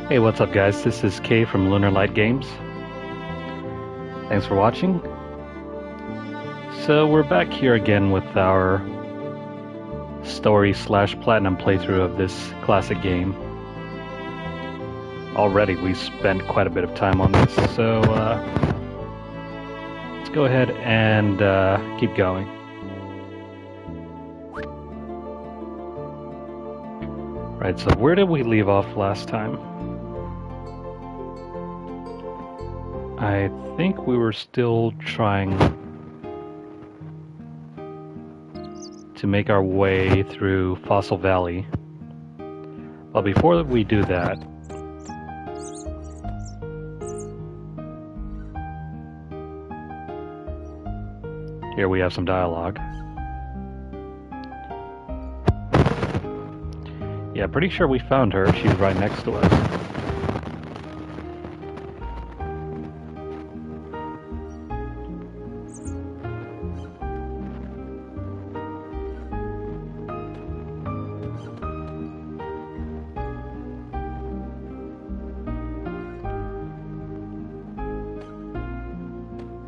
Hey, what's up guys? This is Kay from Lunarlight Games. Thanks for watching. So we're back here again with our story/platinum playthrough of this classic game. Already we spent quite a bit of time on this, so let's go ahead and keep going. Right, so where did we leave off last time? I think we were still trying to make our way through Fossil Valley. But before we do that, here we have some dialogue. Yeah, pretty sure we found her. She's right next to us.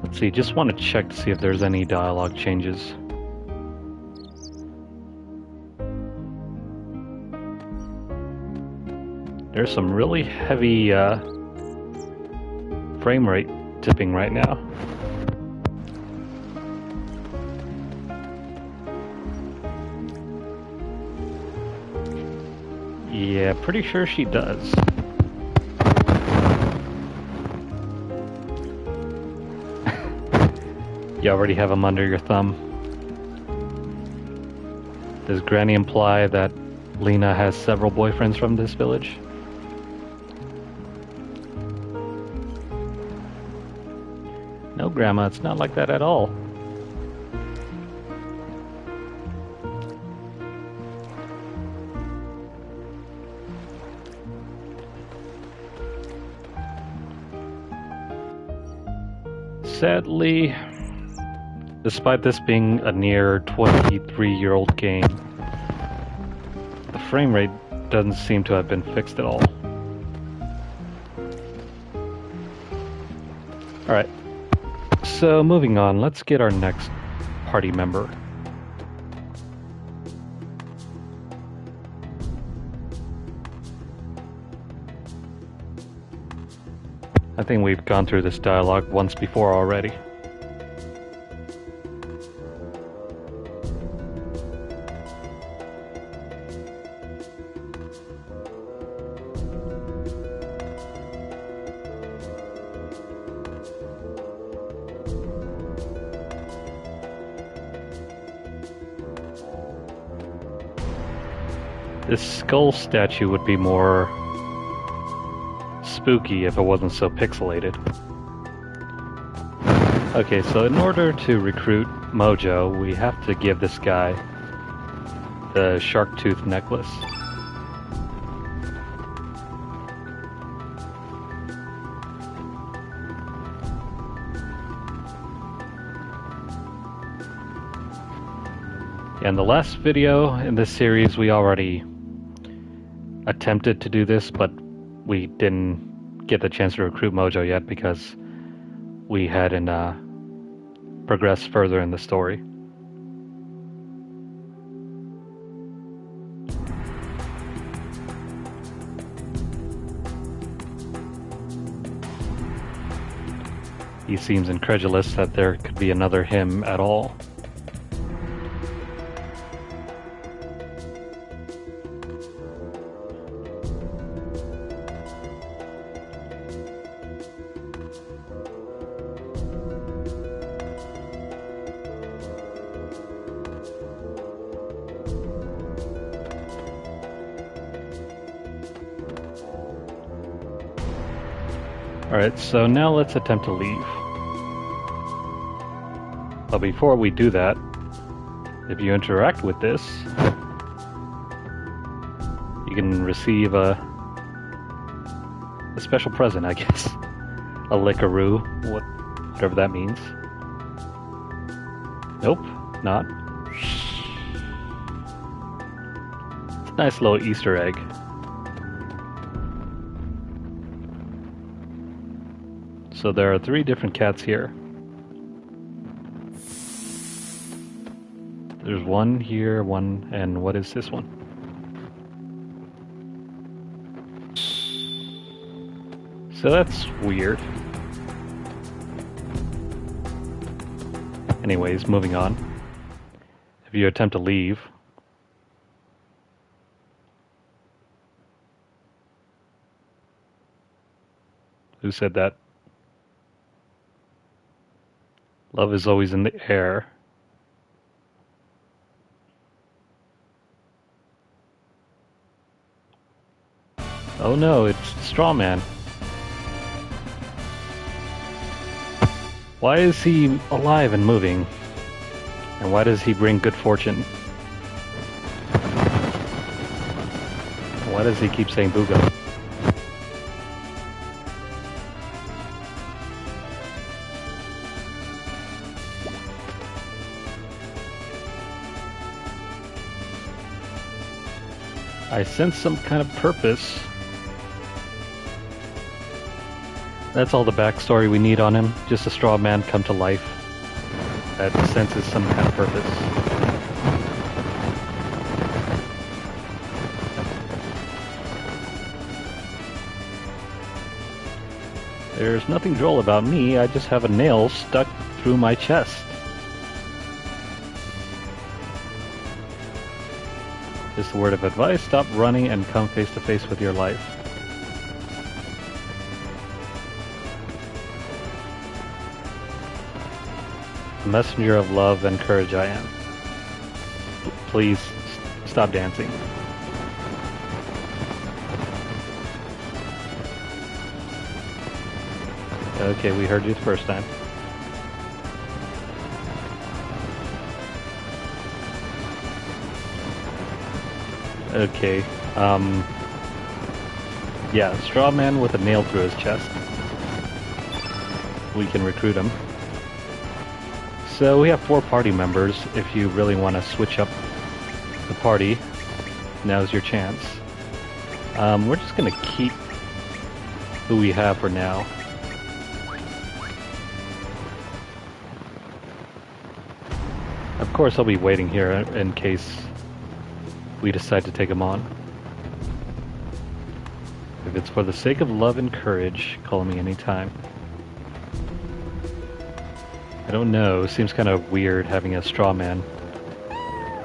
Let's see, just want to check to see if there's any dialogue changes. There's some really heavy frame rate tipping right now. Yeah, pretty sure she does. You already have them under your thumb. Does Granny imply that Lena has several boyfriends from this village? No, Grandma, it's not like that at all. Sadly, despite this being a near 23-year-old game, the frame rate doesn't seem to have been fixed at all. Alright, so moving on, let's get our next party member. I think we've gone through this dialogue once before already. This skull statue would be more spooky if it wasn't so pixelated. Okay, so in order to recruit Mojo, we have to give this guy the shark tooth necklace. In the last video in this series, we already attempted to do this, but we didn't get the chance to recruit Mojo yet because we hadn't progressed further in the story. He seems incredulous that there could be another him at all. Alright, so now let's attempt to leave. But before we do that, if you interact with this, you can receive a special present, I guess. A lickaroo, whatever that means. Nope, not. It's a nice little Easter egg. So there are 3 different cats here. There's one here, one, and what is this one? So that's weird. Anyways, moving on. If you attempt to leave, who said that? Love is always in the air. Oh no, it's Straw Man. Why is he alive and moving? And why does he bring good fortune? Why does he keep saying booga? I sense some kind of purpose. That's all the backstory we need on him. Just a straw man come to life that senses some kind of purpose. There's nothing droll about me. I just have a nail stuck through my chest. Just a word of advice, stop running and come face to face with your life. A messenger of love and courage I am. Please stop dancing. Okay, we heard you the first time. Okay, yeah, straw man with a nail through his chest. We can recruit him. So we have 4 party members. If you really want to switch up the party, now's your chance. We're just gonna keep who we have for now. Of course, I'll be waiting here in case we decide to take him on. If it's for the sake of love and courage, call me anytime. I don't know, seems kind of weird having a straw man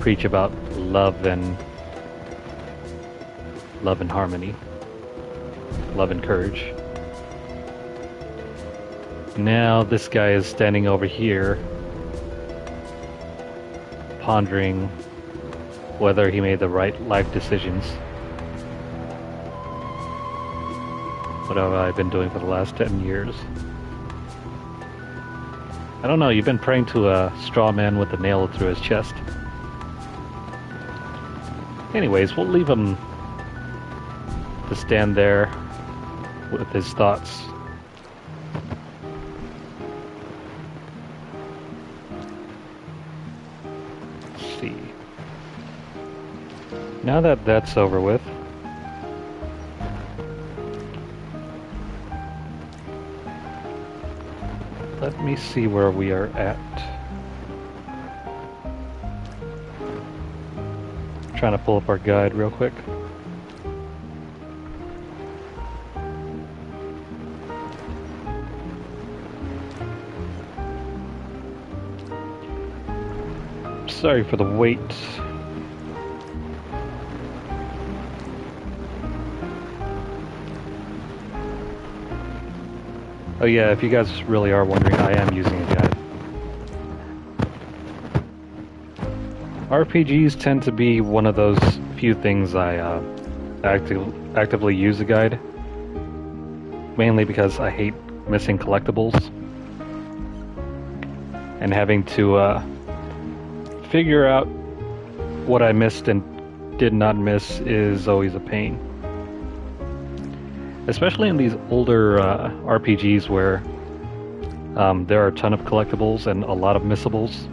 preach about love and harmony, love and courage. Now this guy is standing over here pondering whether he made the right life decisions. What have I been doing for the last 10 years? I don't know, you've been praying to a straw man with a nail through his chest. Anyways, we'll leave him to stand there with his thoughts. Let's see. Now that that's over with, let me see where we are at. Trying to pull up our guide real quick. Sorry for the wait. Oh yeah, if you guys really are wondering, I am using a guide. RPGs tend to be one of those few things I actively use a guide. Mainly because I hate missing collectibles. And having to figure out what I missed and did not miss is always a pain. Especially in these older RPGs where there are a ton of collectibles and a lot of missables.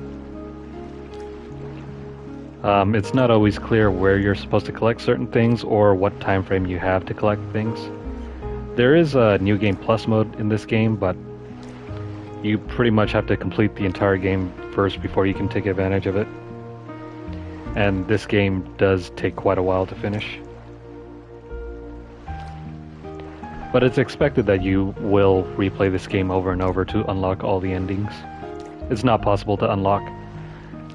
It's not always clear where you're supposed to collect certain things or what time frame you have to collect things. There is a New Game Plus mode in this game, but You pretty much have to complete the entire game first before you can take advantage of it. And this game does take quite a while to finish. But it's expected that you will replay this game over and over to unlock all the endings. It's not possible to unlock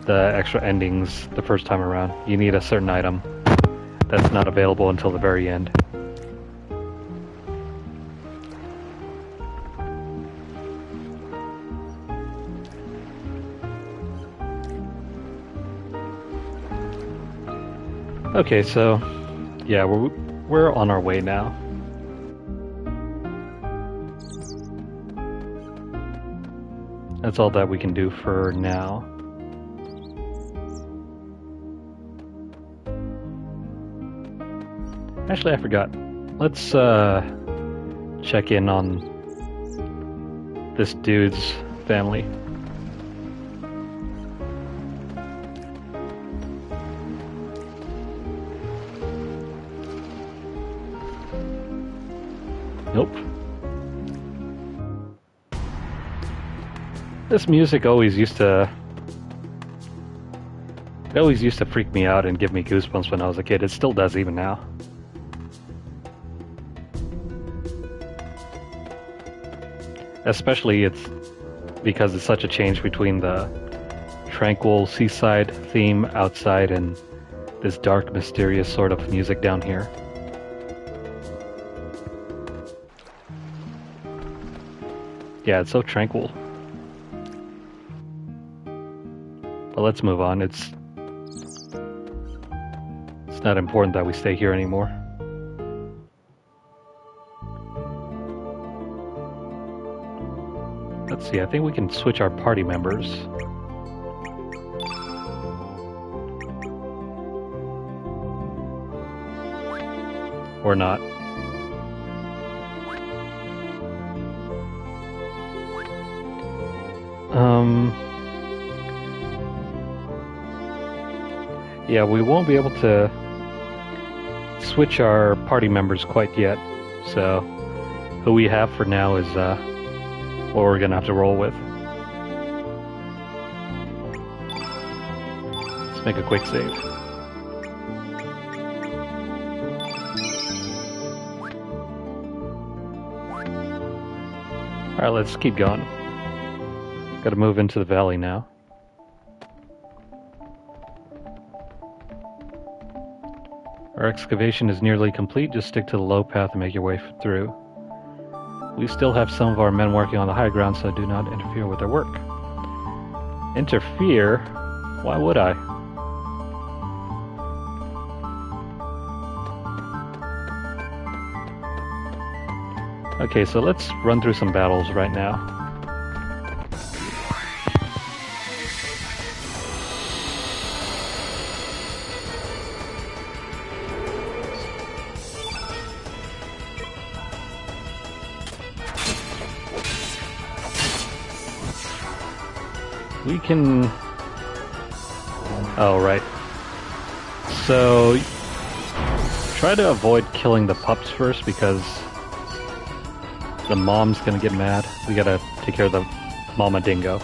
the extra endings the first time around. You need a certain item that's not available until the very end. Okay, so yeah, we're on our way now. That's all that we can do for now. Actually, I forgot. Let's check in on this dude's family. Nope. This music always used to freak me out and give me goosebumps when I was a kid. It still does even now. Especially it's because it's such a change between the tranquil seaside theme outside and this dark, mysterious sort of music down here. Yeah, it's so tranquil. But let's move on. It's not important that we stay here anymore. Let's see, I think we can switch our party members. Or not. Yeah, we won't be able to switch our party members quite yet, so who we have for now is what we're gonna have to roll with. Let's make a quick save. Alright, let's keep going. Gotta move into the valley now. Our excavation is nearly complete. Just stick to the low path and make your way through. We still have some of our men working on the high ground, so do not interfere with their work. Interfere? Why would I? Okay, so let's run through some battles right now. We can... Oh, right. So, try to avoid killing the pups first because the mom's gonna get mad. We gotta take care of the mama dingo.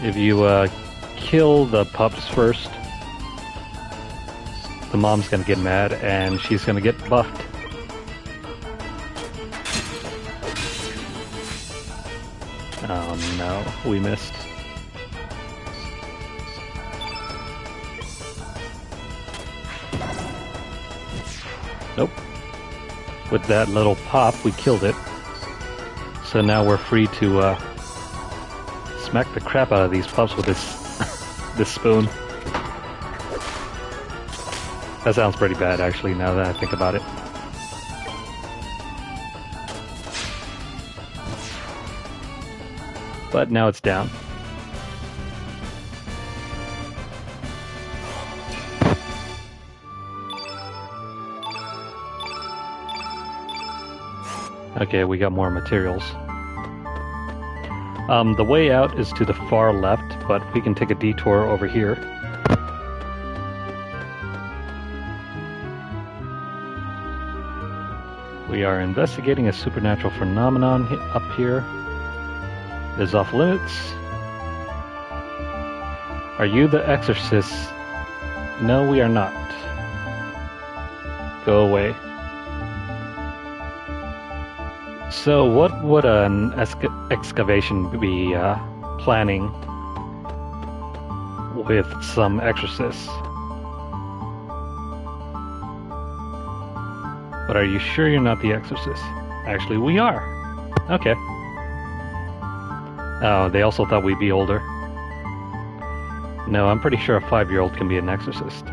If you kill the pups first, the mom's gonna get mad and she's gonna get buffed. Oh no, we missed. Nope. With that little pop, we killed it. So now we're free to smack the crap out of these pups with this spoon. That sounds pretty bad, actually, now that I think about it. But now it's down. Okay, we got more materials. The way out is to the far left, but we can take a detour over here. We are investigating a supernatural phenomenon up here. It is off limits. Are you the exorcist? No, we are not. Go away. So what would an excavation be planning with some exorcists? But are you sure you're not the exorcist? Actually, we are. Okay. Oh, they also thought we'd be older. No, I'm pretty sure a 5-year-old can be an exorcist.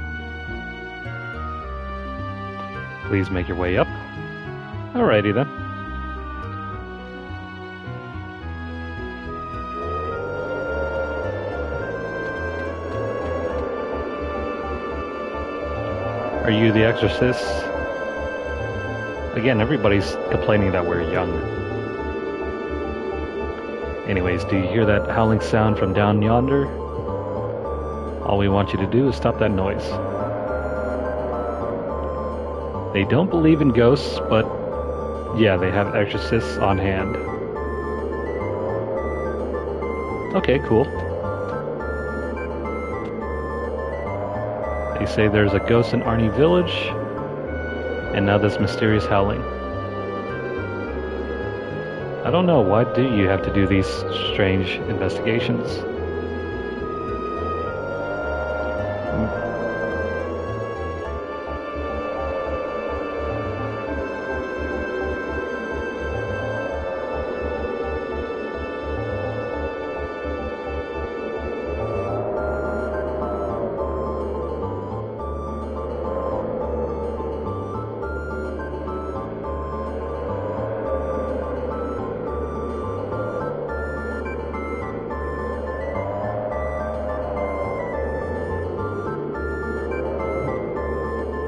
Please make your way up. Alrighty then. Are you the exorcist? Again, everybody's complaining that we're young. Anyways, do you hear that howling sound from down yonder? All we want you to do is stop that noise. They don't believe in ghosts, but yeah, they have exorcists on hand. Okay, cool. They say there's a ghost in Arnie Village, and now this mysterious howling. I don't know, why do you have to do these strange investigations?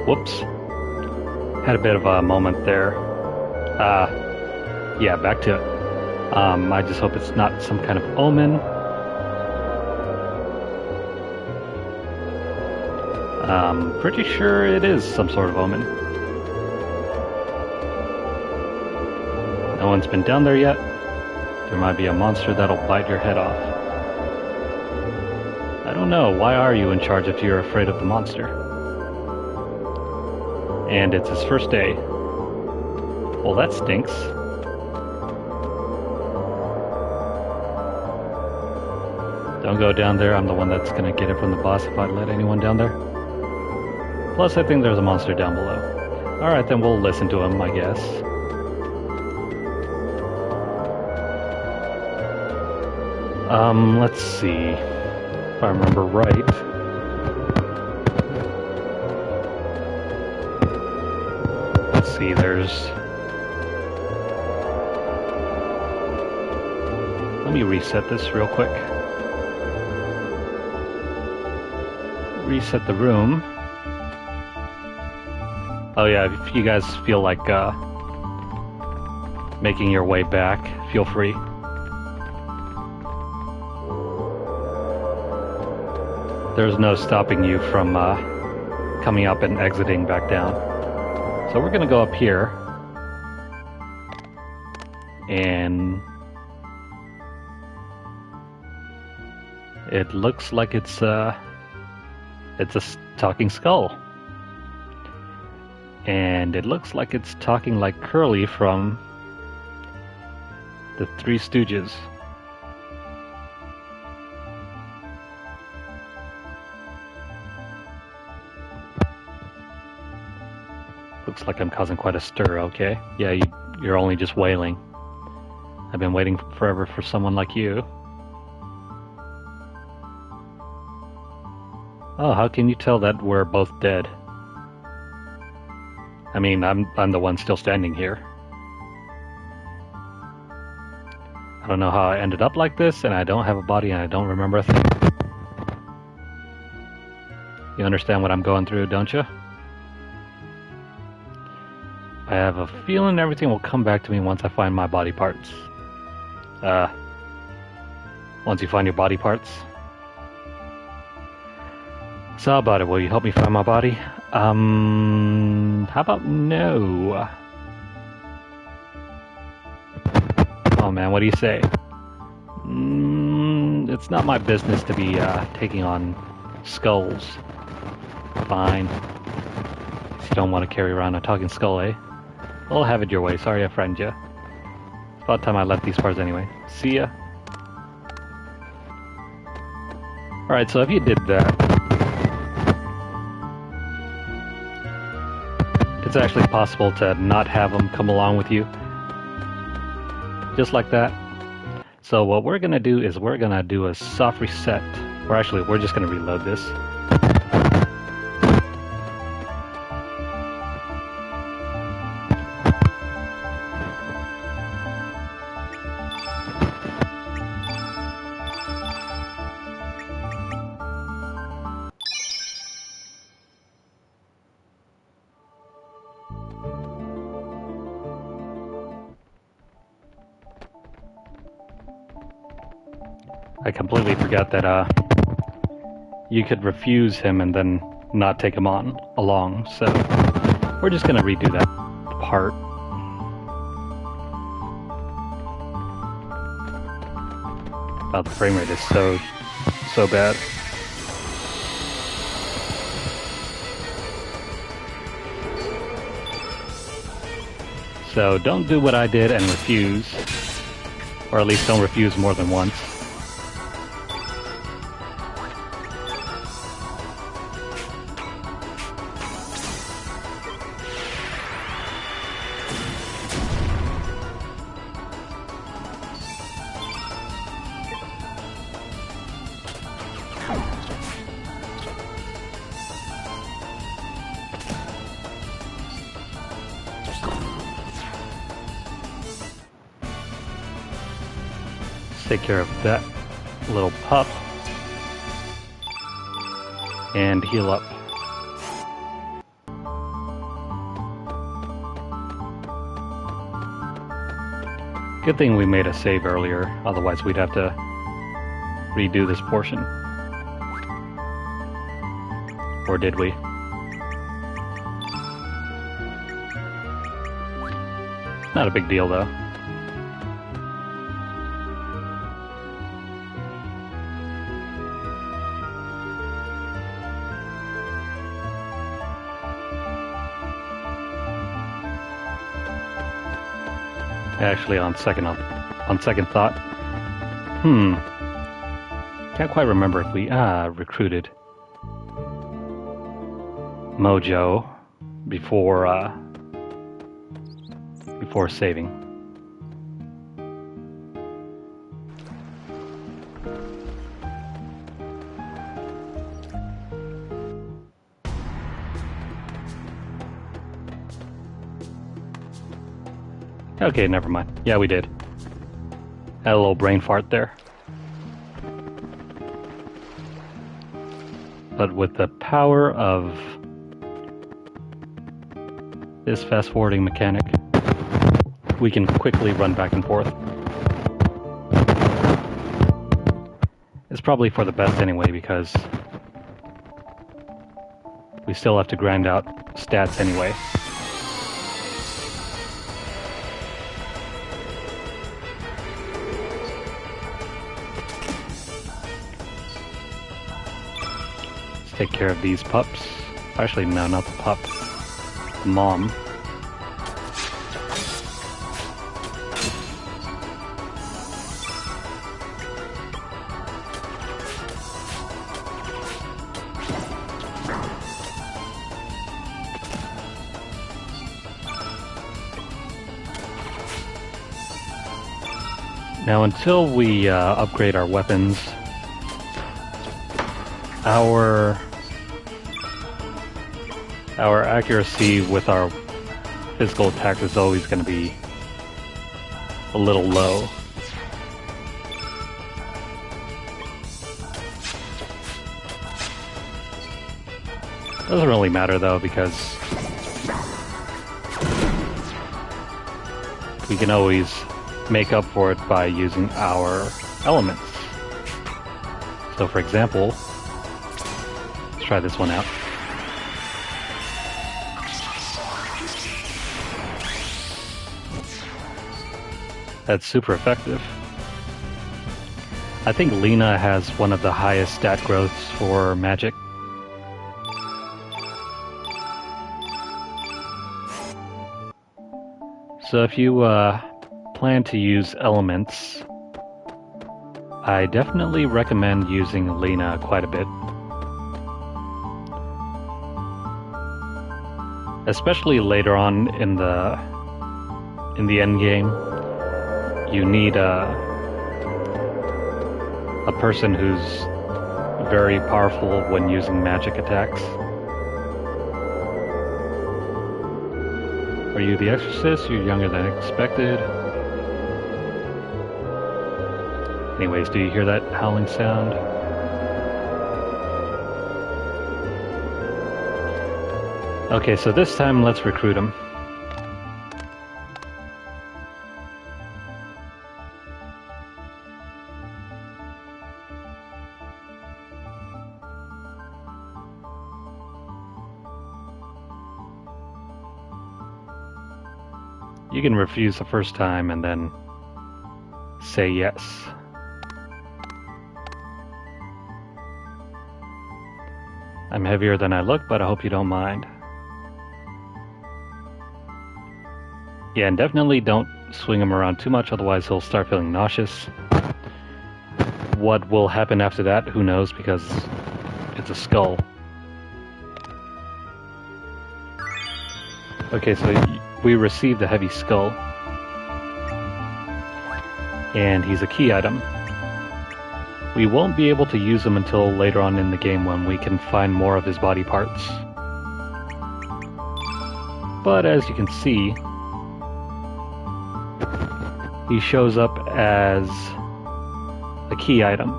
Whoops. Had a bit of a moment there. Yeah, back to it. I just hope it's not some kind of omen. Pretty sure it is some sort of omen. No one's been down there yet. There might be a monster that'll bite your head off. I don't know, why are you in charge if you're afraid of the monster? And it's his first day. Well, that stinks. Don't go down there, I'm the one that's gonna get it from the boss if I let anyone down there. Plus, I think there's a monster down below. Alright, then we'll listen to him, I guess. Let's see. If I remember right. See, there's... Let me reset this real quick. Reset the room. Oh yeah, if you guys feel like making your way back, feel free. There's no stopping you from coming up and exiting back down. So we're gonna go up here, and it looks like it's a talking skull, and it looks like it's talking like Curly from the Three Stooges. Looks like I'm causing quite a stir, okay? Yeah, you're only just wailing. I've been waiting forever for someone like you. Oh, how can you tell that we're both dead? I mean, I'm the one still standing here. I don't know how I ended up like this, and I don't have a body, and I don't remember a thing. You understand what I'm going through, don't you? I have a feeling everything will come back to me once I find my body parts. Once you find your body parts. So how about it? Will you help me find my body? How about no? man. What do you say? It's not my business to be taking on skulls. Fine. If you don't want to carry around a talking skull, eh? I'll have it your way. Sorry I frightened you. About time I left these parts anyway. See ya. Alright, so if you did that, it's actually possible to not have them come along with you. Just like that. So what we're going to do is we're going to do a soft reset. Or actually, we're just going to reload this. I completely forgot that you could refuse him and then not take him on along, so we're just gonna redo that part. Oh, the frame rate is so bad. So don't do what I did and refuse, or at least don't refuse more than once. Take care of that little pup and heal up. Good thing we made a save earlier, otherwise we'd have to redo this portion. Or did we? Not a big deal though. Actually, on second thought, can't quite remember if we recruited Mojo before saving. Okay, never mind. Yeah, we did. Had a little brain fart there. But with the power of this fast-forwarding mechanic, we can quickly run back and forth. It's probably for the best anyway, because we still have to grind out stats anyway. Take care of these pups. Actually, no, not the pup. The mom. Now, until we upgrade our weapons, our accuracy with our physical attack is always going to be a little low. Doesn't really matter though, because we can always make up for it by using our elements. So for example, let's try this one out. That's super effective. I think Lena has one of the highest stat growths for magic. So if you plan to use elements, I definitely recommend using Lena quite a bit. Especially later on in the end game, you need a person who's very powerful when using magic attacks. Are you the Exorcist? You're younger than expected. Anyways, do you hear that howling sound? Okay, so this time let's recruit him. You can refuse the first time and then say yes. I'm heavier than I look, but I hope you don't mind. Yeah, and definitely don't swing him around too much, otherwise he'll start feeling nauseous. What will happen after that, who knows, because it's a skull. Okay, so we received a heavy skull. And he's a key item. We won't be able to use him until later on in the game when we can find more of his body parts. But as you can see, he shows up as a key item.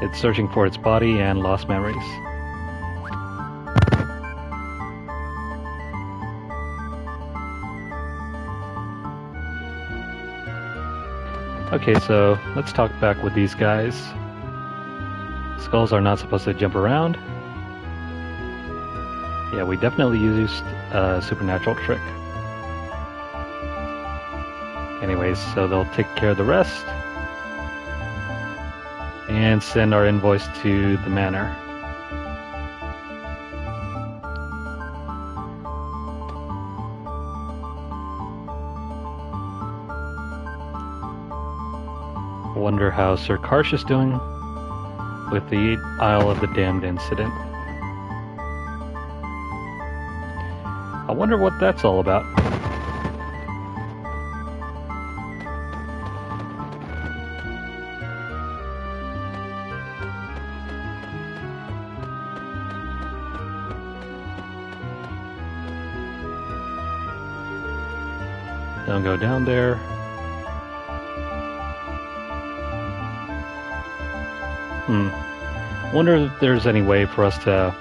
It's searching for its body and lost memories. Okay, so let's talk back with these guys. Skulls are not supposed to jump around. Yeah, we definitely used a supernatural trick. Anyways, so they'll take care of the rest and send our invoice to the manor. Wonder how Sir Karsh is doing with the Isle of the Damned incident. I wonder what that's all about. Don't go down there. Wonder if there's any way for us to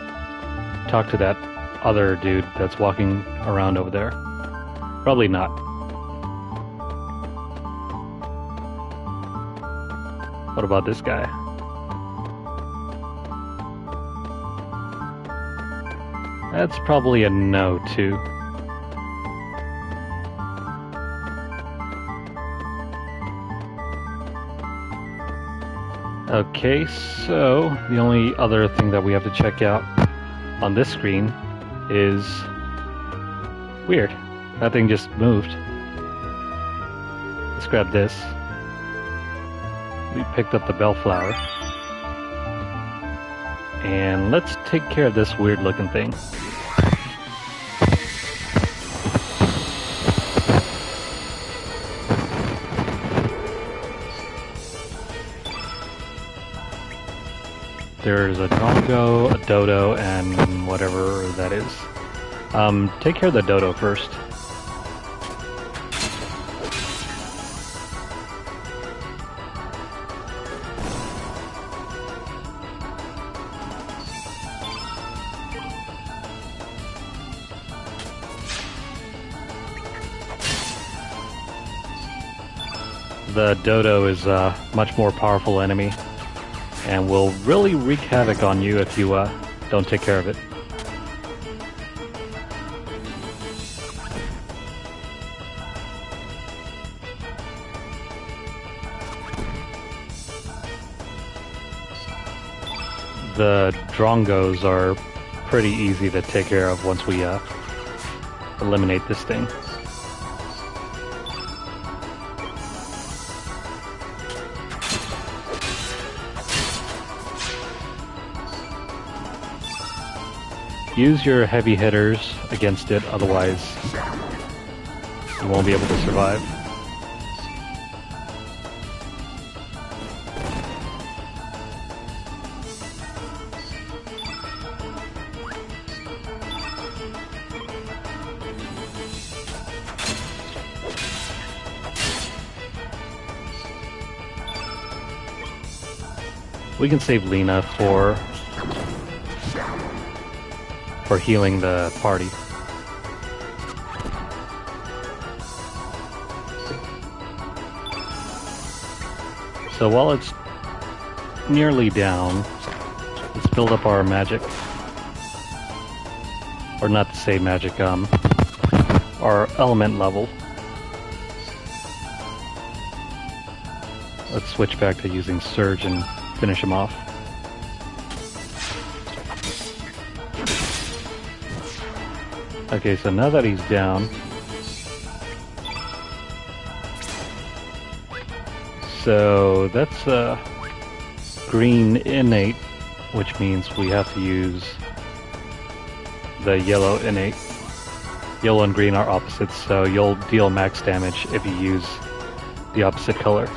talk to that other dude that's walking around over there. Probably not. What about this guy? That's probably a no, too. Okay, so the only other thing that we have to check out on this screen is... weird. That thing just moved. Let's grab this. We picked up the bellflower. And let's take care of this weird looking thing. There's a Drongo, a Dodo, and whatever that is. Take care of the Dodo first. The Dodo is a much more powerful enemy and will really wreak havoc on you if you don't take care of it. The Drongos are pretty easy to take care of once we eliminate this thing. Use your heavy hitters against it, otherwise you won't be able to survive. We can save Lena for healing the party. So while it's nearly down, let's build up our magic. Or not to say magic, our element level. Let's switch back to using Surge and finish him off. Okay, so now that he's down, so that's green innate, which means we have to use the yellow innate. Yellow and green are opposites, so you'll deal max damage if you use the opposite color.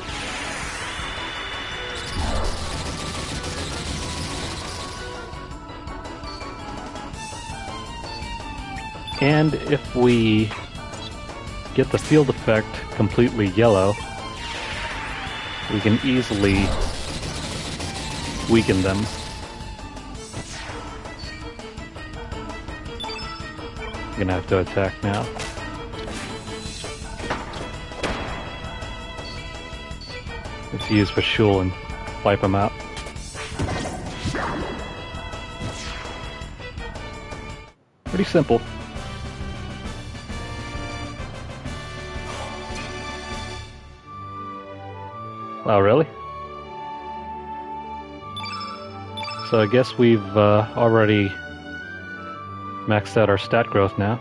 And if we get the field effect completely yellow, we can easily weaken them. I'm gonna have to attack now. Let's use Vashul and wipe them out. Pretty simple. Oh, really? So I guess we've already maxed out our stat growth now.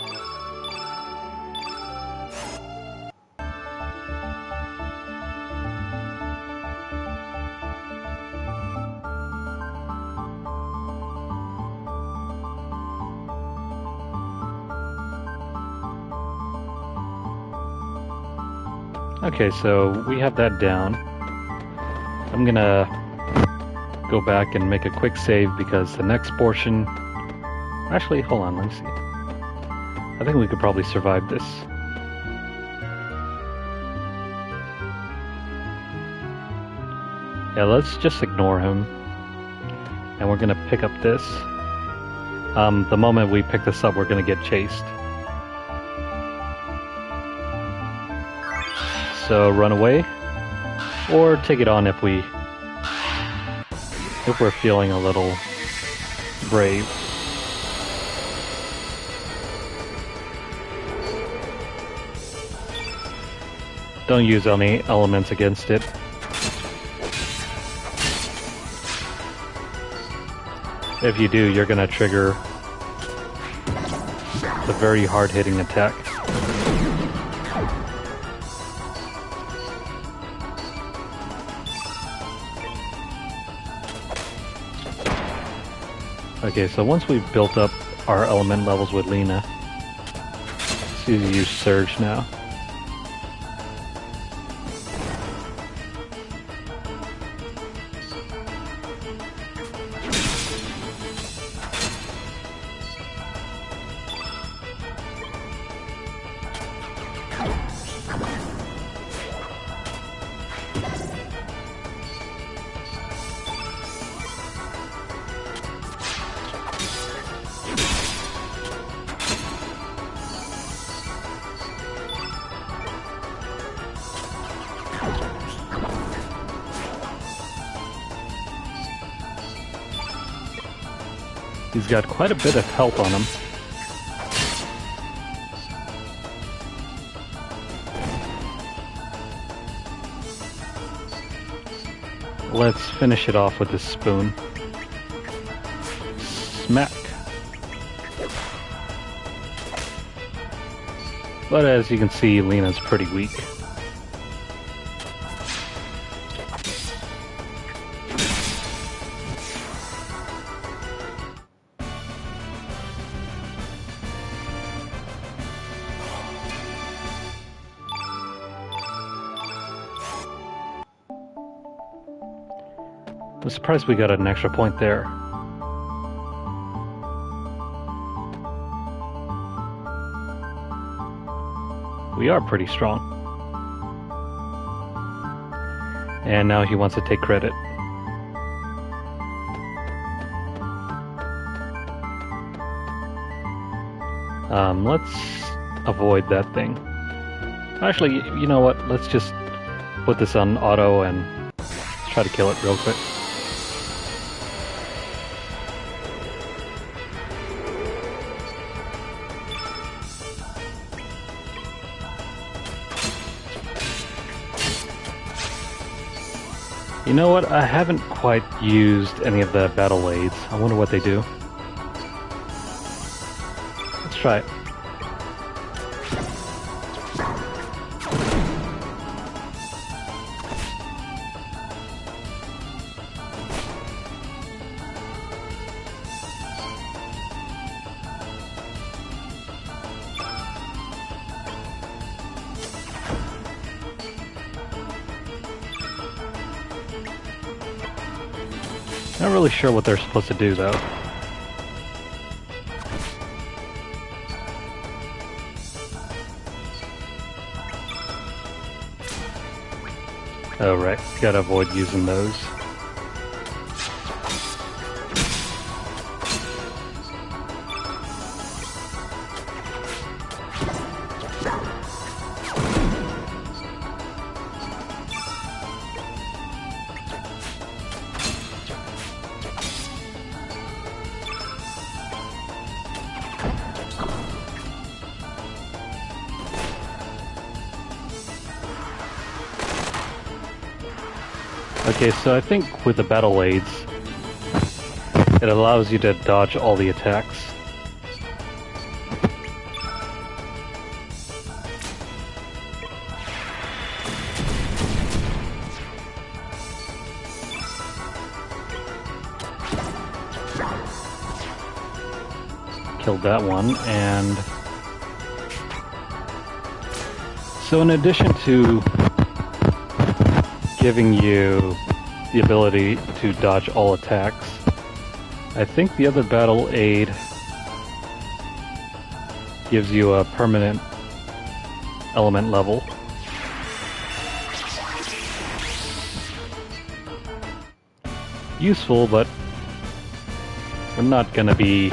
Okay, so we have that down. I'm gonna go back and make a quick save because the next portion... Actually, hold on, let me see. I think we could probably survive this. Yeah, let's just ignore him. And we're gonna pick up this. The moment we pick this up, we're gonna get chased. So run away. Or take it on if we're feeling a little brave. Don't use any elements against it. If you do, you're gonna trigger the very hard-hitting attack. Okay, so once we've built up our element levels with Lena, let's use Surge now. He's got quite a bit of health on him. Let's finish it off with this spoon. smack. But as you can see, Lena's pretty weak. I'm surprised we got an extra point there. We are pretty strong. And now he wants to take credit. Let's avoid that thing. Actually, you know what? Let's just put this on auto and try to kill it real quick. You know what? I haven't quite used any of the battle aids. I wonder what they do. Let's try it. Not really sure what they're supposed to do, though. Oh, right. Gotta avoid using those. Okay, so I think with the battle aids, it allows you to dodge all the attacks. Killed that one, and so in addition to giving you the ability to dodge all attacks, I think the other battle aid gives you a permanent element level. Useful, but we're not gonna be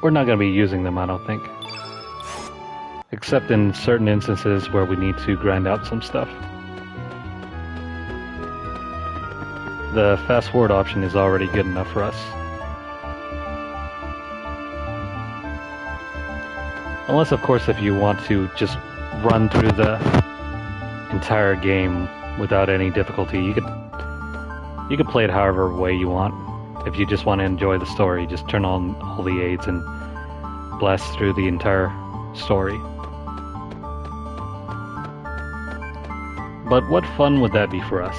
using them, I don't think. Except in certain instances where we need to grind out some stuff. The fast forward option is already good enough for us. Unless, of course, if you want to just run through the entire game without any difficulty, you could play it however way you want. If you just want to enjoy the story, just turn on all the aids and blast through the entire story. But what fun would that be for us?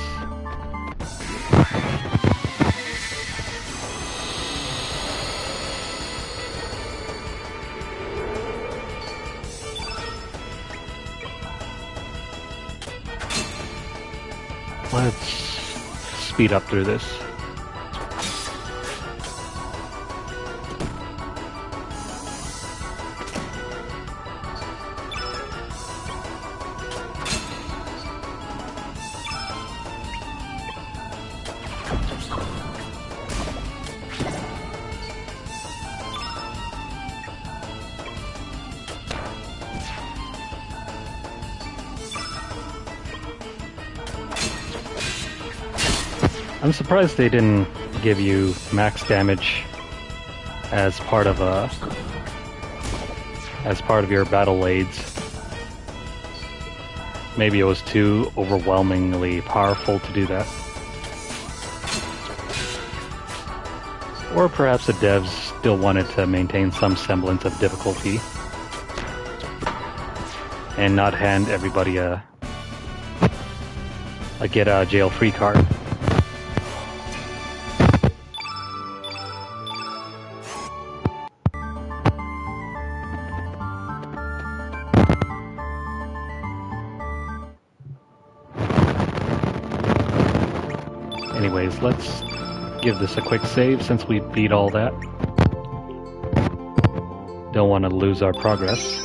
Let's speed up through this. I'm surprised they didn't give you max damage as part of your battle aids. Maybe it was too overwhelmingly powerful to do that. Or perhaps the devs still wanted to maintain some semblance of difficulty and not hand everybody a get out of jail free card. Anyways, let's give this a quick save since we beat all that. Don't want to lose our progress.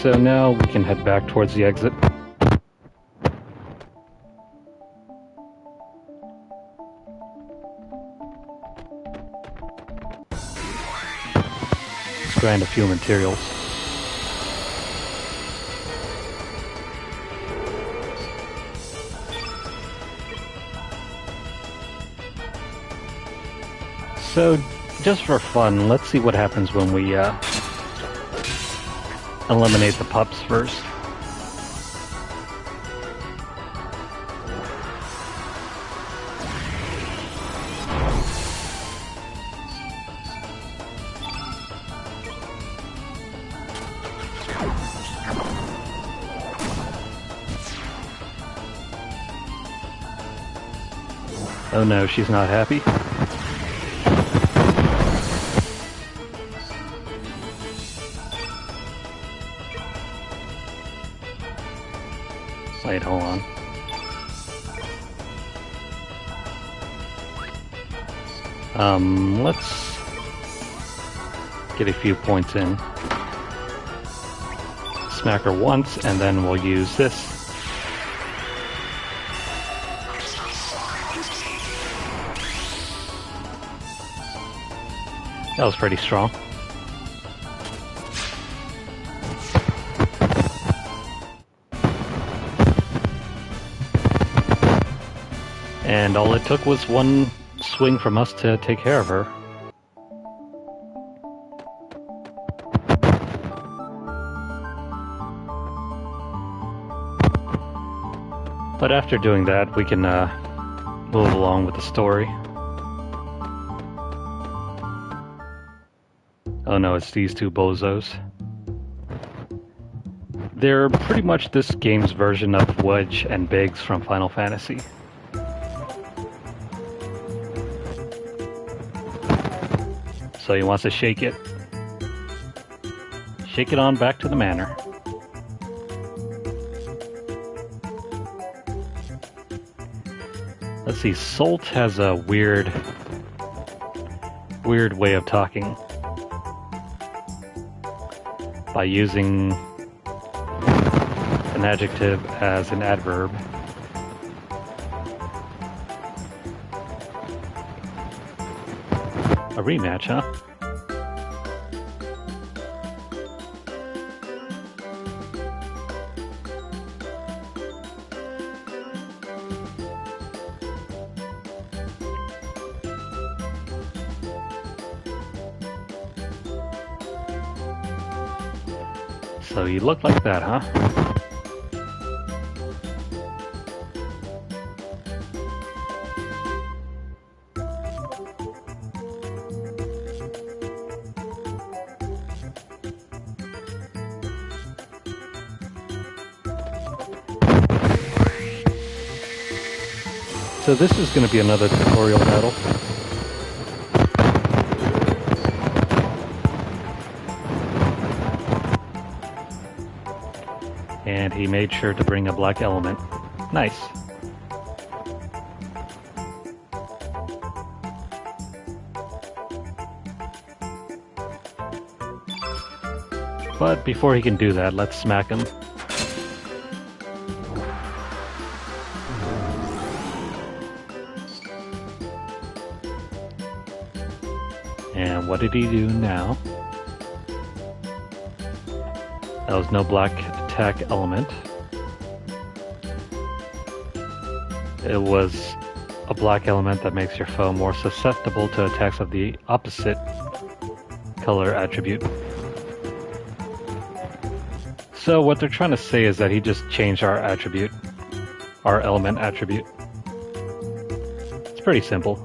So now we can head back towards the exit. Let's grind a few materials. So, just for fun, let's see what happens when we eliminate the pups first. Oh no, she's not happy. Wait, hold on. Let's get a few points in. Smack her once, and then we'll use this. That was pretty strong. And all it took was one swing from us to take care of her. But after doing that, we can move along with the story. Oh no, it's these two bozos. They're pretty much this game's version of Wedge and Biggs from Final Fantasy. So he wants to shake it. Shake it on back to the manor. Let's see, Salt has a weird way of talking. By using an adjective as an adverb. A rematch, huh? So you look like that, huh? So this is going to be another tutorial battle. And he made sure to bring a black element. Nice. But before he can do that, let's smack him. And what did he do now? That was no black attack element. It was a black element that makes your foe more susceptible to attacks of the opposite color attribute. So what they're trying to say is that he just changed our attribute, our element attribute. It's pretty simple.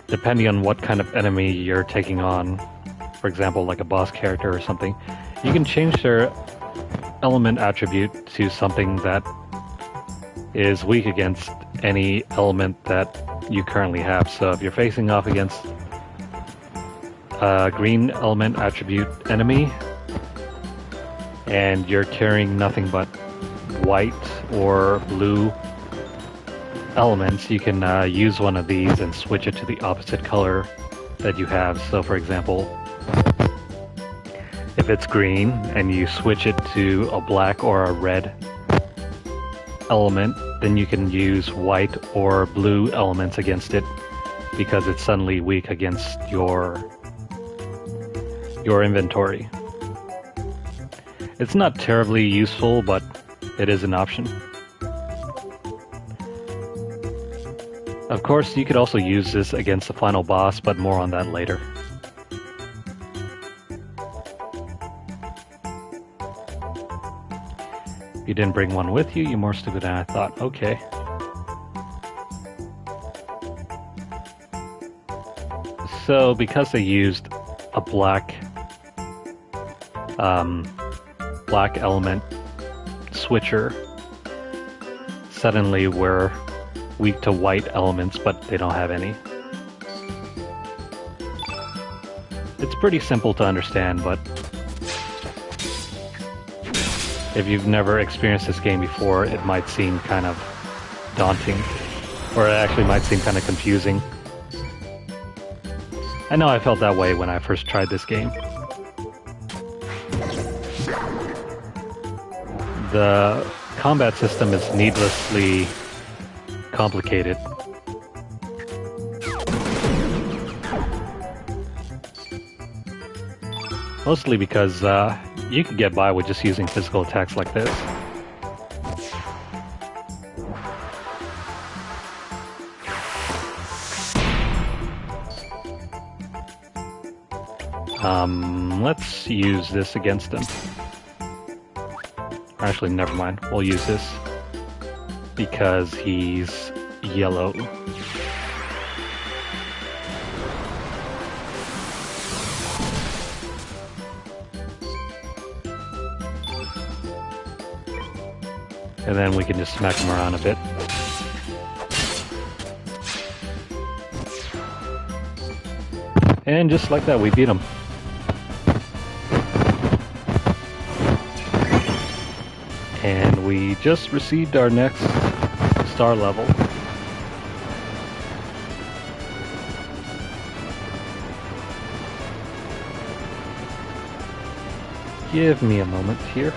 Depending on what kind of enemy you're taking on, for example, like a boss character or something, you can change their element attribute to something that is weak against any element that you currently have. So if you're facing off against a green element attribute enemy and you're carrying nothing but white or blue elements, you can use one of these and switch it to the opposite color that you have. So for example, if it's green and you switch it to a black or a red element, then you can use white or blue elements against it because it's suddenly weak against your inventory. It's not terribly useful, but it is an option. Of course, you could also use this against the final boss, but more on that later. If you didn't bring one with you, you're more stupid than I thought. Okay. So, because they used a black element switcher, suddenly we're weak to white elements, but they don't have any. It's pretty simple to understand, but if you've never experienced this game before, it might seem kind of daunting, or it actually might seem kind of confusing. I know I felt that way when I first tried this game. The combat system is needlessly complicated. Mostly because you can get by with just using physical attacks like this. Let's use this against him. Actually, never mind. We'll use this because he's yellow. And then we can just smack him around a bit. And just like that, we beat him. And we just received our next star level. Give me a moment here.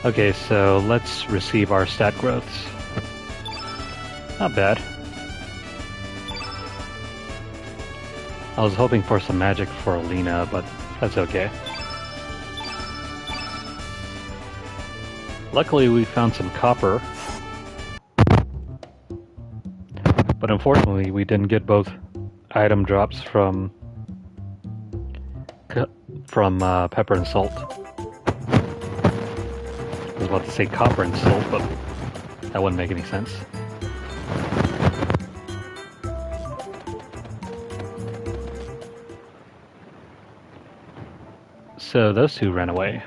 Okay, so let's receive our stat growths. Not bad. I was hoping for some magic for Alina, but that's okay. Luckily we found some copper. But unfortunately we didn't get both item drops from pepper and salt. I was about to say copper and salt, but that wouldn't make any sense. So those two ran away.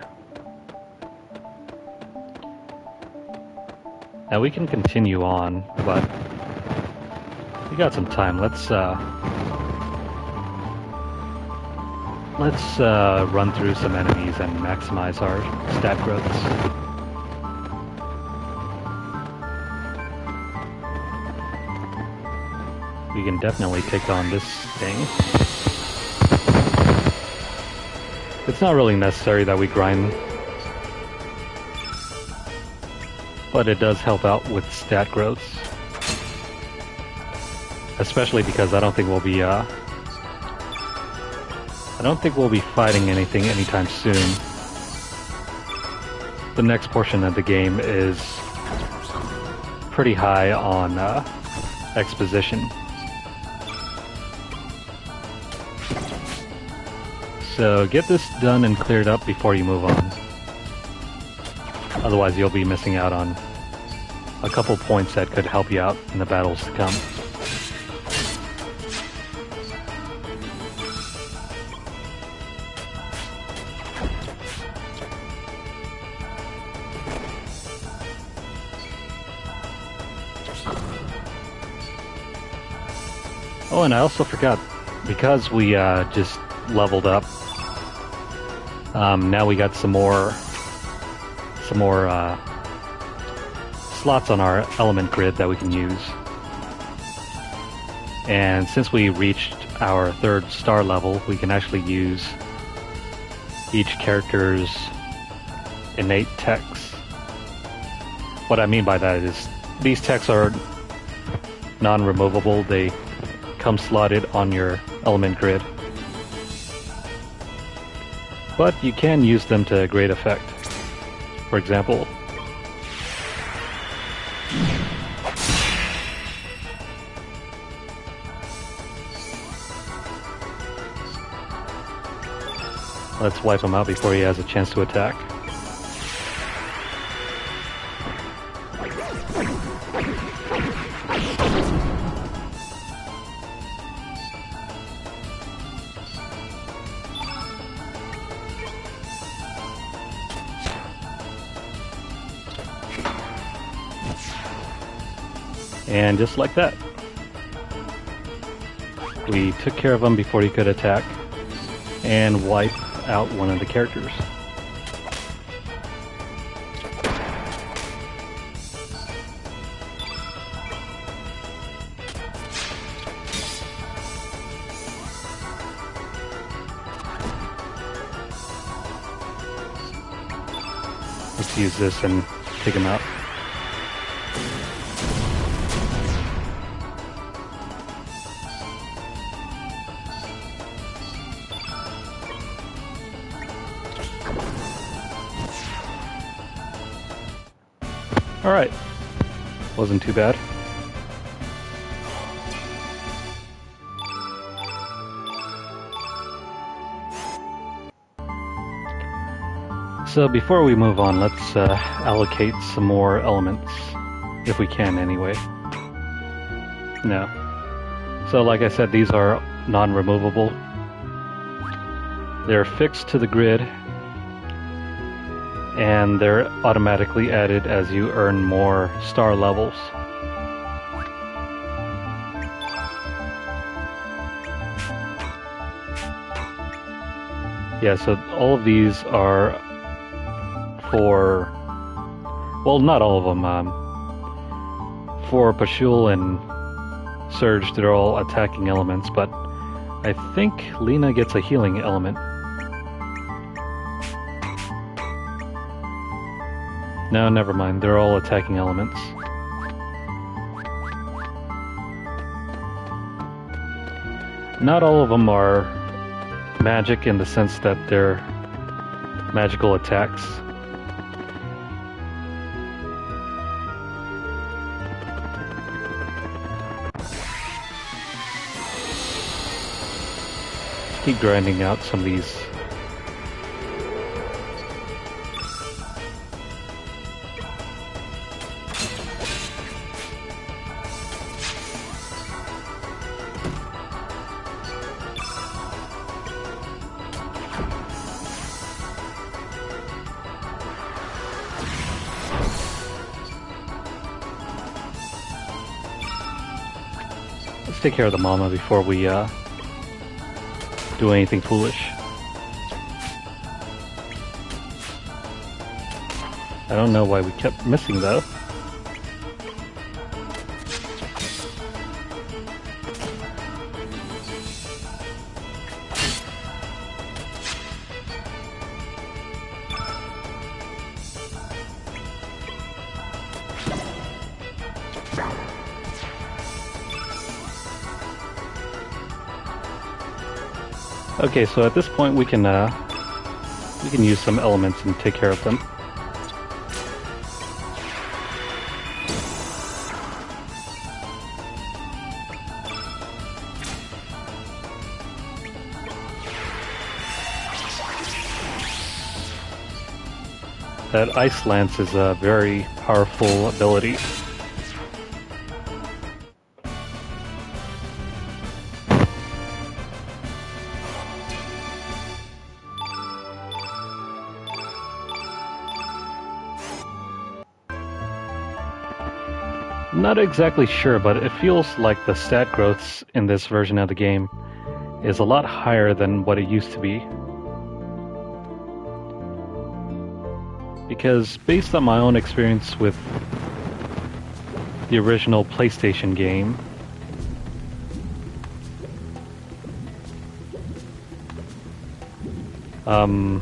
Now we can continue on, but we got some time. Let's run through some enemies and maximize our stat growths. we can definitely take on this thing. It's not really necessary that we grind, but it does help out with stat growth. Especially because I don't think we'll be fighting anything anytime soon. The next portion of the game is pretty high on exposition. So get this done and cleared up before you move on. Otherwise you'll be missing out on a couple points that could help you out in the battles to come. Oh, and I also forgot, because we just leveled up, now we got some more slots on our element grid that we can use. And since we reached our 3rd star level, we can actually use each character's innate techs. What I mean by that is these techs are non-removable. They come slotted on your element grid. But you can use them to great effect. For example, let's wipe him out before he has a chance to attack. And just like that, we took care of him before he could attack and wipe out one of the characters. Let's use this and take him out. Alright, wasn't too bad. So before we move on, let's allocate some more elements, if we can anyway. No. So like I said, these are non-removable. They're fixed to the grid, and they're automatically added as you earn more star levels. Yeah, so all of these are for, well, not all of them. For Pashul and Surge, they're all attacking elements, but I think Lena gets a healing element. No, never mind. They're all attacking elements. Not all of them are magic in the sense that they're magical attacks. Keep grinding out some of these. Let's take care of the mama before we do anything foolish. I don't know why we kept missing though. Okay, so at this point we can use some elements and take care of them. That Ice Lance is a very powerful ability. Not exactly sure, but it feels like the stat growths in this version of the game is a lot higher than what it used to be. Because based on my own experience with the original PlayStation game, the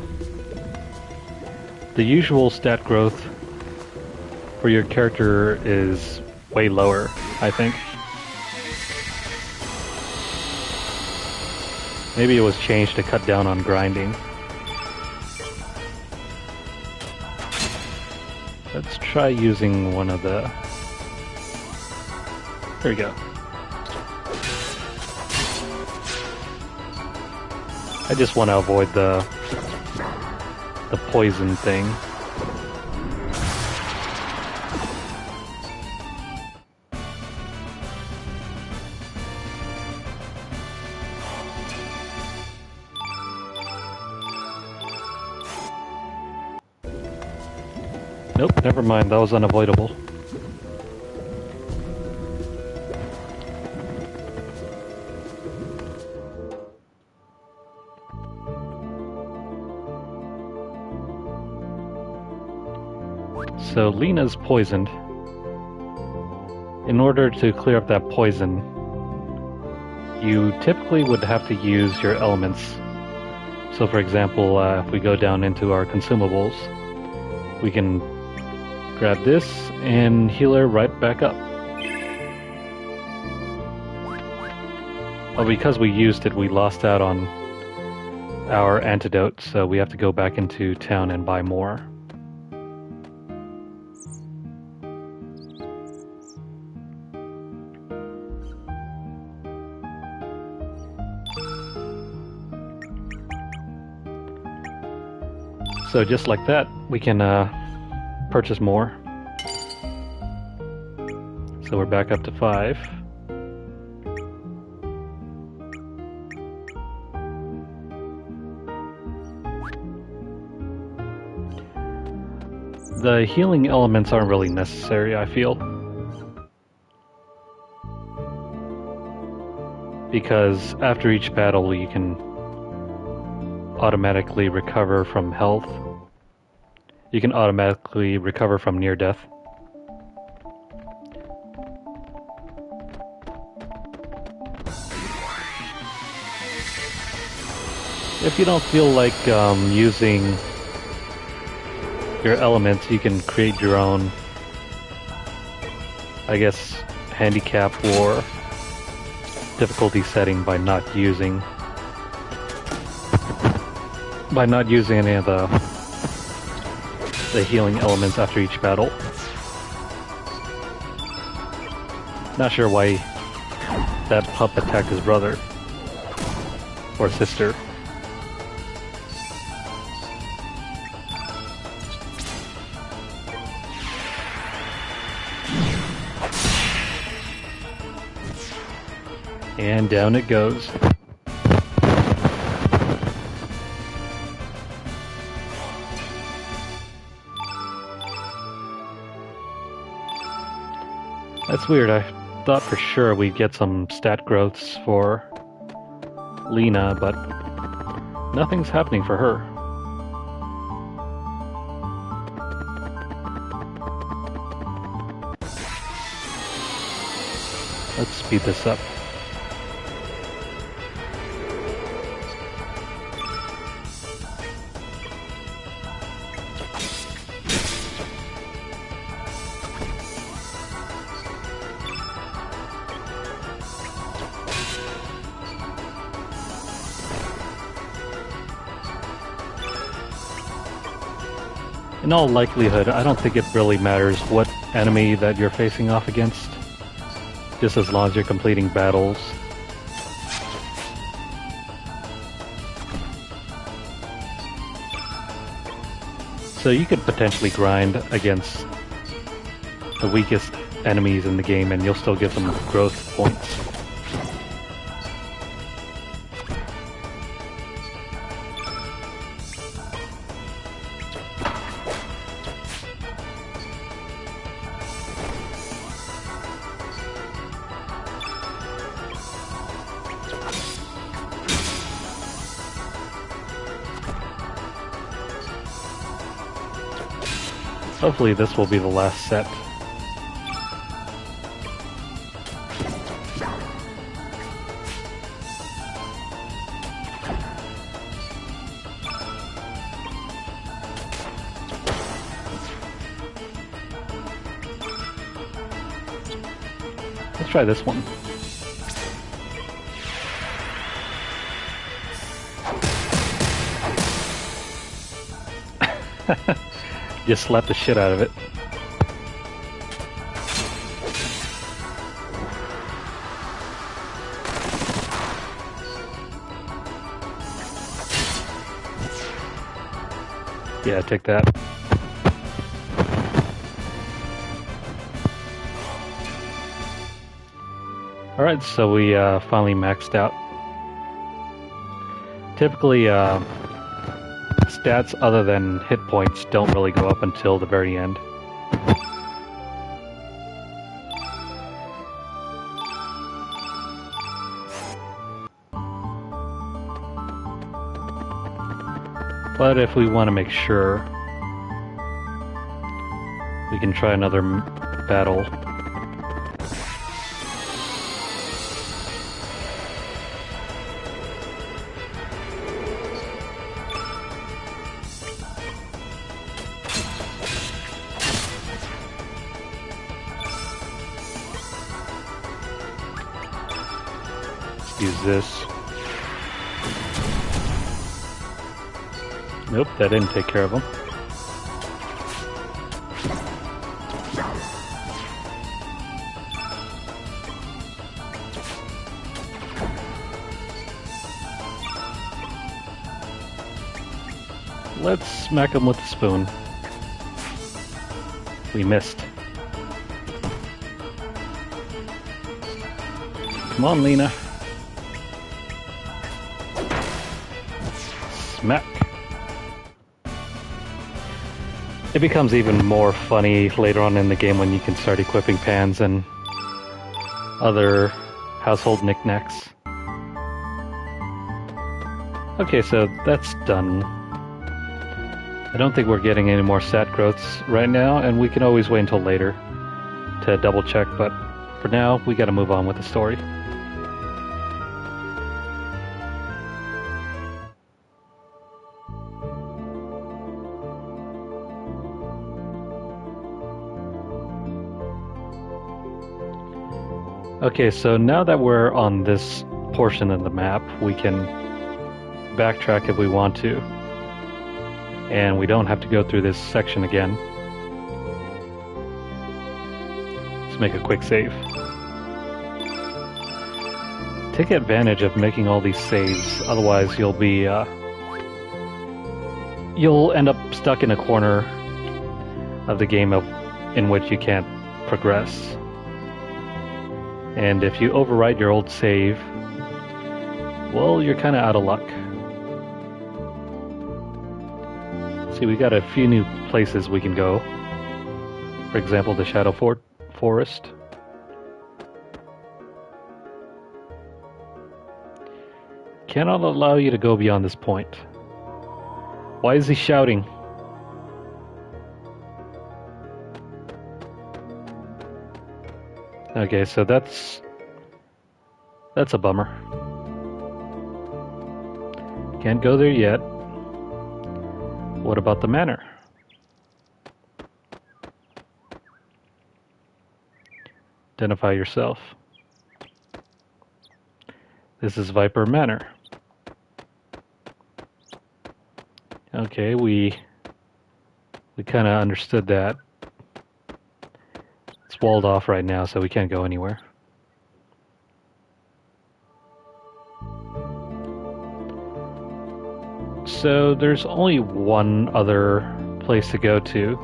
usual stat growth for your character is way lower, I think. Maybe it was changed to cut down on grinding. Let's try using one of the... There we go. I just want to avoid the poison thing. Nope, never mind, that was unavoidable. So Lena's poisoned. In order to clear up that poison, you typically would have to use your elements. So for example, if we go down into our consumables, we can grab this and heal her right back up. Well, because we used it, we lost out on our antidote, so we have to go back into town and buy more. So just like that, we can purchase more. So we're back up to 5. The healing elements aren't really necessary, I feel. Because after each battle you can automatically recover from health. You can automatically recover from near death. If you don't feel like using your elements, you can create your own, I guess, handicap or difficulty setting by not using any of the healing elements after each battle. Not sure why that pup attacked his brother or sister. And down it goes. That's weird. I thought for sure we'd get some stat growths for Lena, but nothing's happening for her. Let's speed this up. In all likelihood, I don't think it really matters what enemy that you're facing off against, just as long as you're completing battles. So you could potentially grind against the weakest enemies in the game and you'll still get some growth points. Hopefully this will be the last set. Let's try this one. Just slap the shit out of it. Yeah, take that. Alright, so we finally maxed out. Typically, stats other than hit points don't really go up until the very end. But if we want to make sure, we can try another battle. Use this. Nope, that didn't take care of him. Let's smack him with the spoon. We missed. Come on, Lena. Smack. It becomes even more funny later on in the game when you can start equipping pans and other household knickknacks. Okay, so that's done. I don't think we're getting any more stat growths right now, and we can always wait until later to double check, but for now, we gotta move on with the story. Okay, so now that we're on this portion of the map, we can backtrack if we want to. And we don't have to go through this section again. Let's make a quick save. Take advantage of making all these saves, otherwise you'll be you'll end up stuck in a corner of the game in which you can't progress. And if you overwrite your old save, well, you're kind of out of luck. See, we got a few new places we can go. For example, the Shadow Forest. Cannot allow you to go beyond this point. Why is he shouting? Okay, so that's a bummer. Can't go there yet. What about the manor? Identify yourself. This is Viper Manor. Okay, we We kind of understood that. It's walled off right now, so we can't go anywhere. So there's only one other place to go to.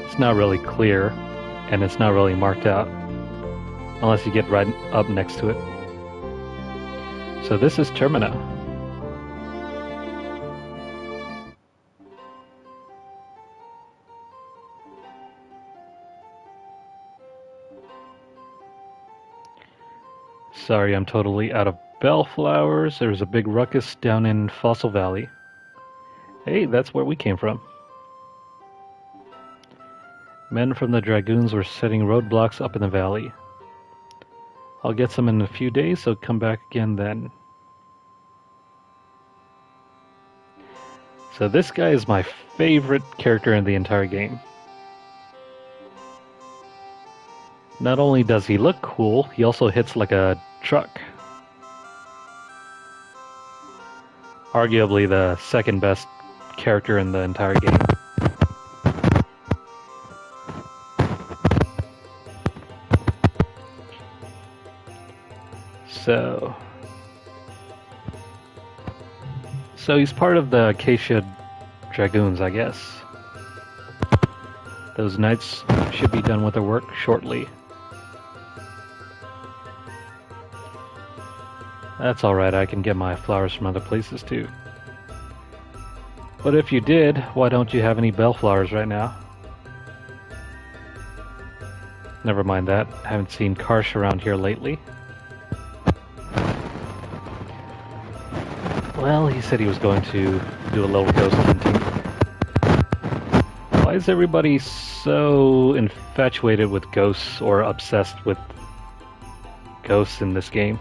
It's not really clear, and it's not really marked out, unless you get right up next to it. So this is Termina. Sorry, I'm totally out of bellflowers. There's a big ruckus down in Fossil Valley. Hey, that's where we came from. Men from the Dragoons were setting roadblocks up in the valley. I'll get some in a few days, so come back again then. So this guy is my favorite character in the entire game. Not only does he look cool, he also hits like a truck. Arguably the second best character in the entire game. So he's part of the Acacia Dragoons, I guess. Those knights should be done with their work shortly. That's alright, I can get my flowers from other places too. But if you did, why don't you have any bellflowers right now? Never mind that, I haven't seen Karsh around here lately. Well, he said he was going to do a little ghost hunting. Why is everybody so infatuated with ghosts or obsessed with ghosts in this game?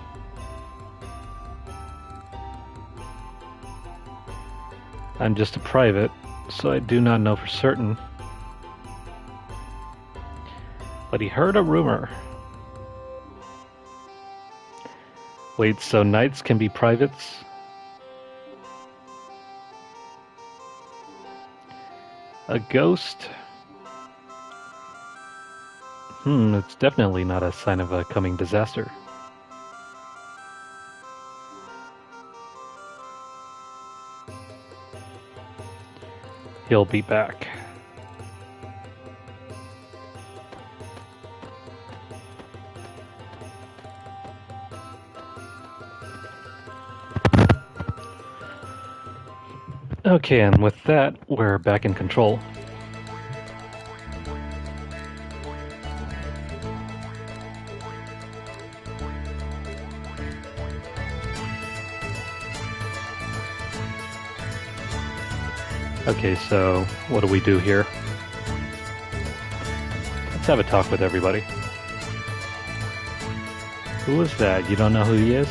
I'm just a private, so I do not know for certain. But he heard a rumor. Wait, so knights can be privates? A ghost? It's definitely not a sign of a coming disaster. He'll be back. Okay, and with that, we're back in control. Okay, so what do we do here? Let's have a talk with everybody. Who is that? You don't know who he is?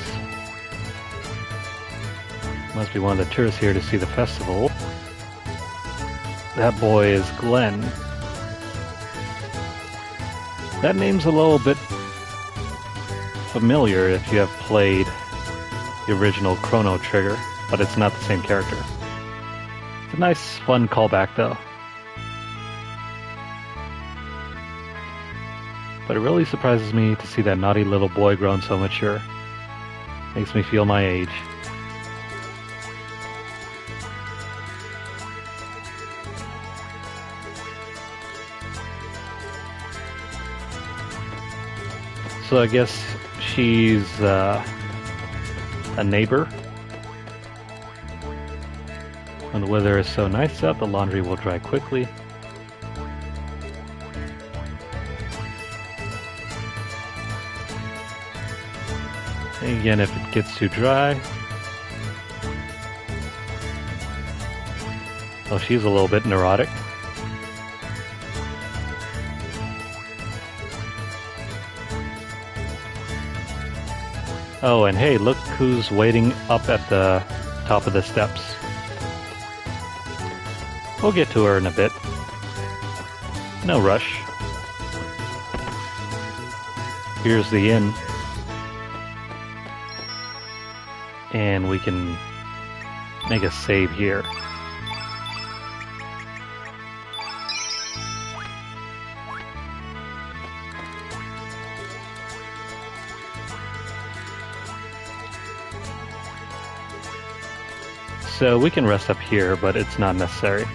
Must be one of the tourists here to see the festival. That boy is Glenn. That name's a little bit familiar if you have played the original Chrono Trigger, but it's not the same character. It's a nice, fun callback, though. But it really surprises me to see that naughty little boy grown so mature. Makes me feel my age. So I guess she's a neighbor. When the weather is so nice out, the laundry will dry quickly. And again, if it gets too dry. Oh, she's a little bit neurotic. Oh, and hey, look who's waiting up at the top of the steps. We'll get to her in a bit. No rush. Here's the inn. And we can make a save here. So we can rest up here, but it's not necessary.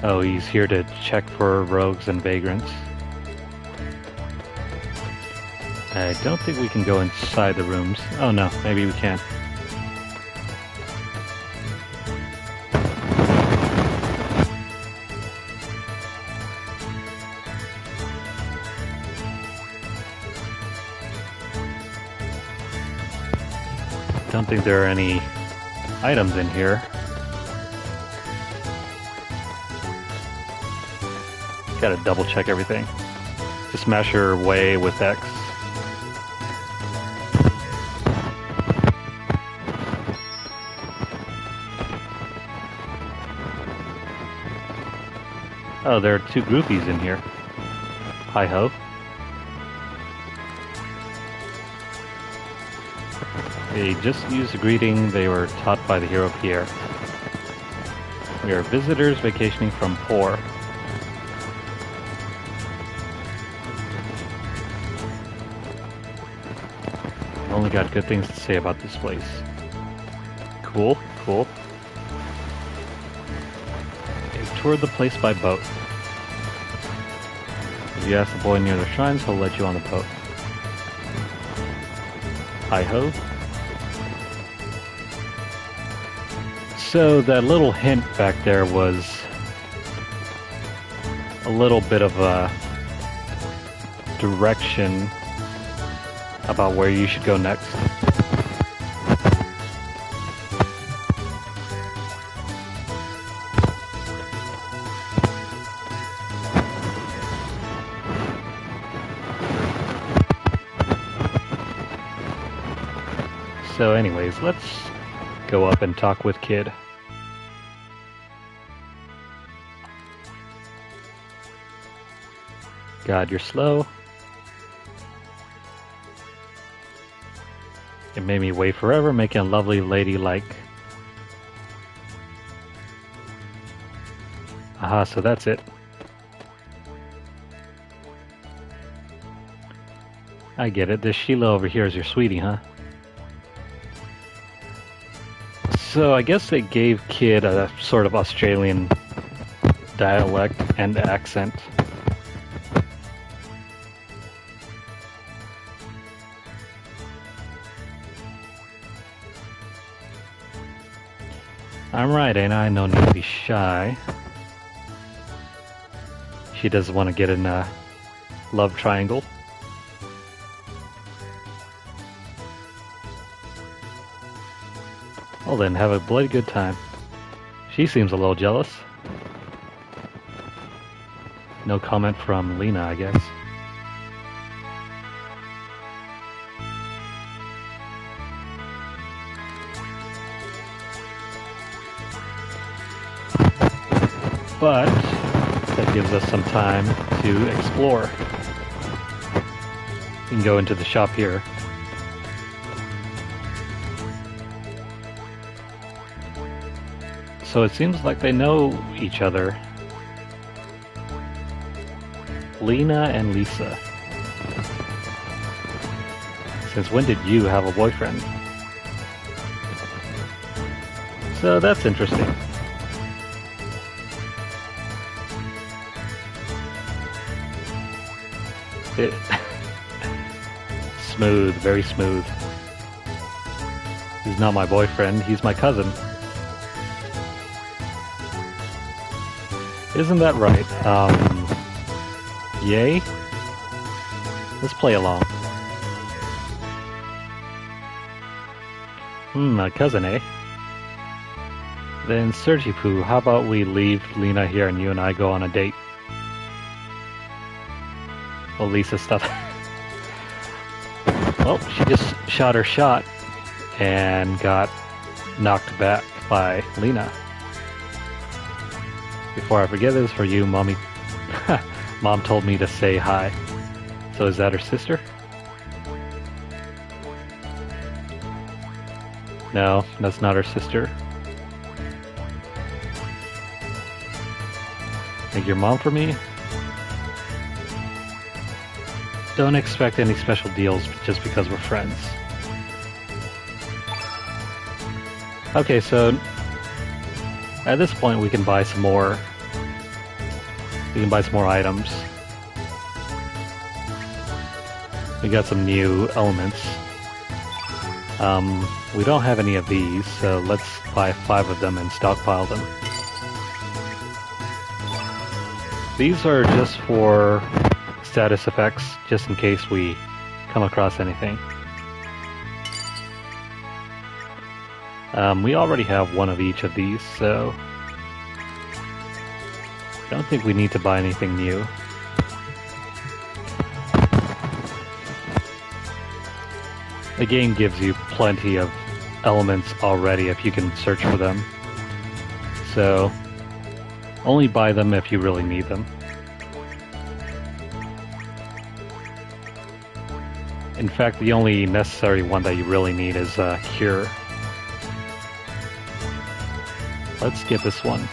Oh, he's here to check for rogues and vagrants. I don't think we can go inside the rooms. Oh no, maybe we can. Don't think there are any items in here. Gotta double check everything. Just smash your way with X. Oh, there are two groupies in here. Hi-ho. They just used a greeting they were taught by the hero Pierre. We are visitors vacationing from Poor. Only got good things to say about this place. Cool, cool. Okay, toured the place by boat. If you ask the boy near the shrines, he'll let you on the boat. Hi-ho. So that little hint back there was a little bit of a direction about where you should go next. So anyways, let's go up and talk with Kid. God, you're slow. It made me wait forever, making a lovely lady like. Aha, so that's it. I get it. This Sheila over here is your sweetie, huh? So I guess they gave Kid a sort of Australian dialect and accent. I'm right, ain't I? No need to be shy. She doesn't want to get in a love triangle. Well then, have a bloody good time. She seems a little jealous. No comment from Lena, I guess. But that gives us some time to explore. You can go into the shop here. So it seems like they know each other. Lena and Lisa. Since when did you have a boyfriend? So that's interesting. Smooth, very smooth. He's not my boyfriend, he's my cousin. Isn't that right? Yay? Let's play along. My cousin, eh? Then Sergi Poo, how about we leave Lena here and you and I go on a date? Well, Lisa stuff. Well, she just shot her shot and got knocked back by Lena. Before I forget this, for you, mommy Mom told me to say hi. So is that her sister? No, that's not her sister. Thank your mom for me. Don't expect any special deals just because we're friends. Okay, so at this point we can buy some more. We can buy some more items. We got some new elements. We don't have any of these, so let's buy 5 of them and stockpile them. These are just for status effects, just in case we come across anything. We already have one of each of these, so I don't think we need to buy anything new. The game gives you plenty of elements already if you can search for them. So, only buy them if you really need them. In fact, the only necessary one that you really need is Cure. Let's get this one.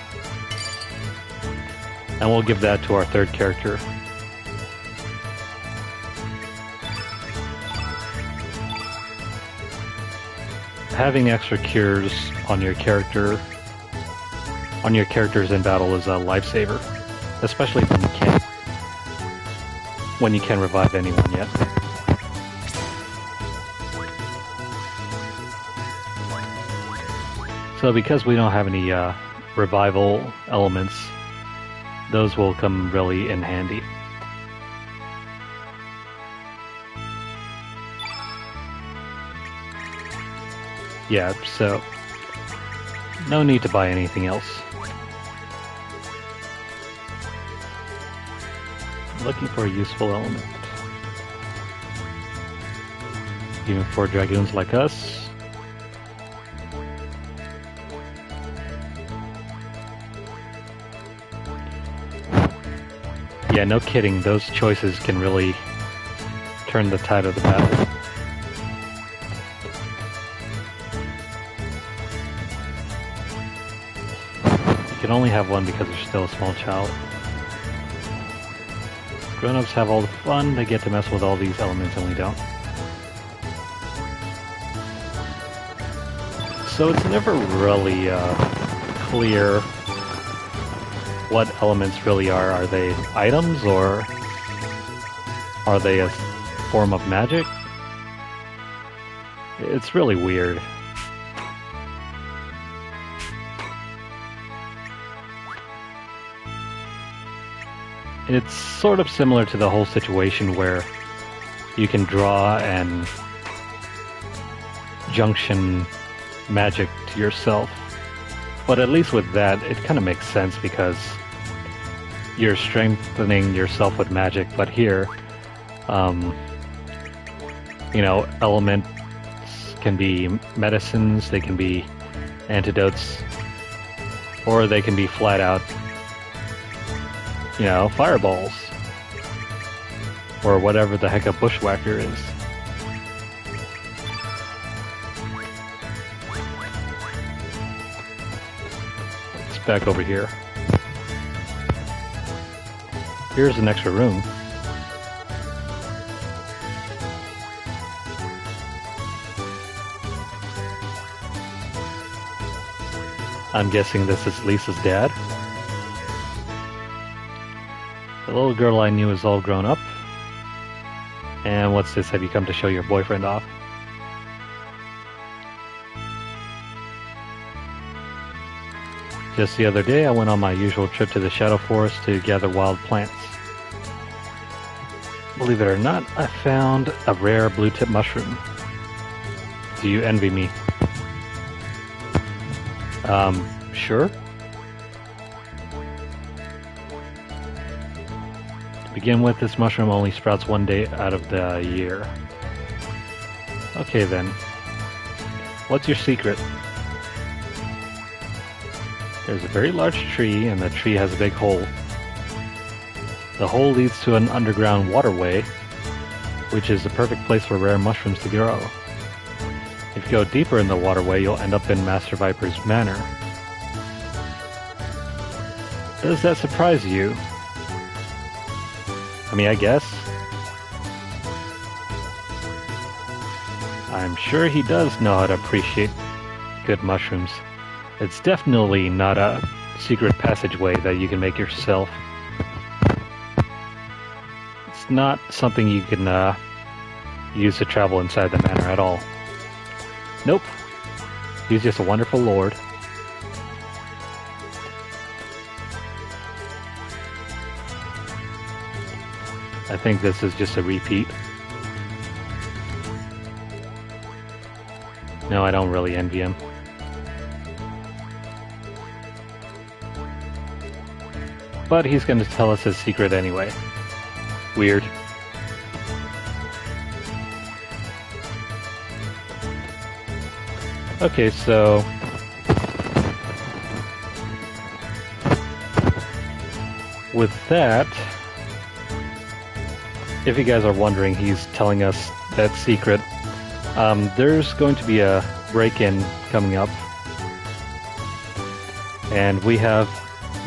And we'll give that to our third character. Having extra cures on your characters in battle is a lifesaver, especially when you can't revive anyone yet. So because we don't have any revival elements, those will come really in handy. Yeah, so no need to buy anything else. Looking for a useful element. Even for dragoons like us. Yeah, no kidding, those choices can really turn the tide of the battle. You can only have one because you're still a small child. Grown-ups have all the fun, they get to mess with all these elements and we don't. So it's never really clear what elements really are. Are they items or are they a form of magic? It's really weird. It's sort of similar to the whole situation where you can draw and junction magic to yourself. But at least with that, it kind of makes sense because you're strengthening yourself with magic. But here, you know, elements can be medicines, they can be antidotes, or they can be flat out, you know, fireballs. Or whatever the heck a bushwhacker is. It's back over here. Here's an extra room. I'm guessing this is Lisa's dad. The little girl I knew is all grown up. And what's this? Have you come to show your boyfriend off? Just the other day, I went on my usual trip to the Shadow Forest to gather wild plants. Believe it or not, I found a rare blue-tip mushroom. Do you envy me? Sure. To begin with, this mushroom only sprouts one day out of the year. Okay then. What's your secret? There's a very large tree, and the tree has a big hole. The hole leads to an underground waterway, which is the perfect place for rare mushrooms to grow. If you go deeper in the waterway, you'll end up in Master Viper's manor. Does that surprise you? I mean, I guess. I'm sure he does know how to appreciate good mushrooms. It's definitely not a secret passageway that you can make yourself. It's not something you can use to travel inside the manor at all. Nope. He's just a wonderful lord. I think this is just a repeat. No, I don't really envy him. But he's going to tell us his secret anyway. Weird. Okay, so... with that... if you guys are wondering, he's telling us that secret. There's going to be a break-in coming up. And we have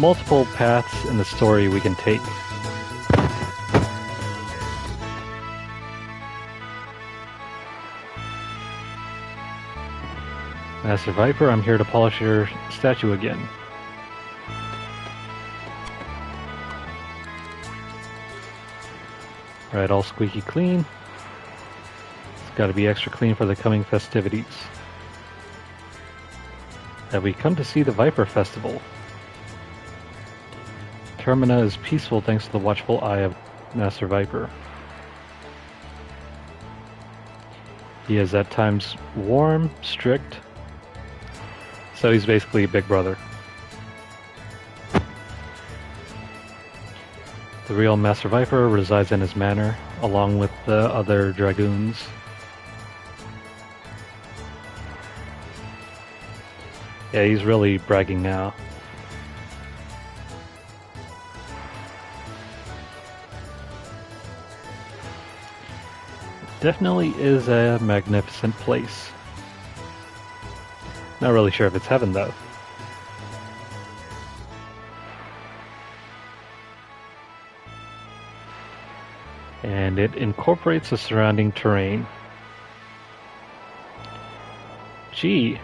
multiple paths in the story we can take. Master Viper, I'm here to polish your statue again. Right, all squeaky clean. It's got to be extra clean for the coming festivities. Have we come to see the Viper Festival? Termina is peaceful thanks to the watchful eye of Master Viper. He is at times warm, strict, so he's basically a big brother. The real Master Viper resides in his manor, along with the other dragoons. Yeah, he's really bragging now. Definitely is a magnificent place. Not really sure if it's heaven though. And it incorporates the surrounding terrain. Gee,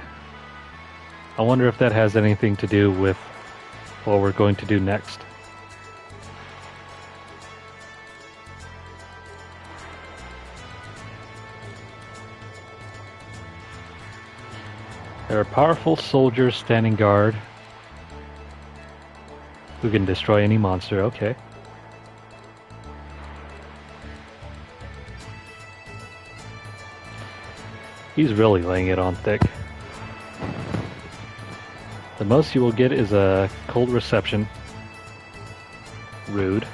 I wonder if that has anything to do with what we're going to do next. There are powerful soldiers standing guard who can destroy any monster. Okay. He's really laying it on thick. The most you will get is a cold reception. Rude.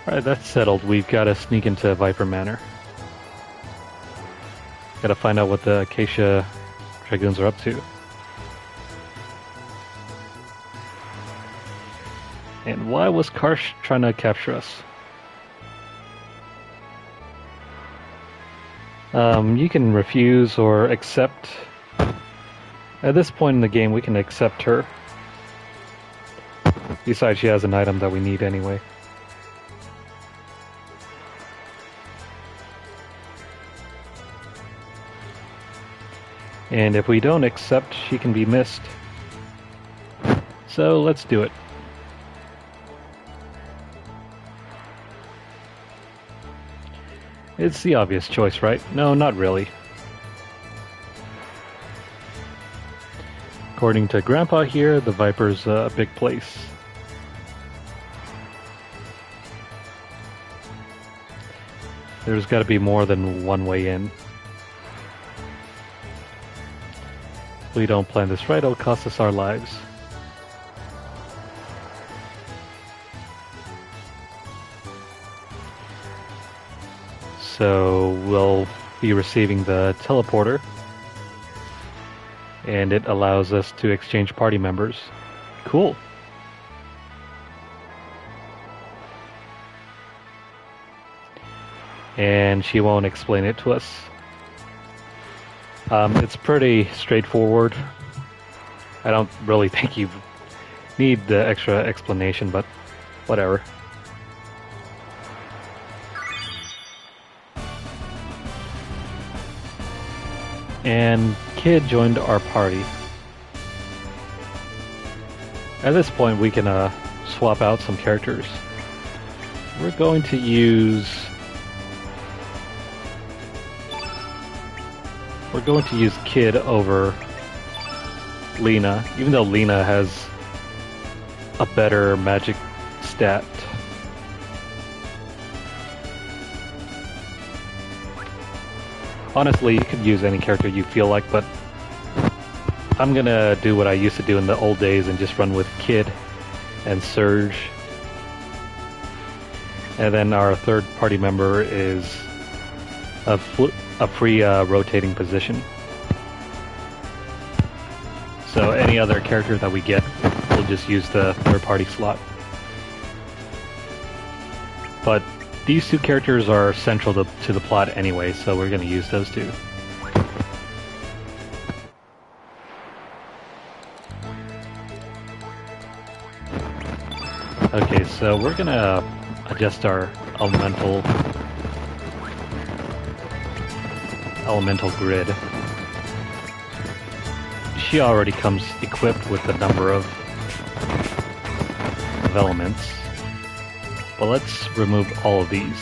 Alright, that's settled. We've got to sneak into Viper Manor. Got to find out what the Acacia Dragoons are up to. And why was Karsh trying to capture us? You can refuse or accept. At this point in the game, we can accept her. Besides, she has an item that we need anyway. And if we don't accept, she can be missed. So let's do it. It's the obvious choice, right? No, not really. According to Grandpa here, the Viper's a big place. There's got to be more than one way in. If we don't plan this right, it'll cost us our lives. So we'll be receiving the teleporter and it allows us to exchange party members. Cool. And she won't explain it to us. It's pretty straightforward. I don't really think you need the extra explanation, but whatever. And Kid joined our party. At this point, we can swap out some characters. We're going to use Kid over Lena, even though Lena has a better magic stat. Honestly, you could use any character you feel like, but I'm gonna do what I used to do in the old days and just run with Kid and Surge. And then our third party member is a free rotating position. So any other character that we get, we'll just use the third party slot. But these two characters are central to the plot anyway, so we're going to use those two. Okay, so we're going to adjust our elemental grid. She already comes equipped with a number of elements, but let's remove all of these.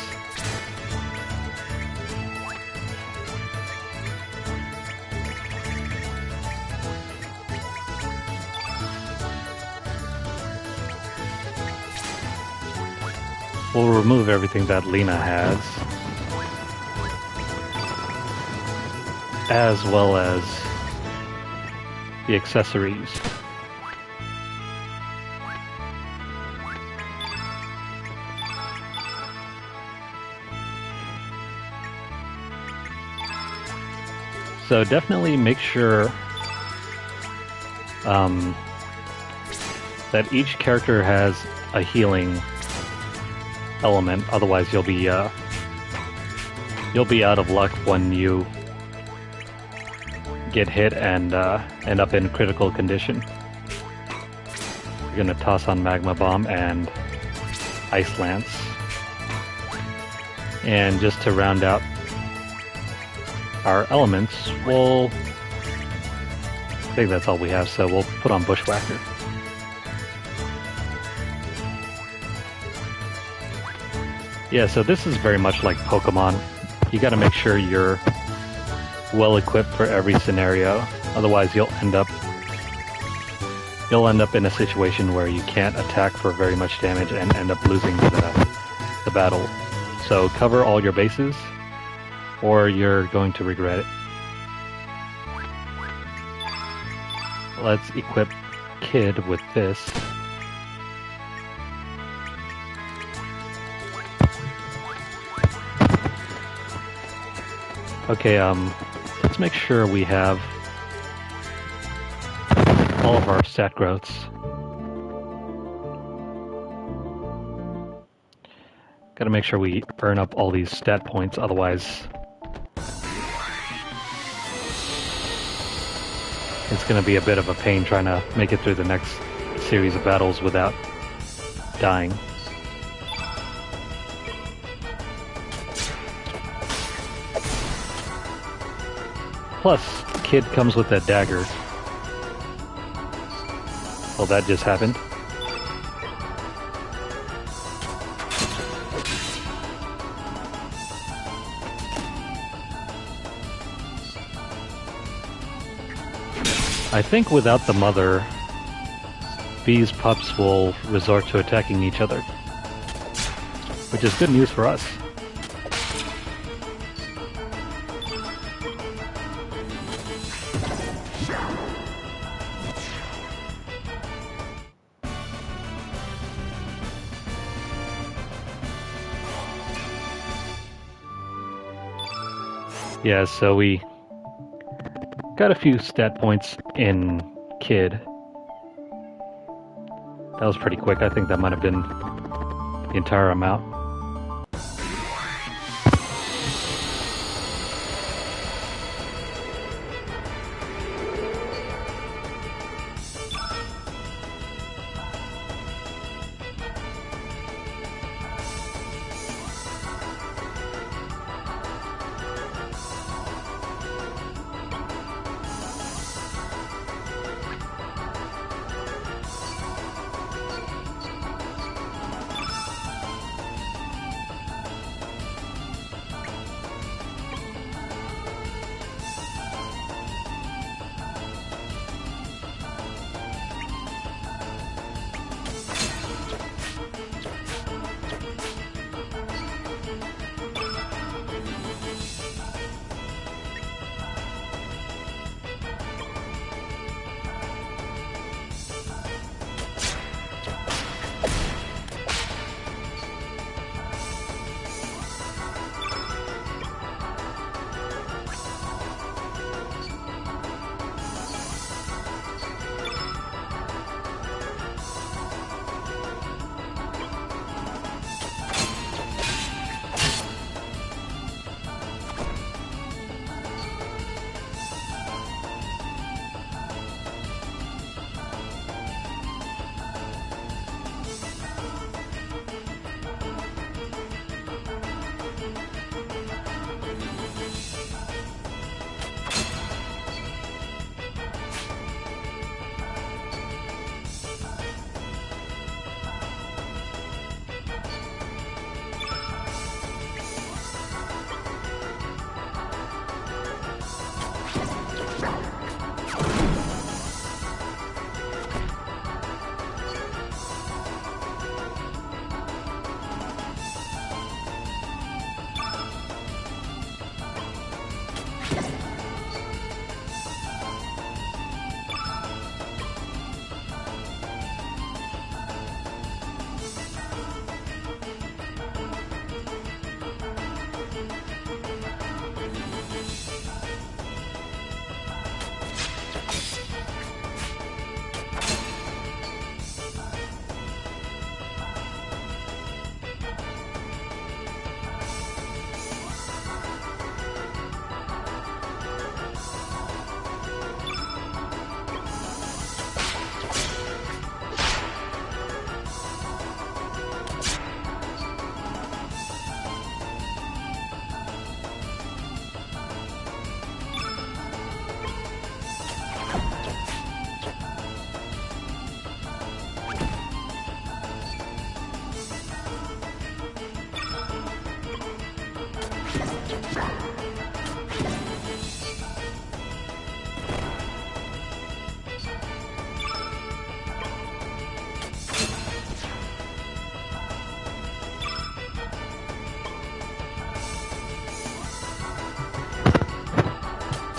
We'll remove everything that Lena has, as well as the accessories. So definitely make sure that each character has a healing element, otherwise you'll be out of luck when you get hit and end up in critical condition. We're gonna toss on Magma Bomb and Ice Lance. And just to round out our elements, I think that's all we have, so we'll put on Bushwhacker. Yeah, so this is very much like Pokemon. You gotta make sure you're well equipped for every scenario, otherwise you'll end up in a situation where you can't attack for very much damage and end up losing the battle. So cover all your bases, or you're going to regret it. Let's equip Kid with this. Okay, let's make sure we have all of our stat growths. Gotta make sure we earn up all these stat points, otherwise it's gonna be a bit of a pain trying to make it through the next series of battles without dying. Plus, Kid comes with that dagger. Well, that just happened. I think without the mother, these pups will resort to attacking each other, which is good news for us. Yeah, so we Got a few stat points in Kid. That was pretty quick. I think that might have been the entire amount.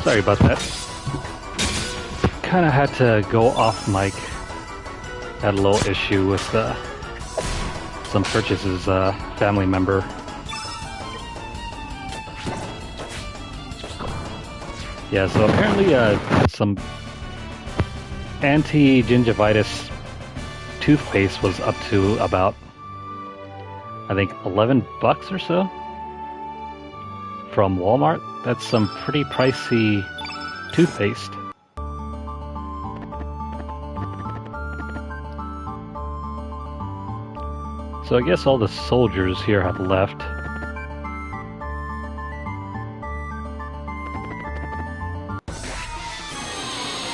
Sorry about that. Kind of had to go off mic. Had a little issue with some purchases, family member. Yeah, so apparently some anti-gingivitis toothpaste was up to about, I think, $11 or so from Walmart. That's some pretty pricey toothpaste. So I guess all the soldiers here have left.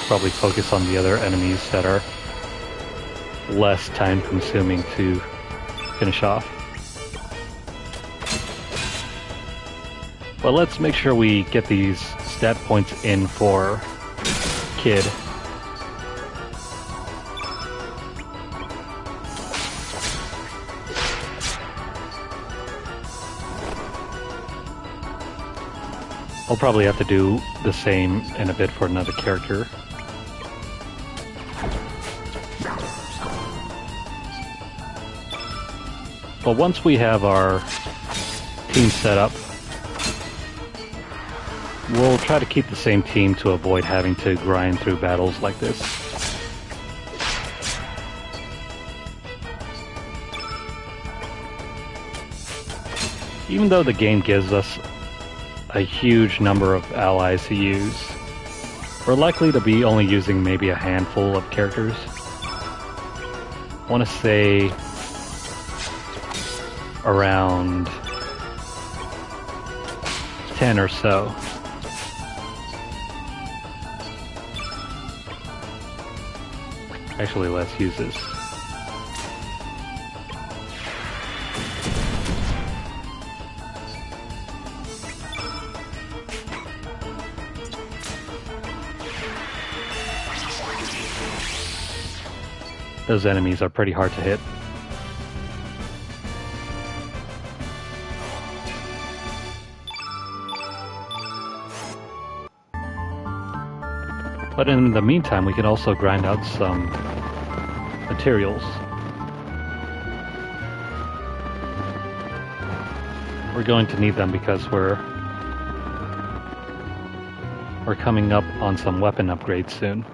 Probably focus on the other enemies that are less time consuming to finish off. But let's make sure we get these stat points in for Kid. I'll probably have to do the same in a bit for another character. But once we have our team set up, We'll try to keep the same team to avoid having to grind through battles like this. Even though the game gives us a huge number of allies to use, we're likely to be only using maybe a handful of characters. I want to say around 10 or so. Actually, let's use this. Those enemies are pretty hard to hit. But in the meantime, we can also grind out some materials. We're going to need them because we're coming up on some weapon upgrades soon.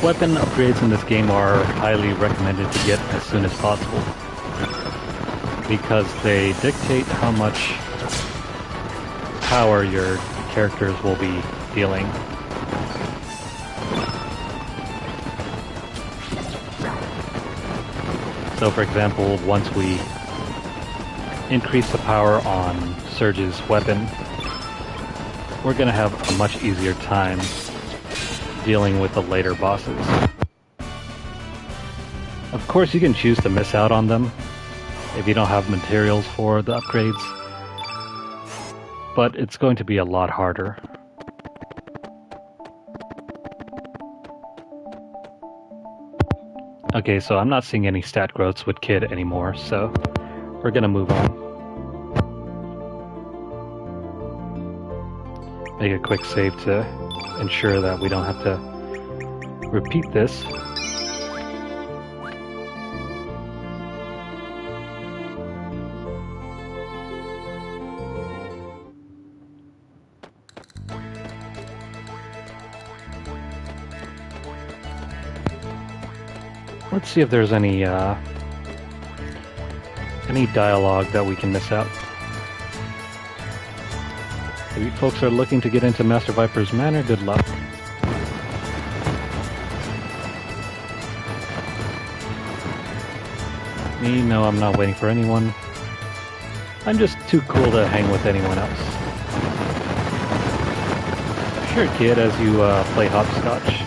Weapon upgrades in this game are highly recommended to get as soon as possible because they dictate how much power your characters will be dealing. So for example, once we increase the power on Surge's weapon, we're going to have a much easier time dealing with the later bosses. Of course, you can choose to miss out on them if you don't have materials for the upgrades, but it's going to be a lot harder. Okay, so I'm not seeing any stat growths with Kid anymore, so we're gonna move on. Make a quick save to ensure that we don't have to repeat this. Let's see if there's any dialogue that we can miss out. If you folks are looking to get into Master Viper's Manor, good luck. Me, no, I'm not waiting for anyone. I'm just too cool to hang with anyone else. Sure, Kid, as you play hopscotch.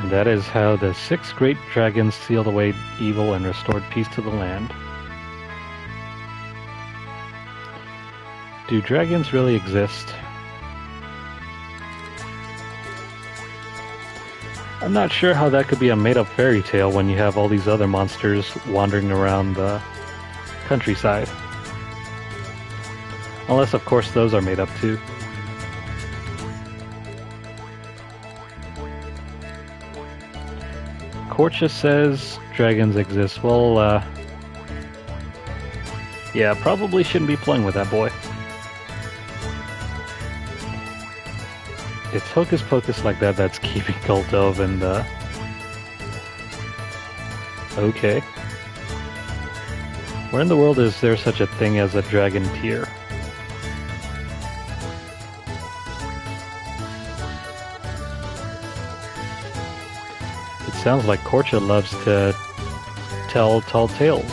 And that is how the 6 great dragons sealed away evil and restored peace to the land. Do dragons really exist? I'm not sure how that could be a made-up fairy tale when you have all these other monsters wandering around the countryside. Unless, of course, those are made up too. Korcha says dragons exist. Well, yeah, probably shouldn't be playing with that boy. It's hocus pocus like that that's keeping Kultov and okay. Where in the world is there such a thing as a dragon tier? It sounds like Korcha loves to tell tall tales.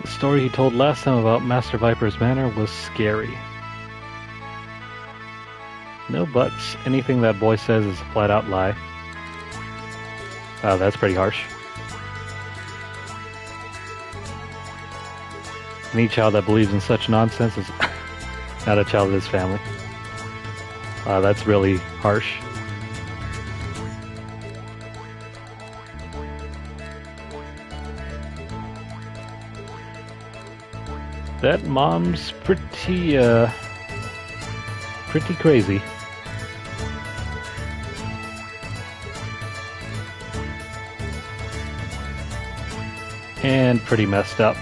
The story he told last time about Master Viper's Manor was scary. No buts. Anything that boy says is a flat-out lie. Wow, that's pretty harsh. Any child that believes in such nonsense is not a child of his family. That's really harsh. That mom's pretty crazy. And pretty messed up.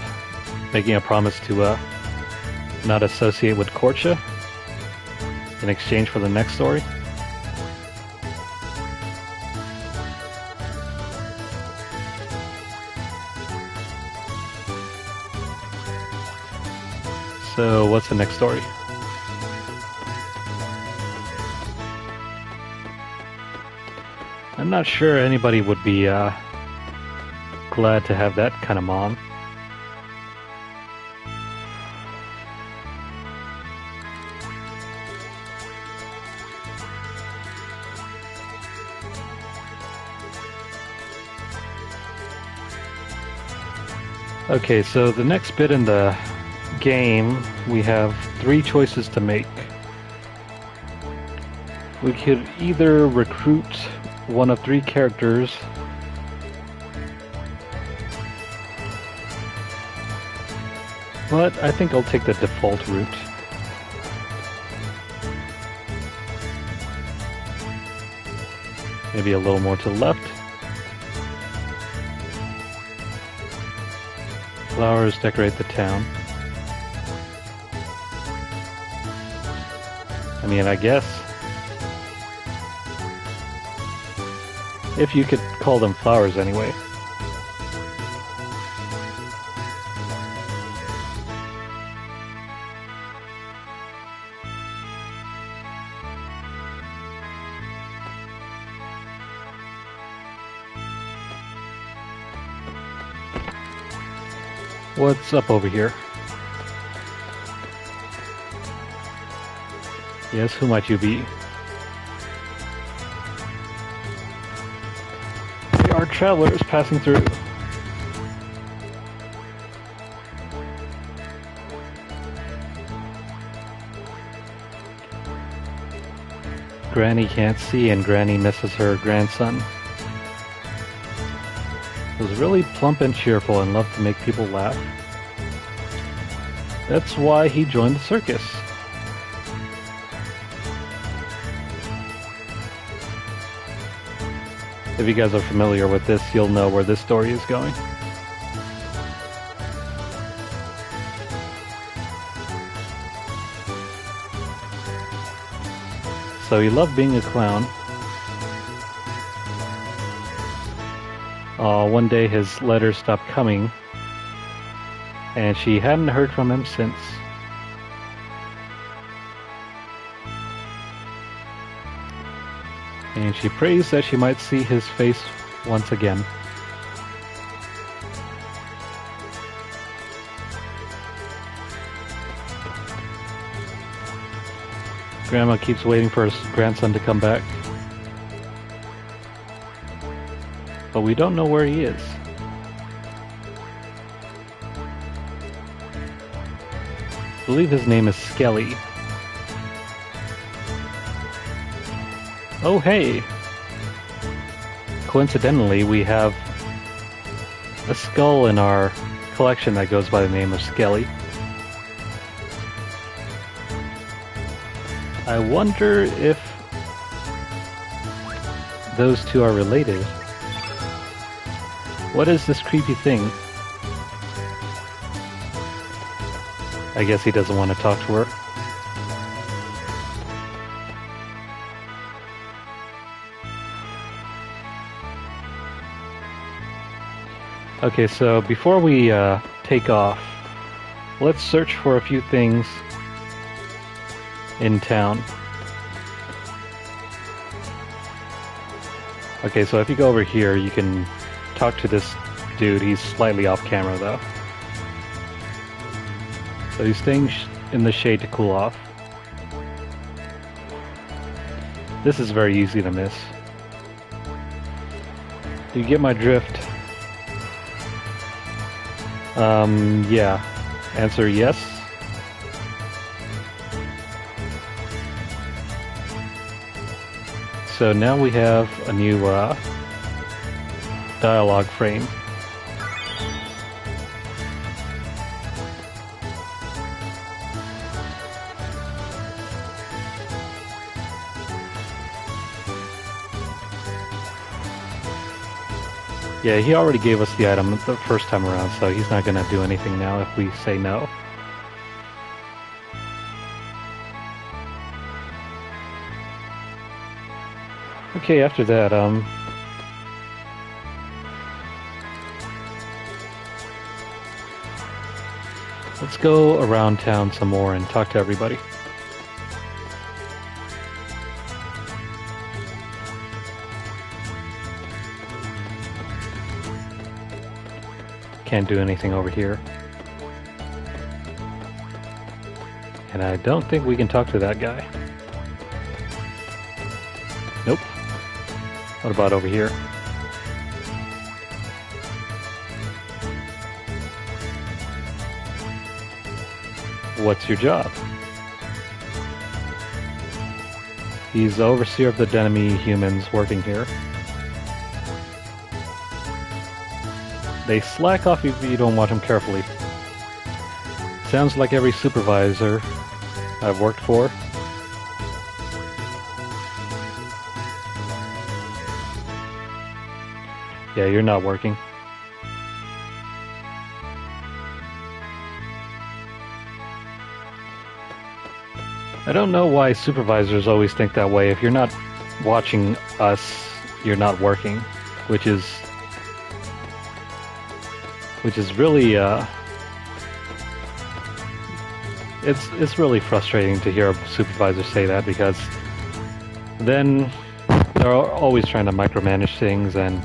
Making a promise to not associate with Korcha in exchange for the next story. So what's the next story? I'm not sure anybody would be glad to have that kind of mom. Okay, so the next bit in the game, we have 3 choices to make. We could either recruit one of 3 characters, but I think I'll take the default route. Maybe a little more to the left. Flowers decorate the town. I mean, I guess if you could call them flowers anyway. What's up over here? Yes, who might you be? We are travelers passing through. Granny can't see and Granny misses her grandson. Was really plump and cheerful and loved to make people laugh. That's why he joined the circus. If you guys are familiar with this, you'll know where this story is going. So he loved being a clown. One day his letters stopped coming, and she hadn't heard from him since. And she prays that she might see his face once again. Grandma keeps waiting for her grandson to come back. But we don't know where he is. I believe his name is Skelly. Oh hey! Coincidentally, we have a skull in our collection that goes by the name of Skelly. I wonder if those two are related. What is this creepy thing? I guess he doesn't want to talk to her. Okay, so before we take off, let's search for a few things in town. Okay, so if you go over here, you can talk to this dude. He's slightly off camera though. So he's staying in the shade to cool off. This is very easy to miss. Do you get my drift? Yeah. answer yes. So now we have a new dialogue frame. Yeah, he already gave us the item the first time around, so he's not gonna do anything now if we say no. Okay, after that, let's go around town some more and talk to everybody. Can't do anything over here. And I don't think we can talk to that guy. Nope. What about over here? What's your job? He's the overseer of the Denemy humans working here. They slack off if you don't watch them carefully. Sounds like every supervisor I've worked for. Yeah, you're not working. I don't know why supervisors always think that way. If you're not watching us, you're not working, which is really it's really frustrating to hear a supervisor say that, because then they're always trying to micromanage things, and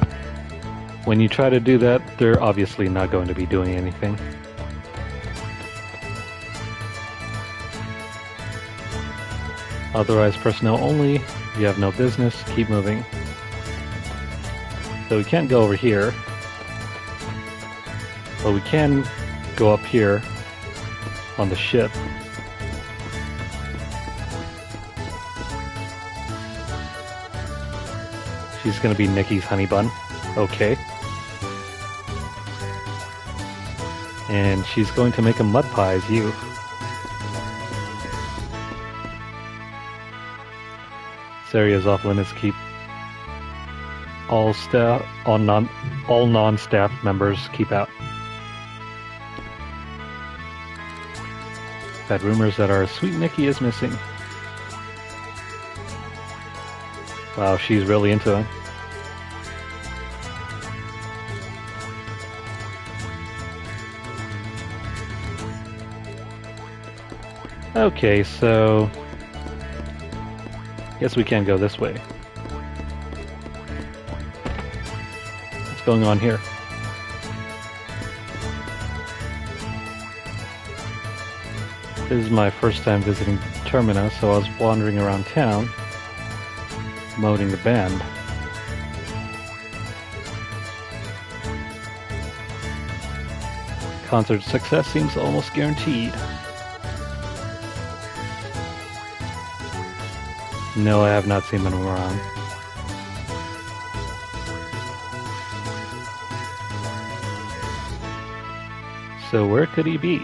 when you try to do that, they're obviously not going to be doing anything. Authorized personnel only. You have no business. Keep moving. So we can't go over here. But we can go up here on the ship. She's gonna be Nikki's honey bun. Okay. And she's going to make a mud pie as you. This area is off limits. Keep all non-staff members keep out. Had rumors that our sweet Nikki is missing. Wow, she's really into him. Okay, so guess we can't go this way. What's going on here? This is my first time visiting Termina, so I was wandering around town, promoting the band. Concert success seems almost guaranteed. No, I have not seen him around. So where could he be?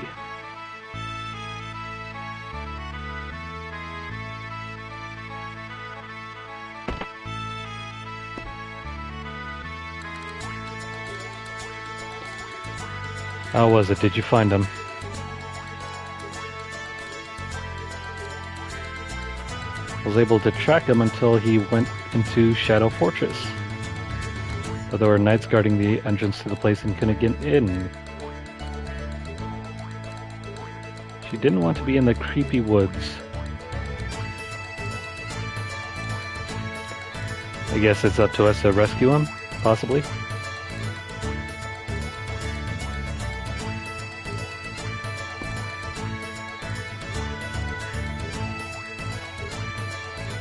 How was it? Did you find him? I was able to track him until he went into Shadow Fortress. But there were knights guarding the entrance to the place and couldn't get in. She didn't want to be in the creepy woods. I guess it's up to us to rescue him, possibly.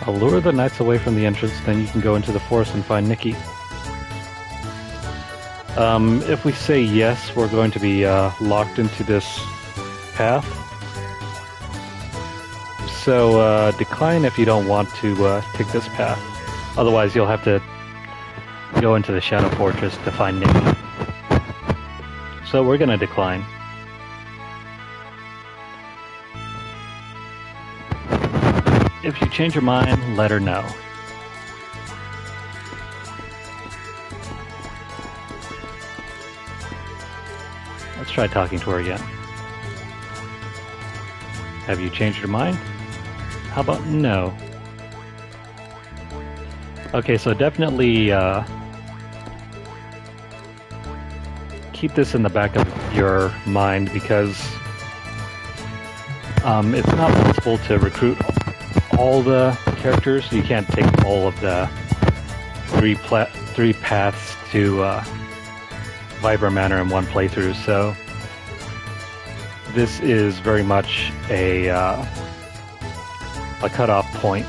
I'll lure the knights away from the entrance, then you can go into the forest and find Nikki. If we say yes, we're going to be locked into this path. So decline if you don't want to take this path. Otherwise, you'll have to go into the Shadow Fortress to find Nikki. So we're gonna decline. If you change your mind, let her know. Let's try talking to her again. Have you changed your mind? How about no? Okay, so definitely keep this in the back of your mind because it's not possible to recruit all the characters. You can't take all of the three paths to Vibra Manor in one playthrough, so this is very much a cutoff point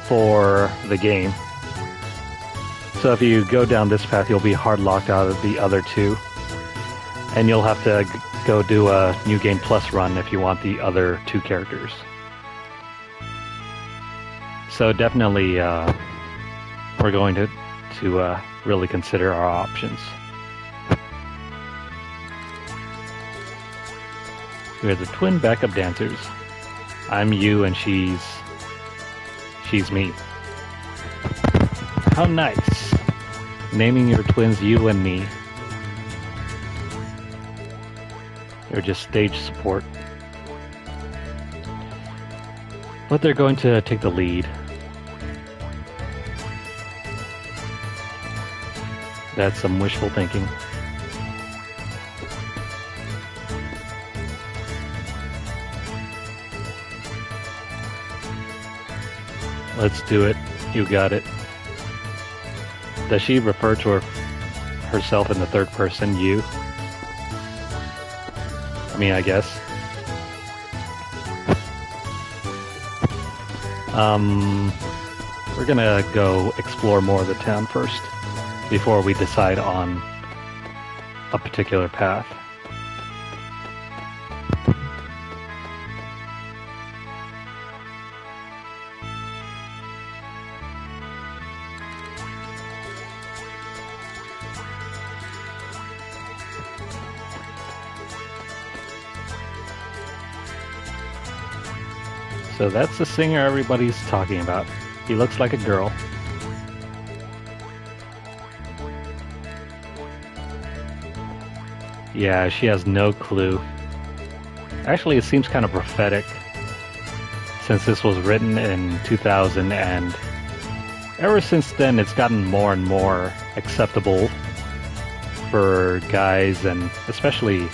for the game. So if you go down this path, you'll be hard locked out of the other two, and you'll have to go do a New Game Plus run if you want the other two characters. So definitely we're going to really consider our options. We have the twin backup dancers. I'm you and she's me. How nice. Naming your twins you and me. They're just stage support. But they're going to take the lead. That's some wishful thinking. Let's do it. You got it. Does she refer to herself in the third person, you? I mean, I guess. We're gonna go explore more of the town first before we decide on a particular path. So that's the singer everybody's talking about. He looks like a girl. Yeah, she has no clue. Actually, it seems kind of prophetic, since this was written in 2000, and ever since then it's gotten more and more acceptable for guys, and especially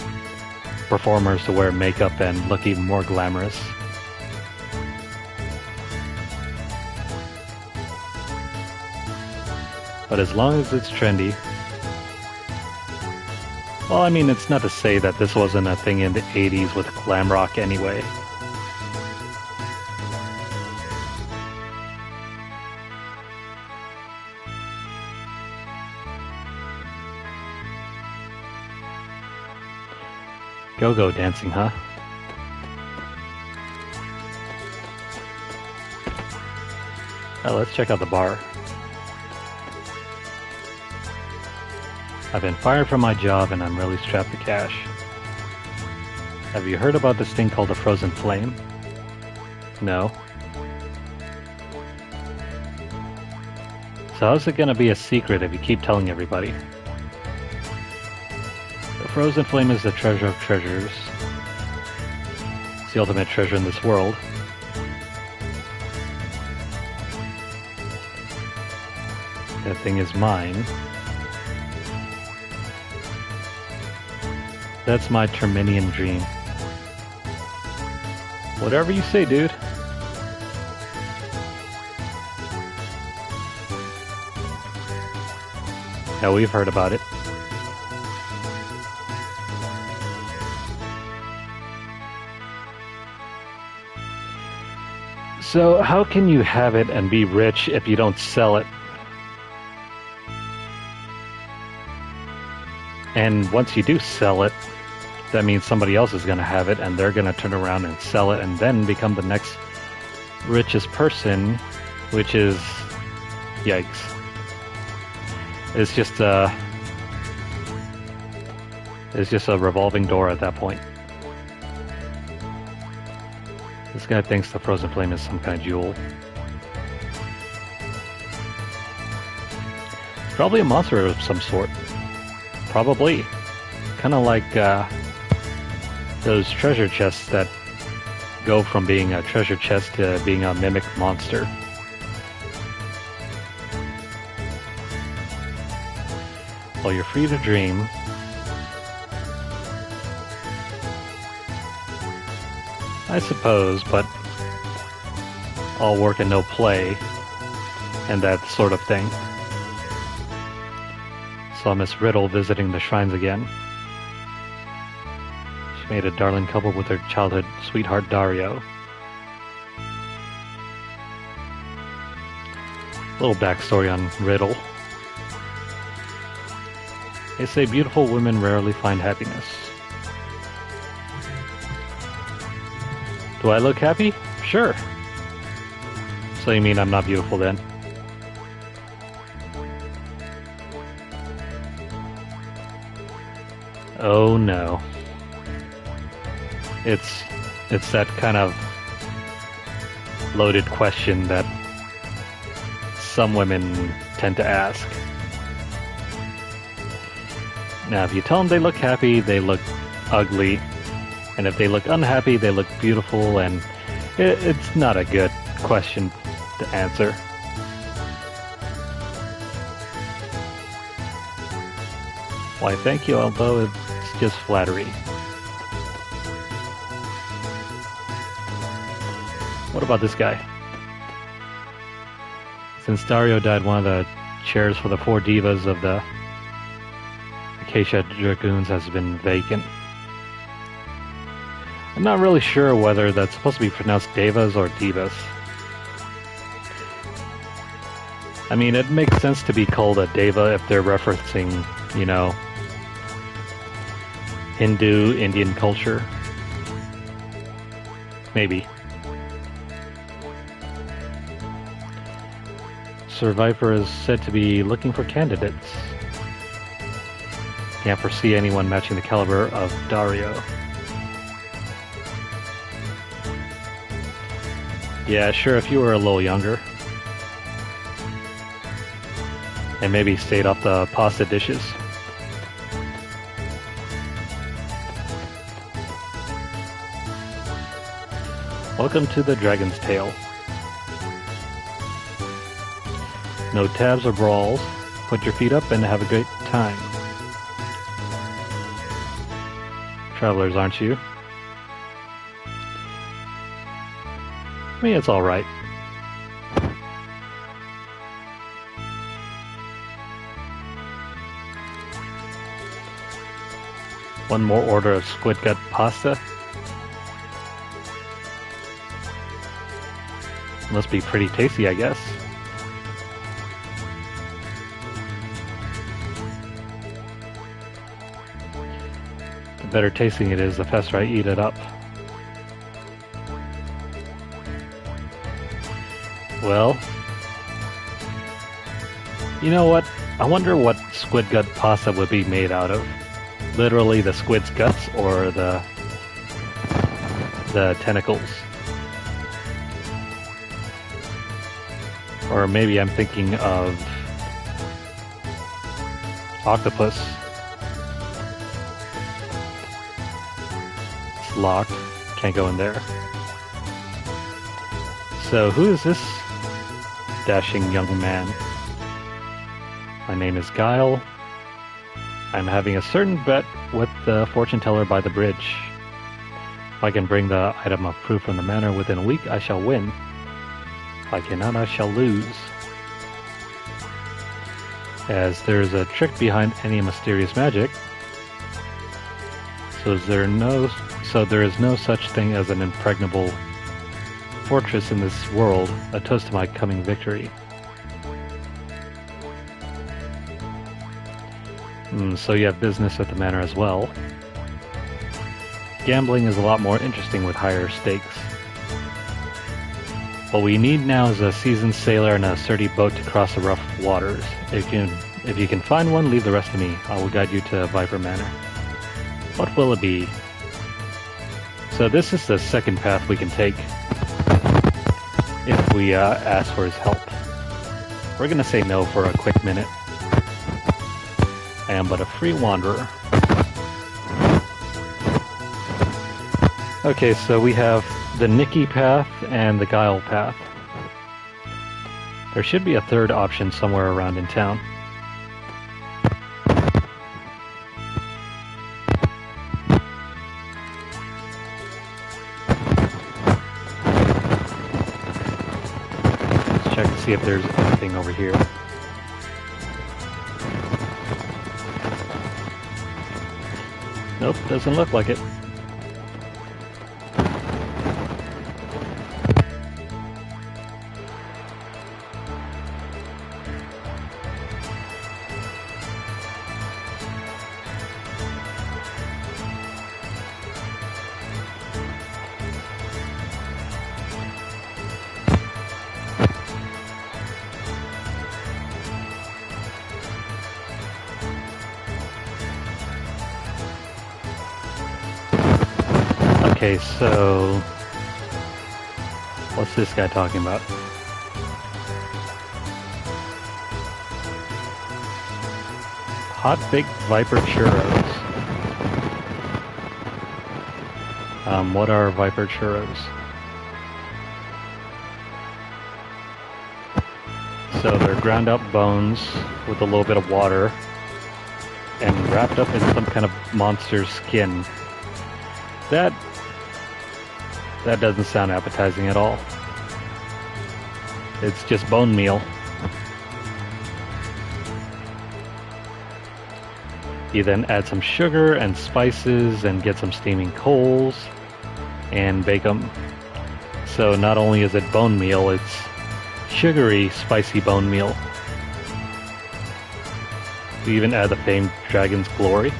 performers, to wear makeup and look even more glamorous. But as long as it's trendy. Well, I mean, it's not to say that this wasn't a thing in the 80s with glam rock anyway. Go-go dancing, huh? Oh, let's check out the bar. I've been fired from my job and I'm really strapped for cash. Have you heard about this thing called a frozen flame? No. So how's it gonna be a secret if you keep telling everybody? The frozen flame is the treasure of treasures. It's the ultimate treasure in this world. That thing is mine. That's my Terminian dream. Whatever you say, dude. Yeah, we've heard about it. So, how can you have it and be rich if you don't sell it? And once you do sell it, that means somebody else is going to have it, and they're going to turn around and sell it, and then become the next richest person, which is, yikes. It's just a revolving door at that point. This guy thinks the frozen flame is some kind of jewel. Probably a monster of some sort. Probably. Kind of like those treasure chests that go from being a treasure chest to being a mimic monster. Well, you're free to dream. I suppose, but all work and no play, and that sort of thing. Saw Miss Riddle visiting the shrines again. She made a darling couple with her childhood sweetheart Dario. A little backstory on Riddle. They say beautiful women rarely find happiness. Do I look happy? Sure. So you mean I'm not beautiful then? Oh no. It's that kind of loaded question that some women tend to ask. Now, if you tell them they look happy, they look ugly. And if they look unhappy, they look beautiful, and it's not a good question to answer. Why, thank you, although it's just flattery. What about this guy? Since Dario died, one of the chairs for the 4 divas of the Acacia Dragoons has been vacant. I'm not really sure whether that's supposed to be pronounced Devas or Divas. I mean, it makes sense to be called a Deva if they're referencing, you know, Hindu, Indian culture. Maybe. Survivor is said to be looking for candidates. Can't foresee anyone matching the caliber of Dario. Yeah, sure, if you were a little younger. And maybe stayed off the pasta dishes. Welcome to the Dragon's Tail. No tabs or brawls. Put your feet up and have a great time. Travelers, aren't you? I mean, it's alright. One more order of squid gut pasta. Must be pretty tasty, I guess. The better tasting it is, the faster I eat it up. Well, you know what? I wonder what squid gut pasta would be made out of. Literally the squid's guts or the tentacles. Or maybe I'm thinking of octopus. It's locked. Can't go in there. So who is this dashing young man? My name is Guile. I'm having a certain bet with the fortune teller by the bridge. If I can bring the item of proof from the manor within a week, I shall win. If I cannot, I shall lose. As there is a trick behind any mysterious magic, so there is no such thing as an impregnable fortress in this world. A toast to my coming victory. So you have business at the manor as well. gambling is a lot more interesting with higher stakes. What we need now is a seasoned sailor and a sturdy boat to cross the rough waters. If you can find one, leave the rest to me. I will guide you to Viper Manor. What will it be? So this is the second path we can take if we ask for his help. We're gonna say no for a quick minute. I am but a free wanderer. Okay, so we have the Nikki path and the Guile path. There should be a third option somewhere around in town. Let's check to see if there's anything over here. Nope, doesn't look like it. Okay, so what's this guy talking about? Hot baked Viper churros. What are Viper churros? So they're ground up bones with a little bit of water and wrapped up in some kind of monster's skin. That doesn't sound appetizing at all. It's just bone meal. You then add some sugar and spices and get some steaming coals and bake them. So not only is it bone meal, it's sugary, spicy bone meal. We even add the famed Dragon's Glory.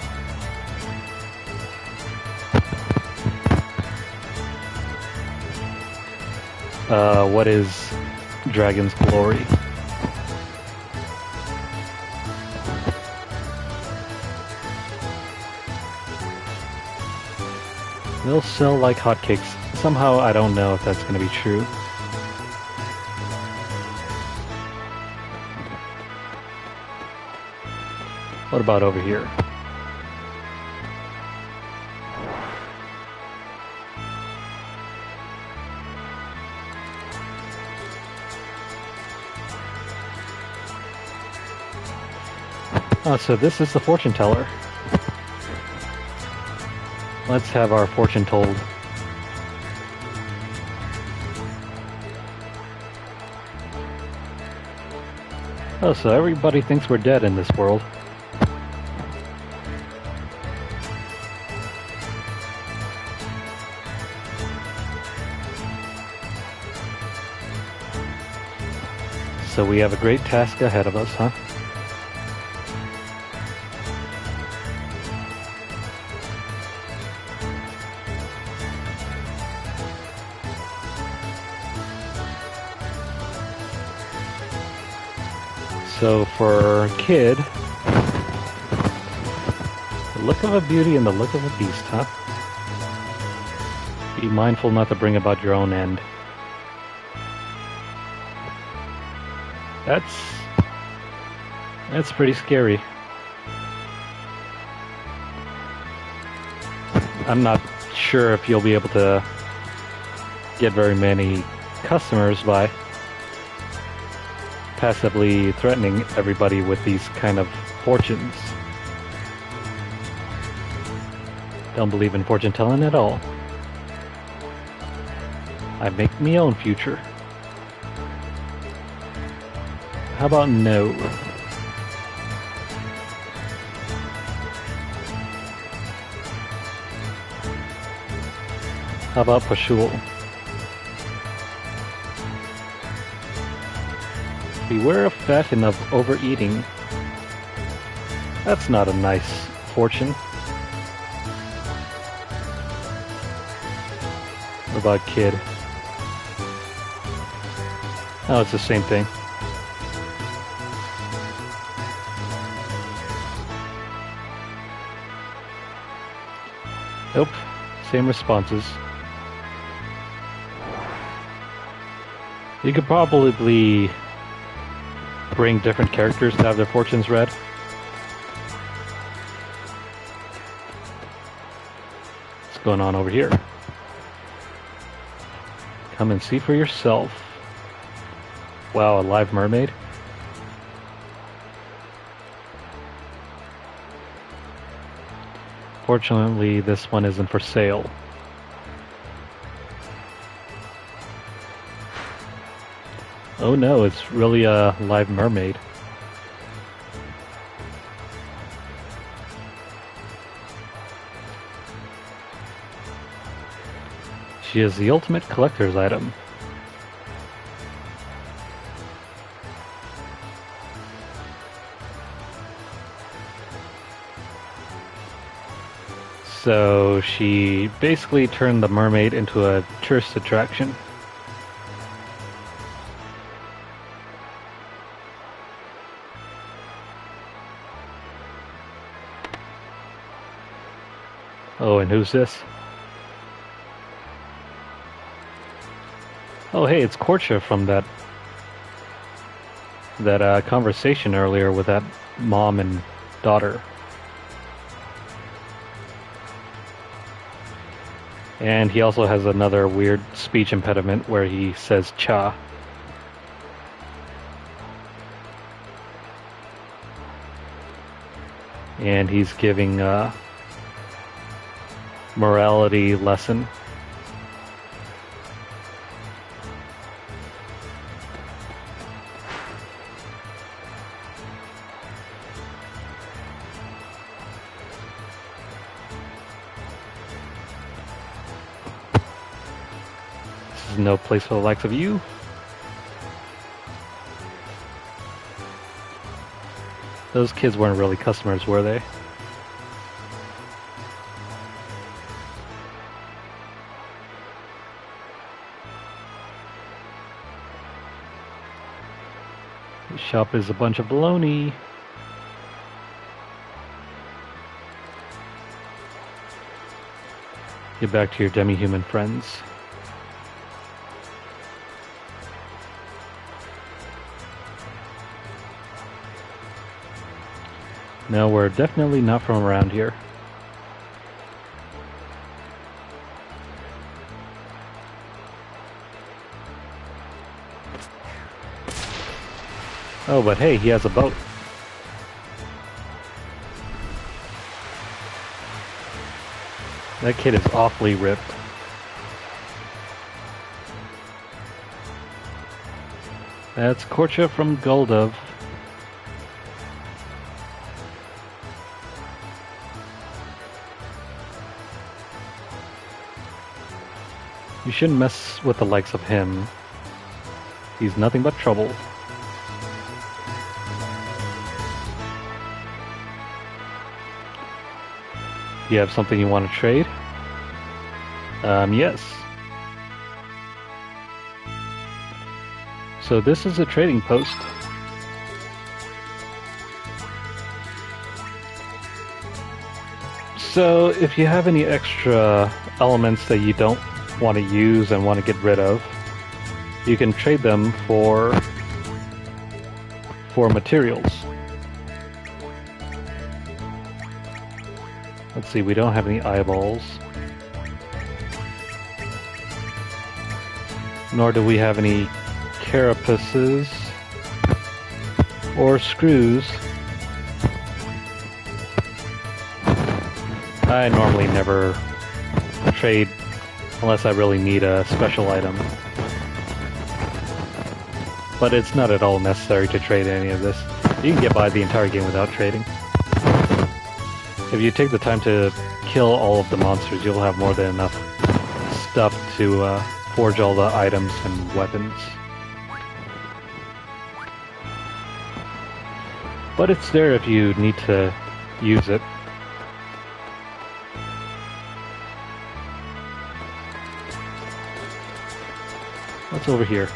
What is Dragon's Glory? They'll sell like hotcakes. Somehow I don't know if that's going to be true. What about over here? Oh, so this is the fortune teller. Let's have our fortune told. Oh, so everybody thinks we're dead in this world. So we have a great task ahead of us, huh? So for Kid, the look of a beauty and the look of a beast, huh? Be mindful not to bring about your own end. That's pretty scary. I'm not sure if you'll be able to get very many customers by passively threatening everybody with these kind of fortunes. Don't believe in fortune telling at all. I make me own future. How about no? How about Pashul? Beware of fat and of overeating. That's not a nice fortune. robot kid. Oh, it's the same thing. Nope, same responses. You could probably bring different characters to have their fortunes read. What's going on over here? Come and see for yourself. Wow, a live mermaid? Fortunately, this one isn't for sale. Oh no, it's really a live mermaid. She is the ultimate collector's item. So she basically turned the mermaid into a tourist attraction. Oh, and who's this? Oh, hey, it's Korcha from that conversation earlier with that mom and daughter. And he also has another weird speech impediment where he says cha. And he's giving a morality lesson. This is no place for the likes of you. Those kids weren't really customers, were they? The shop is a bunch of baloney. Get back to your demi-human friends. No, we're definitely not from around here. Oh, but hey, he has a boat. That kid is awfully ripped. That's Korcha from Goldov. You shouldn't mess with the likes of him. He's nothing but trouble. You have something you want to trade? Yes. So this is a trading post. So if you have any extra elements that you don't want to use and want to get rid of, you can trade them for materials. Let's see, we don't have any eyeballs. Nor do we have any carapaces or screws. I normally never trade unless I really need a special item. But it's not at all necessary to trade any of this. You can get by the entire game without trading. If you take the time to kill all of the monsters, you'll have more than enough stuff to forge all the items and weapons. But it's there if you need to use it. What's over here?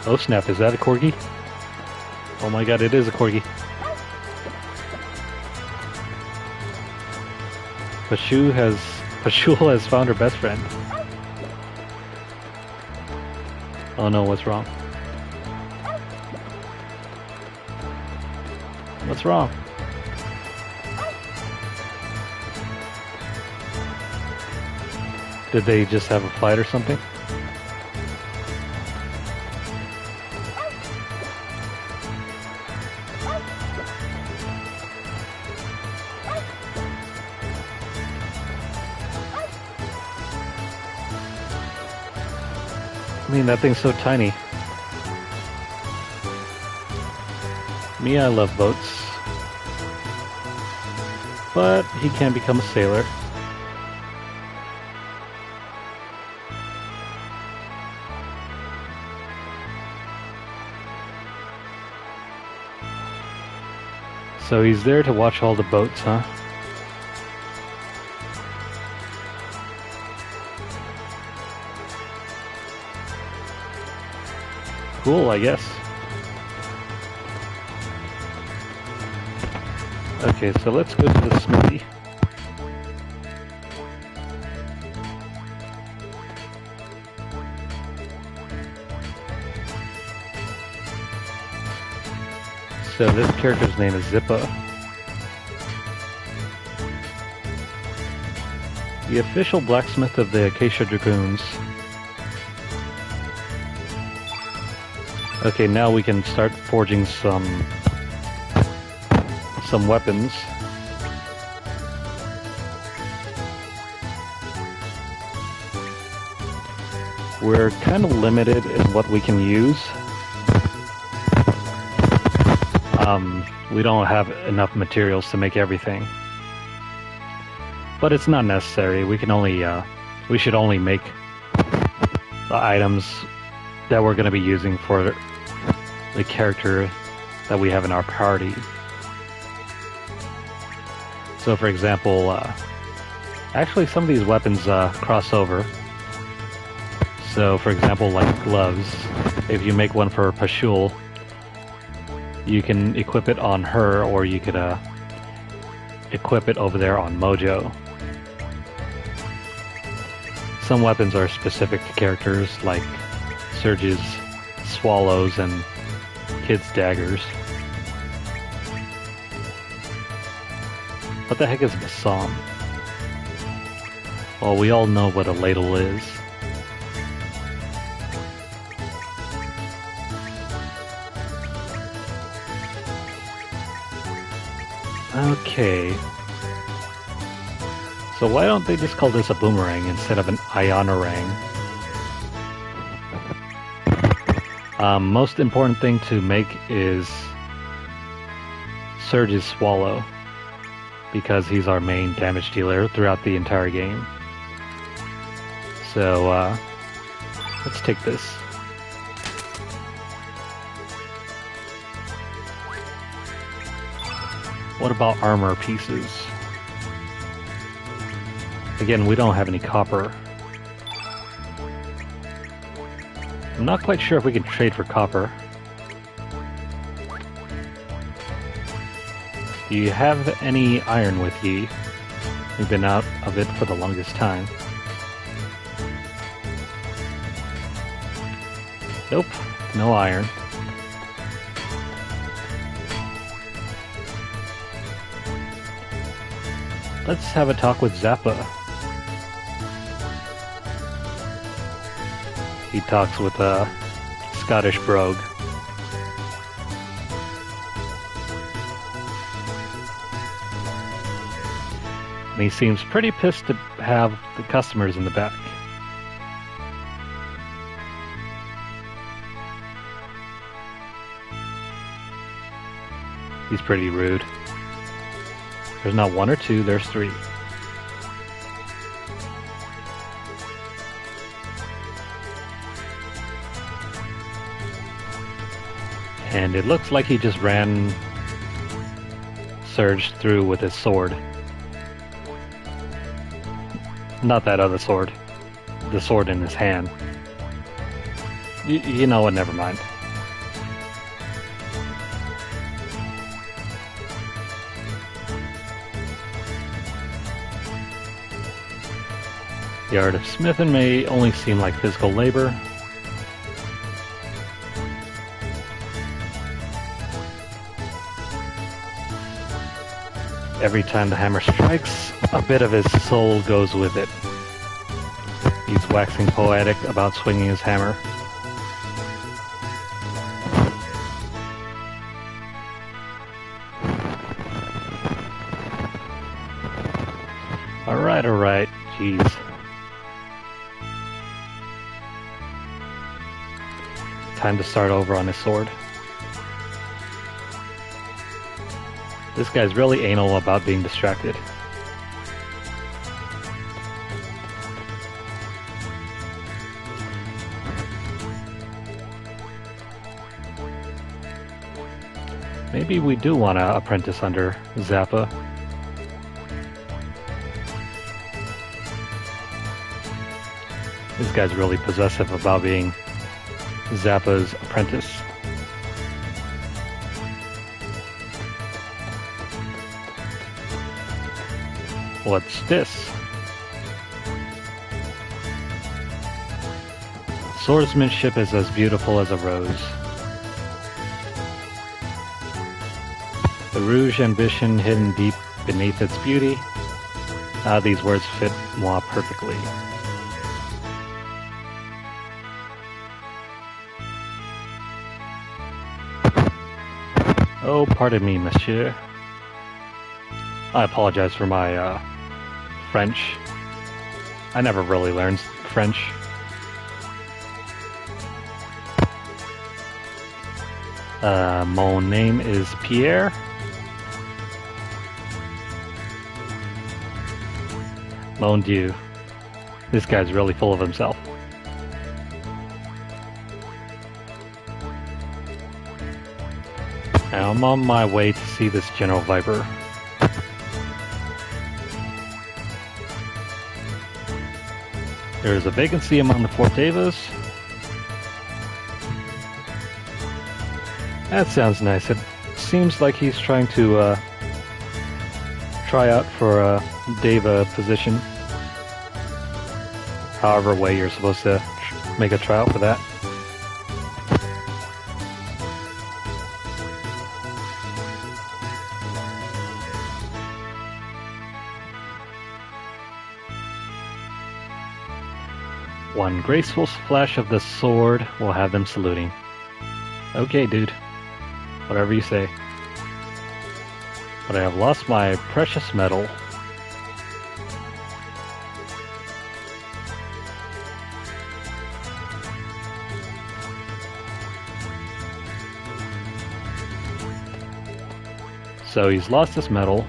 Oh snap, is that a corgi? Oh my god, it is a corgi. Pashul has found her best friend. Oh no, what's wrong? What's wrong? Did they just have a fight or something? I mean, that thing's so tiny. Me, I love boats. But he can become a sailor. So he's there to watch all the boats, huh? Cool, I guess. Okay, so let's go to the smithy. So this character's name is Zippa. The official blacksmith of the Acacia Dragoons. Okay, now we can start forging some weapons. We're kind of limited in what we can use. We don't have enough materials to make everything. But it's not necessary. We can only, we should only make the items that we're going to be using for the character that we have in our party. So for example, actually some of these weapons cross over. So for example, like gloves, if you make one for Pashul, you can equip it on her, or you could equip it over there on Mojo. Some weapons are specific to characters, like Surge's swallows and Kid's daggers. What the heck is a basom? Well, we all know what a ladle is. Okay. So why don't they just call this a boomerang instead of an ionorang? Most important thing to make is Surge's swallow, because he's our main damage dealer throughout the entire game. So, let's take this. What about armor pieces? Again, we don't have any copper. I'm not quite sure if we can trade for copper. Do you have any iron with ye? We've been out of it for the longest time. Nope, no iron. Let's have a talk with Zappa. He talks with a Scottish brogue. And he seems pretty pissed to have the customers in the back. He's pretty rude. There's not one or two, there's three. And it looks like he just ran Surge through with his sword. Not that other sword. The sword in his hand. You know what, never mind. The art of smithing may only seem like physical labor. Every time the hammer strikes, a bit of his soul goes with it. He's waxing poetic about swinging his hammer. Alright, jeez. Time to start over on his sword. This guy's really anal about being distracted. Maybe we do want to apprentice under Zappa. This guy's really possessive about being Zappa's apprentice. What's this? Swordsmanship is as beautiful as a rose. The rouge ambition hidden deep beneath its beauty. These words fit moi perfectly. Oh, pardon me, monsieur. I apologize for my French. I never really learned French. Mon name is Pierre. Mon Dieu. This guy's really full of himself. Now I'm on my way to see this General Viper. There is a vacancy among the Fortavas. That sounds nice. It seems like he's trying to try out for a Deva position. However way you're supposed to make a tryout for that. One graceful flash of the sword will have them saluting. Okay, dude. Whatever you say. But I have lost my precious metal. So he's lost his medal.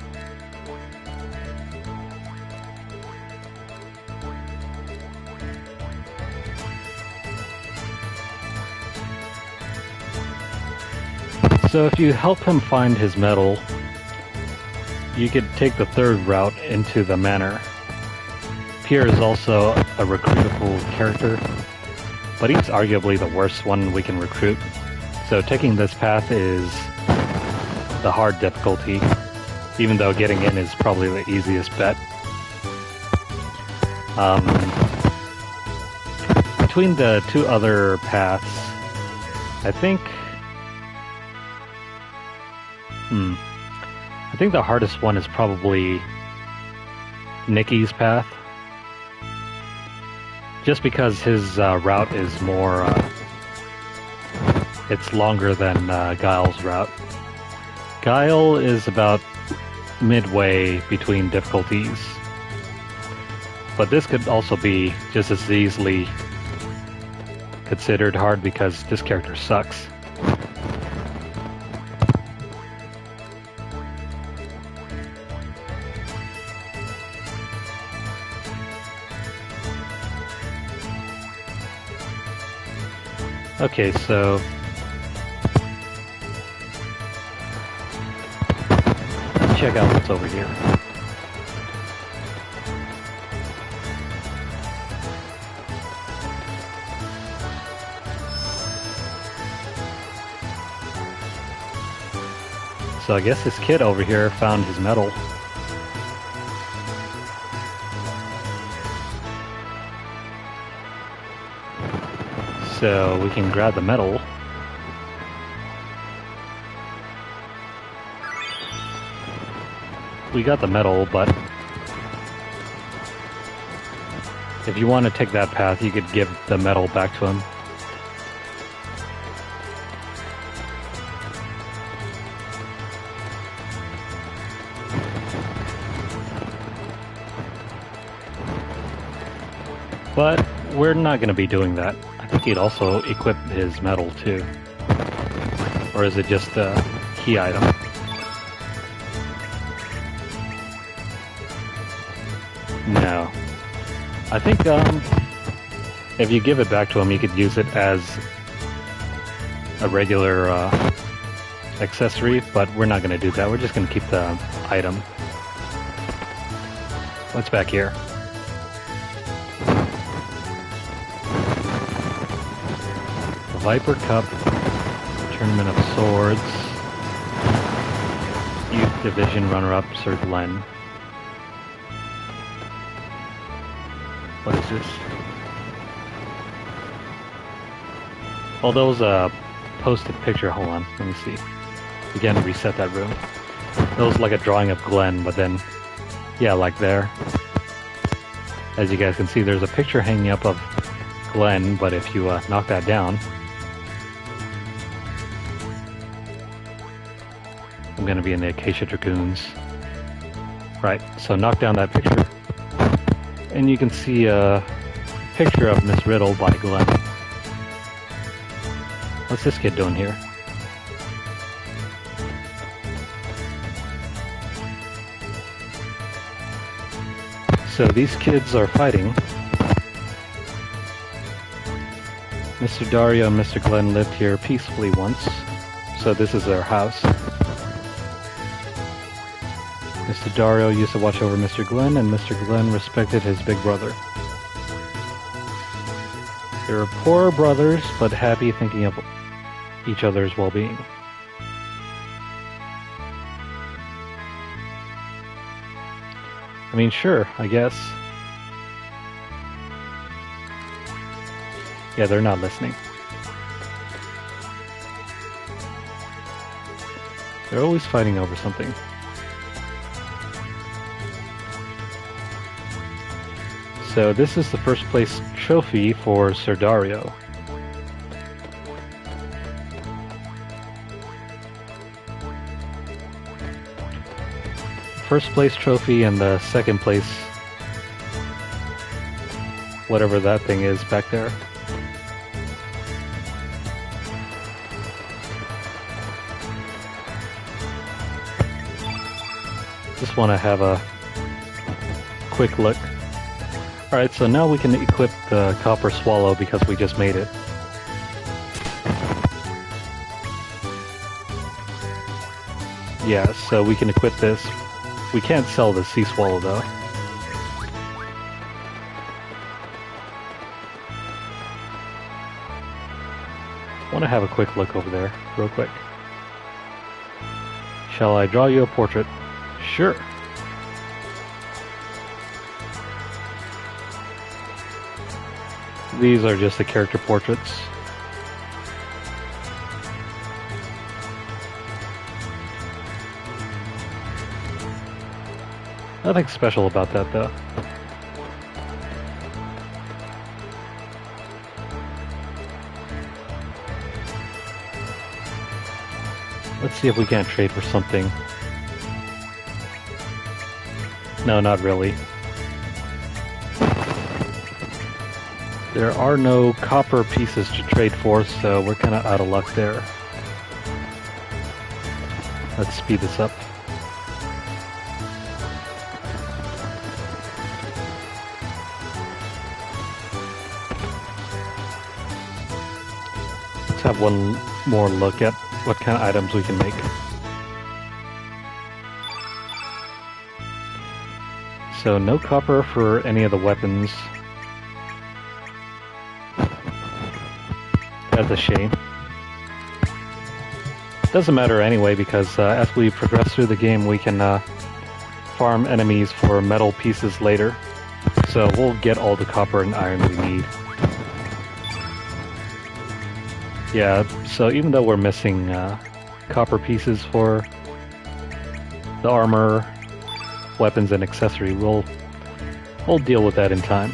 So if you help him find his medal, you could take the third route into the manor. Pierre is also a recruitable character, but he's arguably the worst one we can recruit. So taking this path is the hard difficulty, even though getting in is probably the easiest bet. Between the two other paths, I think the hardest one is probably Nikki's path. Just because his route is more, it's longer than Guile's route. Guile is about midway between difficulties. But this could also be just as easily considered hard because this character sucks. Okay, so let's check out what's over here. So I guess this kid over here found his medal. So we can grab the medal. We got the medal, but if you want to take that path, you could give the medal back to him. But we're not going to be doing that. I think he'd also equip his medal too. Or is it just a key item? No. I think if you give it back to him, you could use it as a regular accessory, but we're not going to do that. We're just going to keep the item. What's back here? The Viper Cup, Tournament of Swords, Youth Division runner-up, Sir Glenn. What is this? Oh, that was a posted picture. Hold on, let me see. Again, reset that room. That was like a drawing of Glenn, but then, yeah, like there. As you guys can see, there's a picture hanging up of Glenn, but if you knock that down, I'm going to be in the Acacia Dragoons. Right, so knock down that picture, and you can see a picture of Miss Riddle by Glenn. What's this kid doing here? So these kids are fighting. Mr. Dario and Mr. Glenn lived here peacefully once, so this is their house. Mr. Dario used to watch over Mr. Glenn, and Mr. Glenn respected his big brother. They were poor brothers, but happy, thinking of each other's well-being. I mean, sure, I guess. Yeah, they're not listening. They're always fighting over something. So this is the first place trophy for Sir Dario. First place trophy and the second place, whatever that thing is back there. Just want to have a quick look. Alright, so now we can equip the Copper Swallow because we just made it. Yeah, so we can equip this. We can't sell the Sea Swallow though. I want to have a quick look over there, real quick. Shall I draw you a portrait? Sure. These are just the character portraits. Nothing special about that though. Let's see if we can't trade for something. No, not really. There are no copper pieces to trade for, so we're kind of out of luck there. Let's speed this up. Let's have one more look at what kind of items we can make. So no copper for any of the weapons. That's a shame. Doesn't matter anyway, because as we progress through the game, we can farm enemies for metal pieces later. So we'll get all the copper and iron we need. Yeah, so even though we're missing copper pieces for the armor, weapons, and accessory, we'll deal with that in time.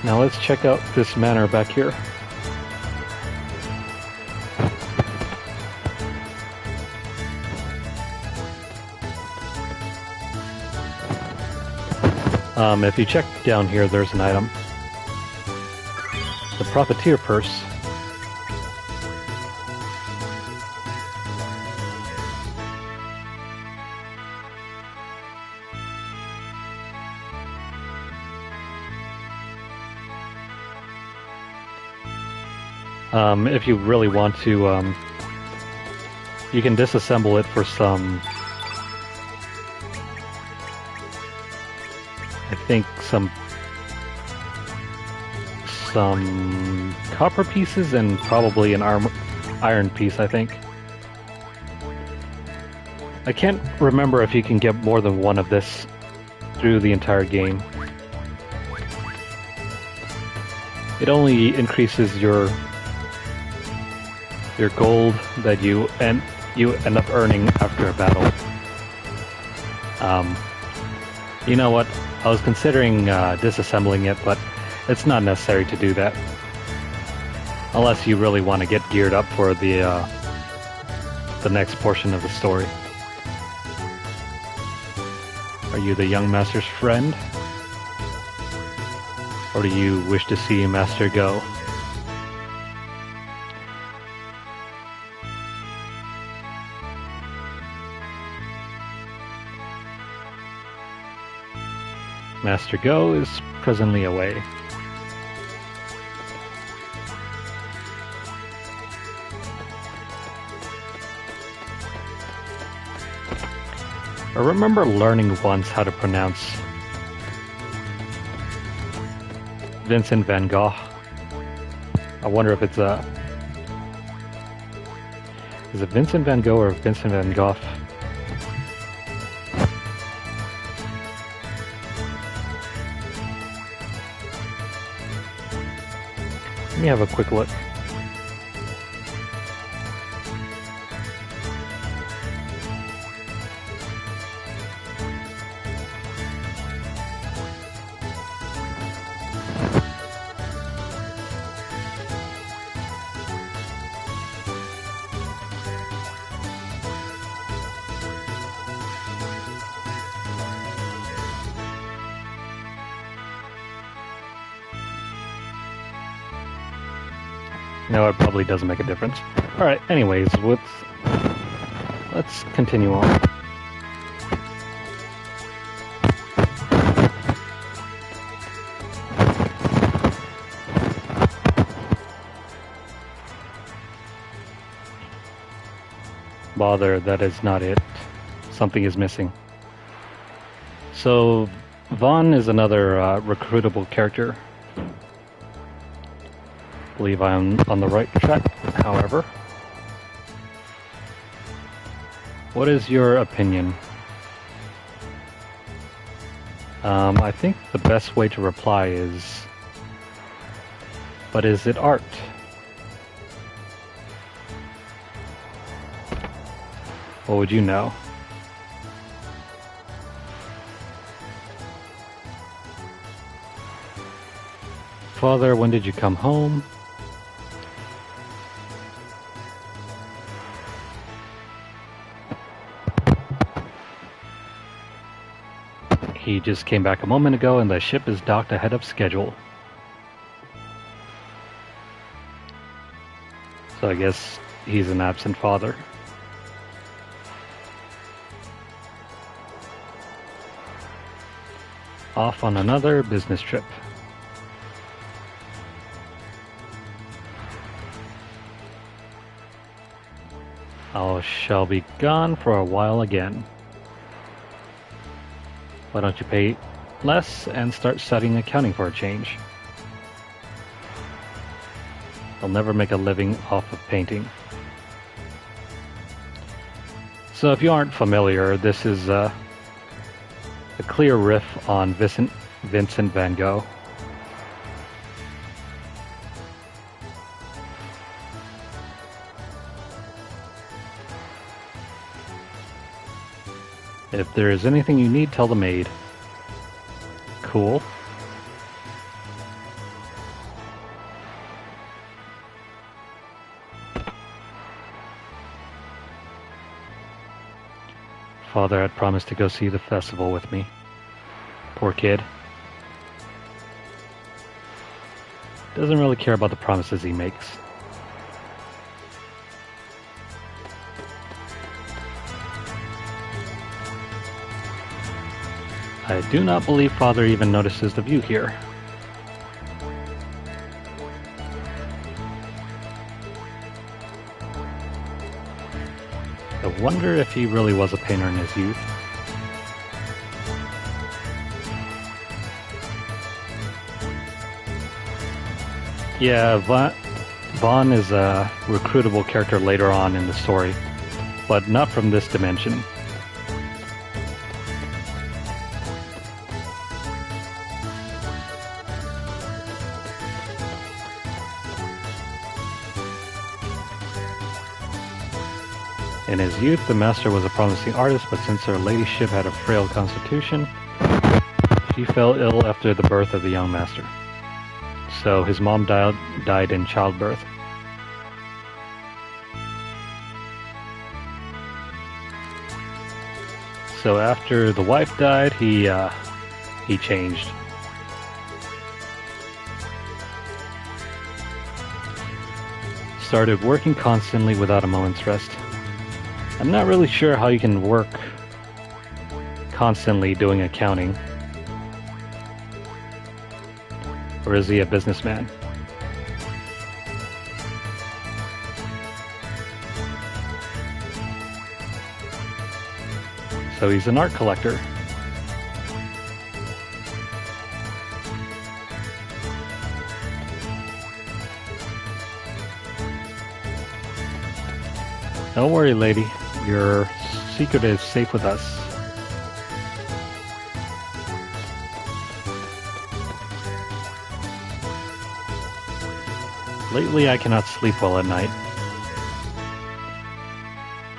Now let's check out this manor back here. If you check down here, there's an item. The Profiteer Purse. If you really want to, you can disassemble it for some, I think some copper pieces and probably an iron piece, I think. I can't remember if you can get more than one of this through the entire game. It only increases your gold that you end up earning after a battle. You know what? I was considering disassembling it, but it's not necessary to do that. Unless you really want to get geared up for the next portion of the story. Are you the young master's friend? Or do you wish to see Master go? Master Go is presently away. I remember learning once how to pronounce Vincent van Gogh. I wonder if it's is it Vincent van Gogh or Vincent van Gogh? Let me have a quick look. No, it probably doesn't make a difference. Alright, anyways, let's continue on. Bother, that is not it. Something is missing. So, Vaughn is another recruitable character. I believe I'm on the right track, however. What is your opinion? I think the best way to reply is, but is it art? What would you know? Father, when did you come home? He just came back a moment ago and the ship is docked ahead of schedule. So I guess he's an absent father. Off on another business trip. I shall be gone for a while again. Why don't you less and start studying accounting for a change. I'll never make a living off of painting. So if you aren't familiar, this is a clear riff on Vincent van Gogh. If there is anything you need, tell the maid. Cool. Father had promised to go see the festival with me. Poor kid. Doesn't really care about the promises he makes. I do not believe Father even notices the view here. I wonder if he really was a painter in his youth. Yeah, Vaughn is a recruitable character later on in the story, but not from this dimension. In his youth, the master was a promising artist, but since her ladyship had a frail constitution, she fell ill after the birth of the young master. So his mom died in childbirth. So after the wife died, he changed. Started working constantly without a moment's rest. I'm not really sure how you can work constantly doing accounting. Or is he a businessman? So he's an art collector. Don't worry, lady. Your secret is safe with us. Lately, I cannot sleep well at night.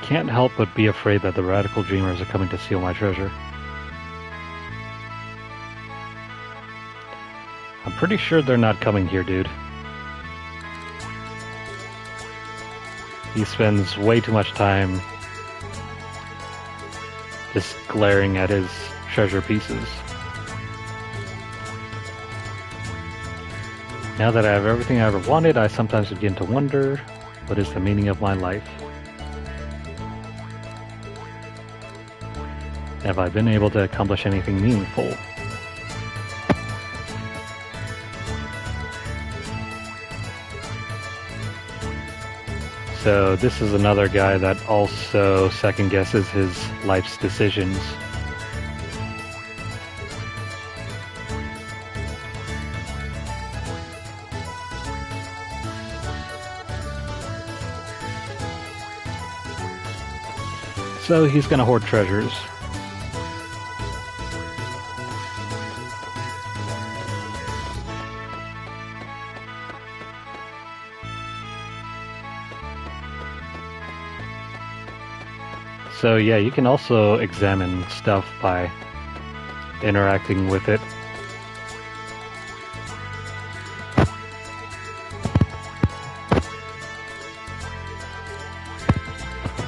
Can't help but be afraid that the radical dreamers are coming to steal my treasure. I'm pretty sure they're not coming here, dude. He spends way too much time just glaring at his treasure pieces. Now that I have everything I ever wanted, I sometimes begin to wonder, what is the meaning of my life? Have I been able to accomplish anything meaningful? So this is another guy that also second guesses his life's decisions. So he's gonna hoard treasures. So yeah, you can also examine stuff by interacting with it.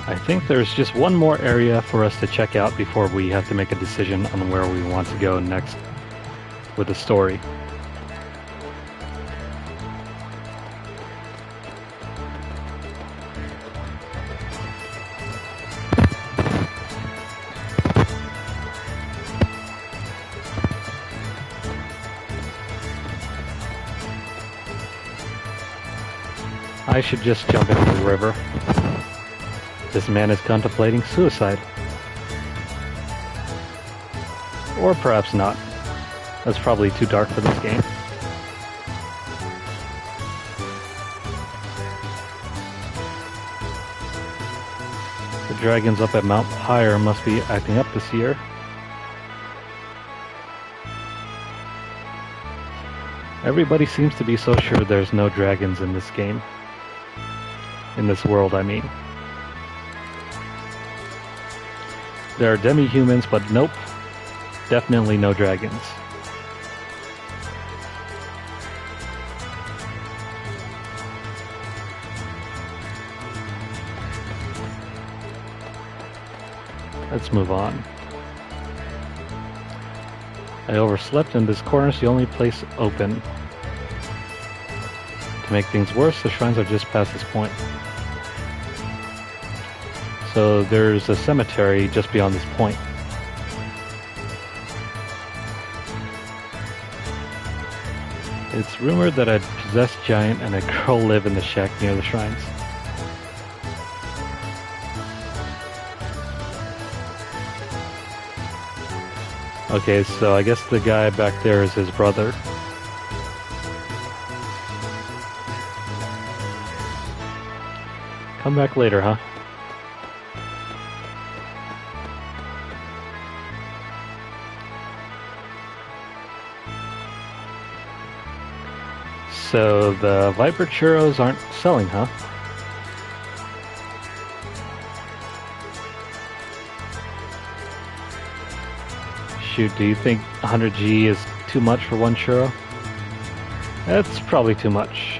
I think there's just one more area for us to check out before we have to make a decision on where we want to go next with the story. I should just jump into the river. This man is contemplating suicide. Or perhaps not. That's probably too dark for this game. The dragons up at Mount Pyre must be acting up this year. Everybody seems to be so sure there's no dragons in this game. In this world, I mean. There are demi-humans, but nope. Definitely no dragons. Let's move on. I overslept and this corner's the only place open. To make things worse, the shrines are just past this point. So there's a cemetery just beyond this point. It's rumored that a possessed giant and a girl live in the shack near the shrines. Okay, so I guess the guy back there is his brother. Come back later, huh? So the Viper churros aren't selling, huh? Shoot, do you think 100G is too much for one churro? That's probably too much.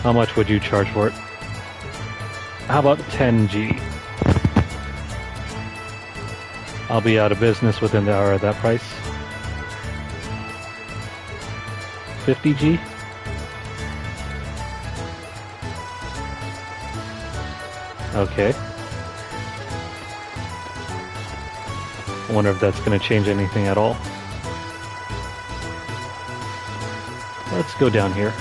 How much would you charge for it? How about 10G? I'll be out of business within the hour at that price. 50G? Okay. I wonder if that's going to change anything at all. Let's go down here.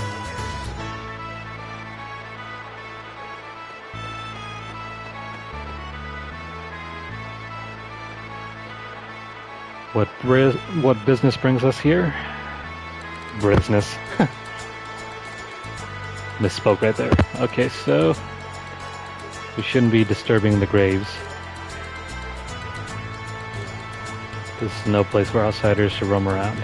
What business brings us here? Business. Misspoke right there. Okay, so we shouldn't be disturbing the graves. This is no place for outsiders to roam around.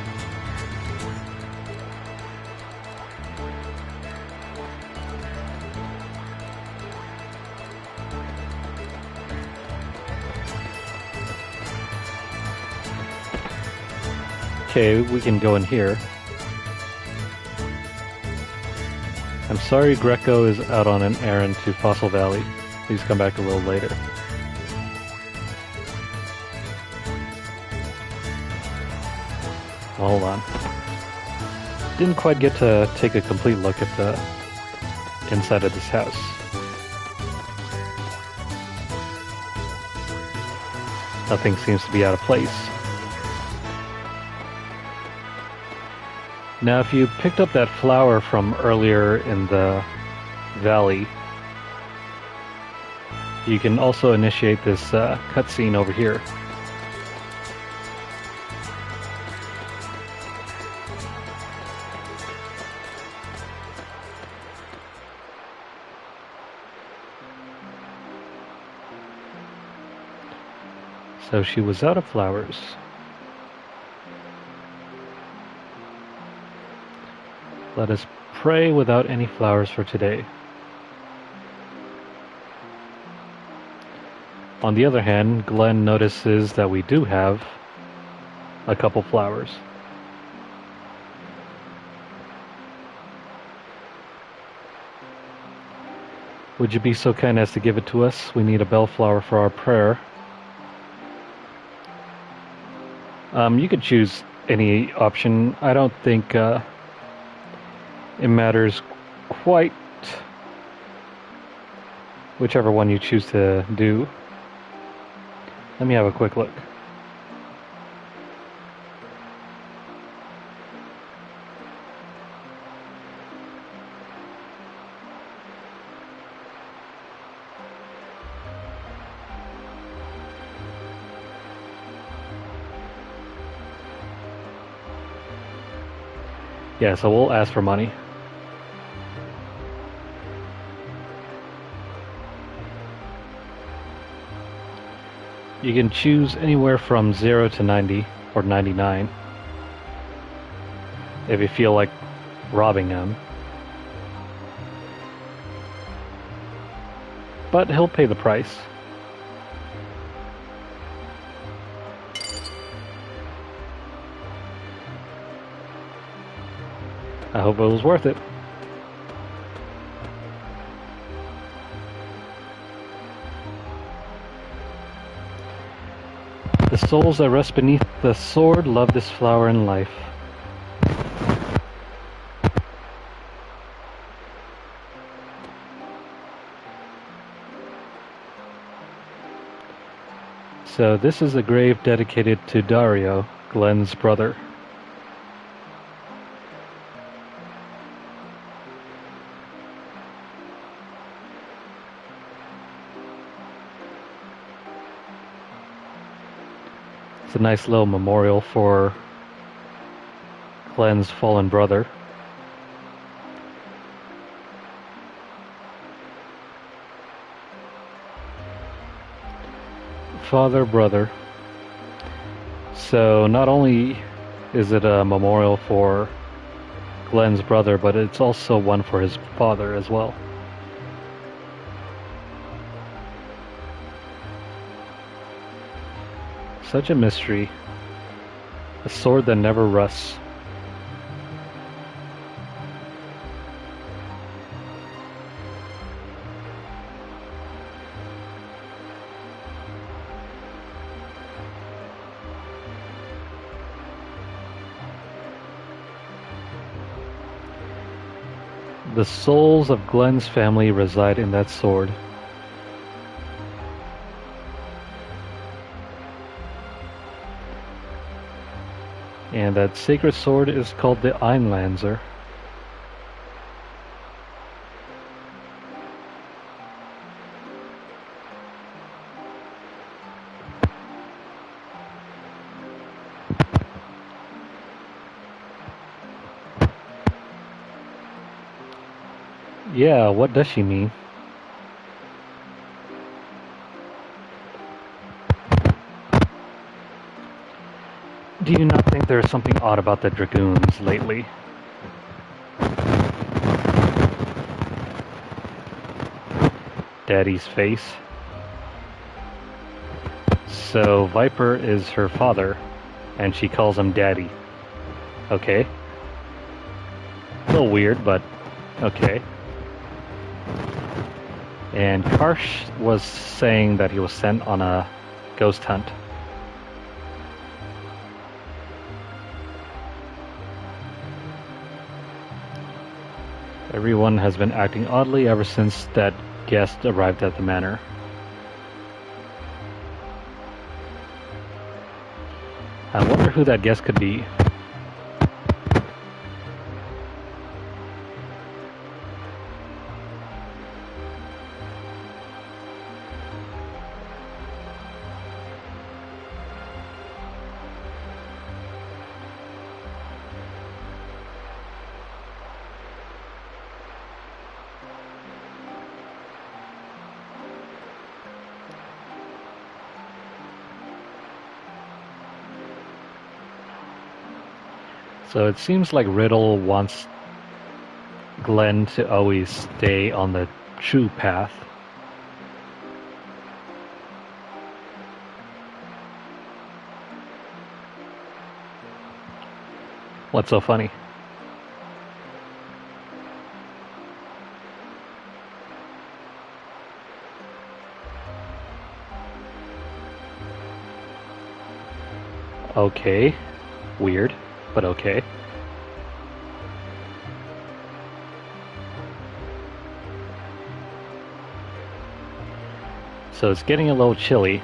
Okay, we can go in here. I'm sorry Greco is out on an errand to Fossil Valley. Please come back a little later. Hold on. Didn't quite get to take a complete look at the inside of this house. Nothing seems to be out of place. Now, if you picked up that flower from earlier in the valley, you can also initiate this cutscene over here. So she was out of flowers. Let us pray without any flowers for today. On the other hand, Glenn notices that we do have a couple flowers. Would you be so kind as to give it to us? We need a bellflower for our prayer. You could choose any option. I don't think it matters quite whichever one you choose to do. Let me have a quick look. Yeah, so we'll ask for money. You can choose anywhere from 0 to 90 or 99 if you feel like robbing him. But he'll pay the price. I hope it was worth it. The souls that rest beneath the sword love this flower in life. So this is a grave dedicated to Dario, Glenn's brother. It's a nice little memorial for Glenn's fallen brother. Father, brother. So not only is it a memorial for Glenn's brother, but it's also one for his father as well. Such a mystery. A sword that never rusts. The souls of Glenn's family reside in that sword. And that sacred sword is called the Einlanzer. Yeah, what does she mean? Do you not think there's something odd about the Dragoons lately? Daddy's face. So Viper is her father, and she calls him Daddy. Okay. A little weird, but okay. And Karsh was saying that he was sent on a ghost hunt. Everyone has been acting oddly ever since that guest arrived at the manor. I wonder who that guest could be. So it seems like Riddle wants Glenn to always stay on the true path. What's so funny? Okay. Weird, but okay. So it's getting a little chilly.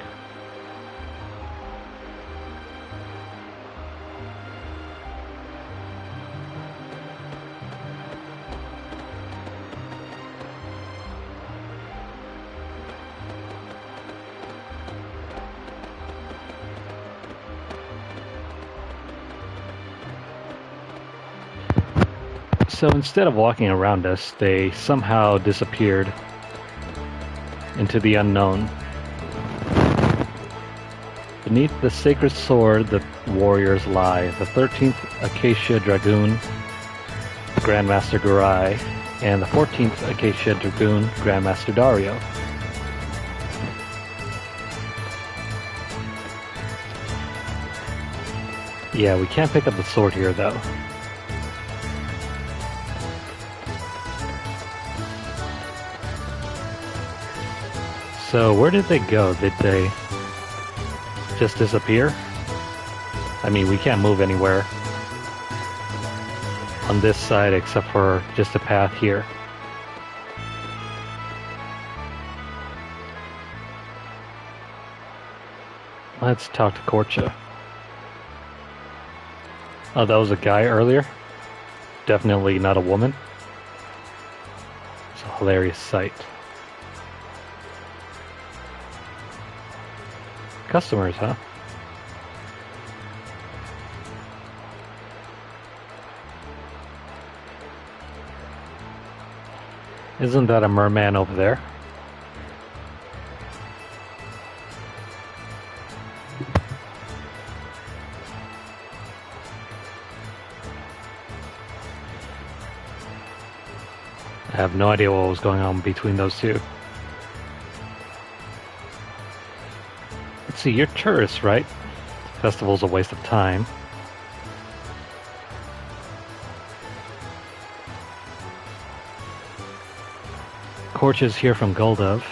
So instead of walking around us, they somehow disappeared into the unknown. Beneath the sacred sword, the warriors lie. The 13th Acacia Dragoon, Grandmaster Gurai, and the 14th Acacia Dragoon, Grandmaster Dario. Yeah, we can't pick up the sword here, though. So, where did they go? Did they just disappear? I mean, we can't move anywhere on this side except for just a path here. Let's talk to Korcha. Oh, that was a guy earlier? Definitely not a woman. It's a hilarious sight. Customers, huh? Isn't that a merman over there? I have no idea what was going on between those two. Let's see, you're tourists, right? Festival's a waste of time. Korcha's here from Goldov.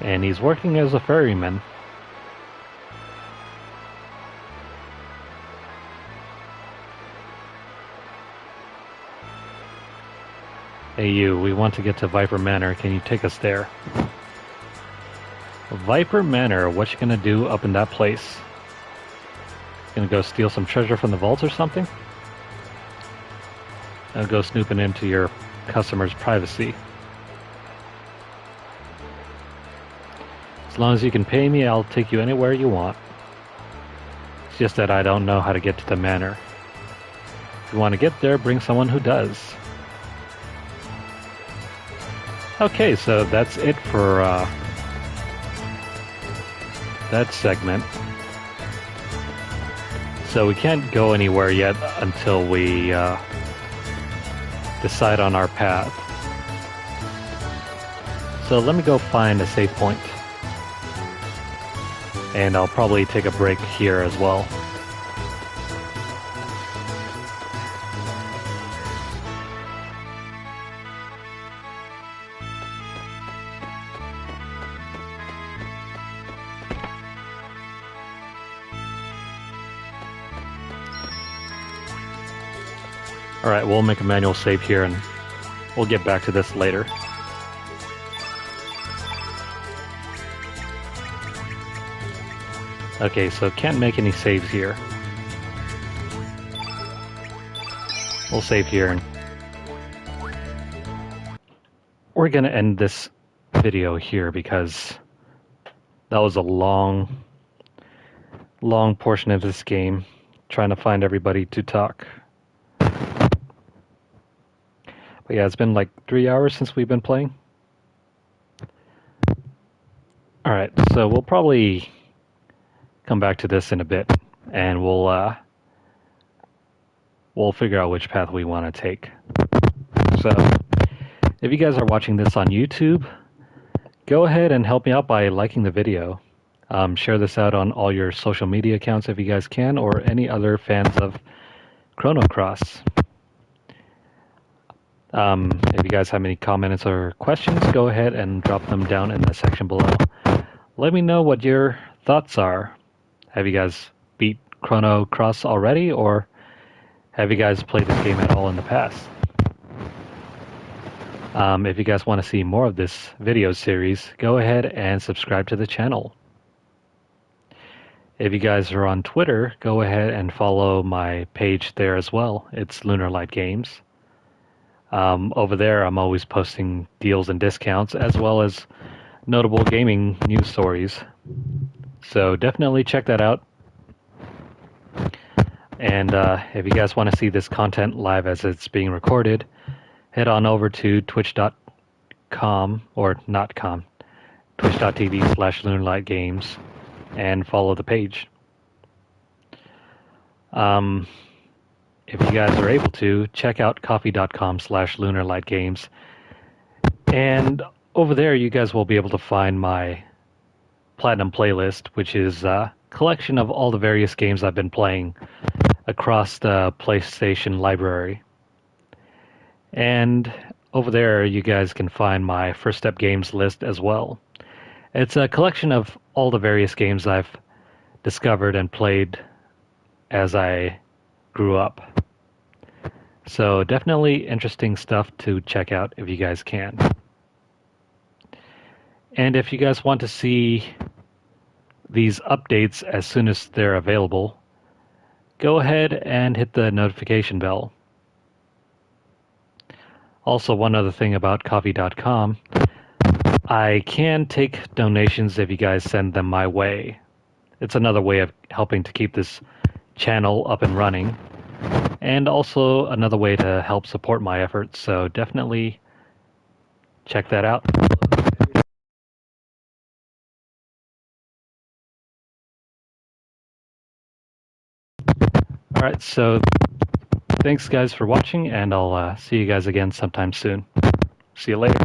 And he's working as a ferryman. Hey you, we want to get to Viper Manor. Can you take us there? Viper Manor, what you gonna do up in that place? Gonna go steal some treasure from the vault or something? I'll go snooping into your customer's privacy. As long as you can pay me, I'll take you anywhere you want. It's just that I don't know how to get to the manor. If you want to get there, bring someone who does. Okay, so that's it for that segment. So we can't go anywhere yet until we decide on our path. So let me go find a save point. And I'll probably take a break here as well. Alright, we'll make a manual save here and we'll get back to this later. Okay, so can't make any saves here. We'll save here and we're gonna end this video here because that was a long portion of this game trying to find everybody to talk. But yeah, it's been like 3 hours since we've been playing. Alright, so we'll probably come back to this in a bit, and we'll figure out which path we want to take. So, if you guys are watching this on YouTube, go ahead and help me out by liking the video. Share this out on all your social media accounts if you guys can, or any other fans of Chrono Cross. If you guys have any comments or questions, go ahead and drop them down in the section below. Let me know what your thoughts are. Have you guys beat Chrono Cross already, or have you guys played this game at all in the past? If you guys want to see more of this video series, go ahead and subscribe to the channel. If you guys are on Twitter, go ahead and follow my page there as well. It's Lunarlight Games. Over there, I'm always posting deals and discounts, as well as notable gaming news stories. So definitely check that out. And if you guys want to see this content live as it's being recorded, head on over to twitch.com, or not com, twitch.tv/LunarlightGames, and follow the page. If you guys are able to, check out coffee.com/LunarlightGames. And over there, you guys will be able to find my Platinum playlist, which is a collection of all the various games I've been playing across the PlayStation library. And over there, you guys can find my First Step Games list as well. It's a collection of all the various games I've discovered and played as I grew up. So definitely interesting stuff to check out if you guys can. And if you guys want to see these updates as soon as they're available, go ahead and hit the notification bell. Also, one other thing about coffee.com, I can take donations if you guys send them my way. It's another way of helping to keep this channel up and running, and also another way to help support my efforts, so definitely check that out. Alright, so thanks guys for watching, and I'll see you guys again sometime soon. See you later.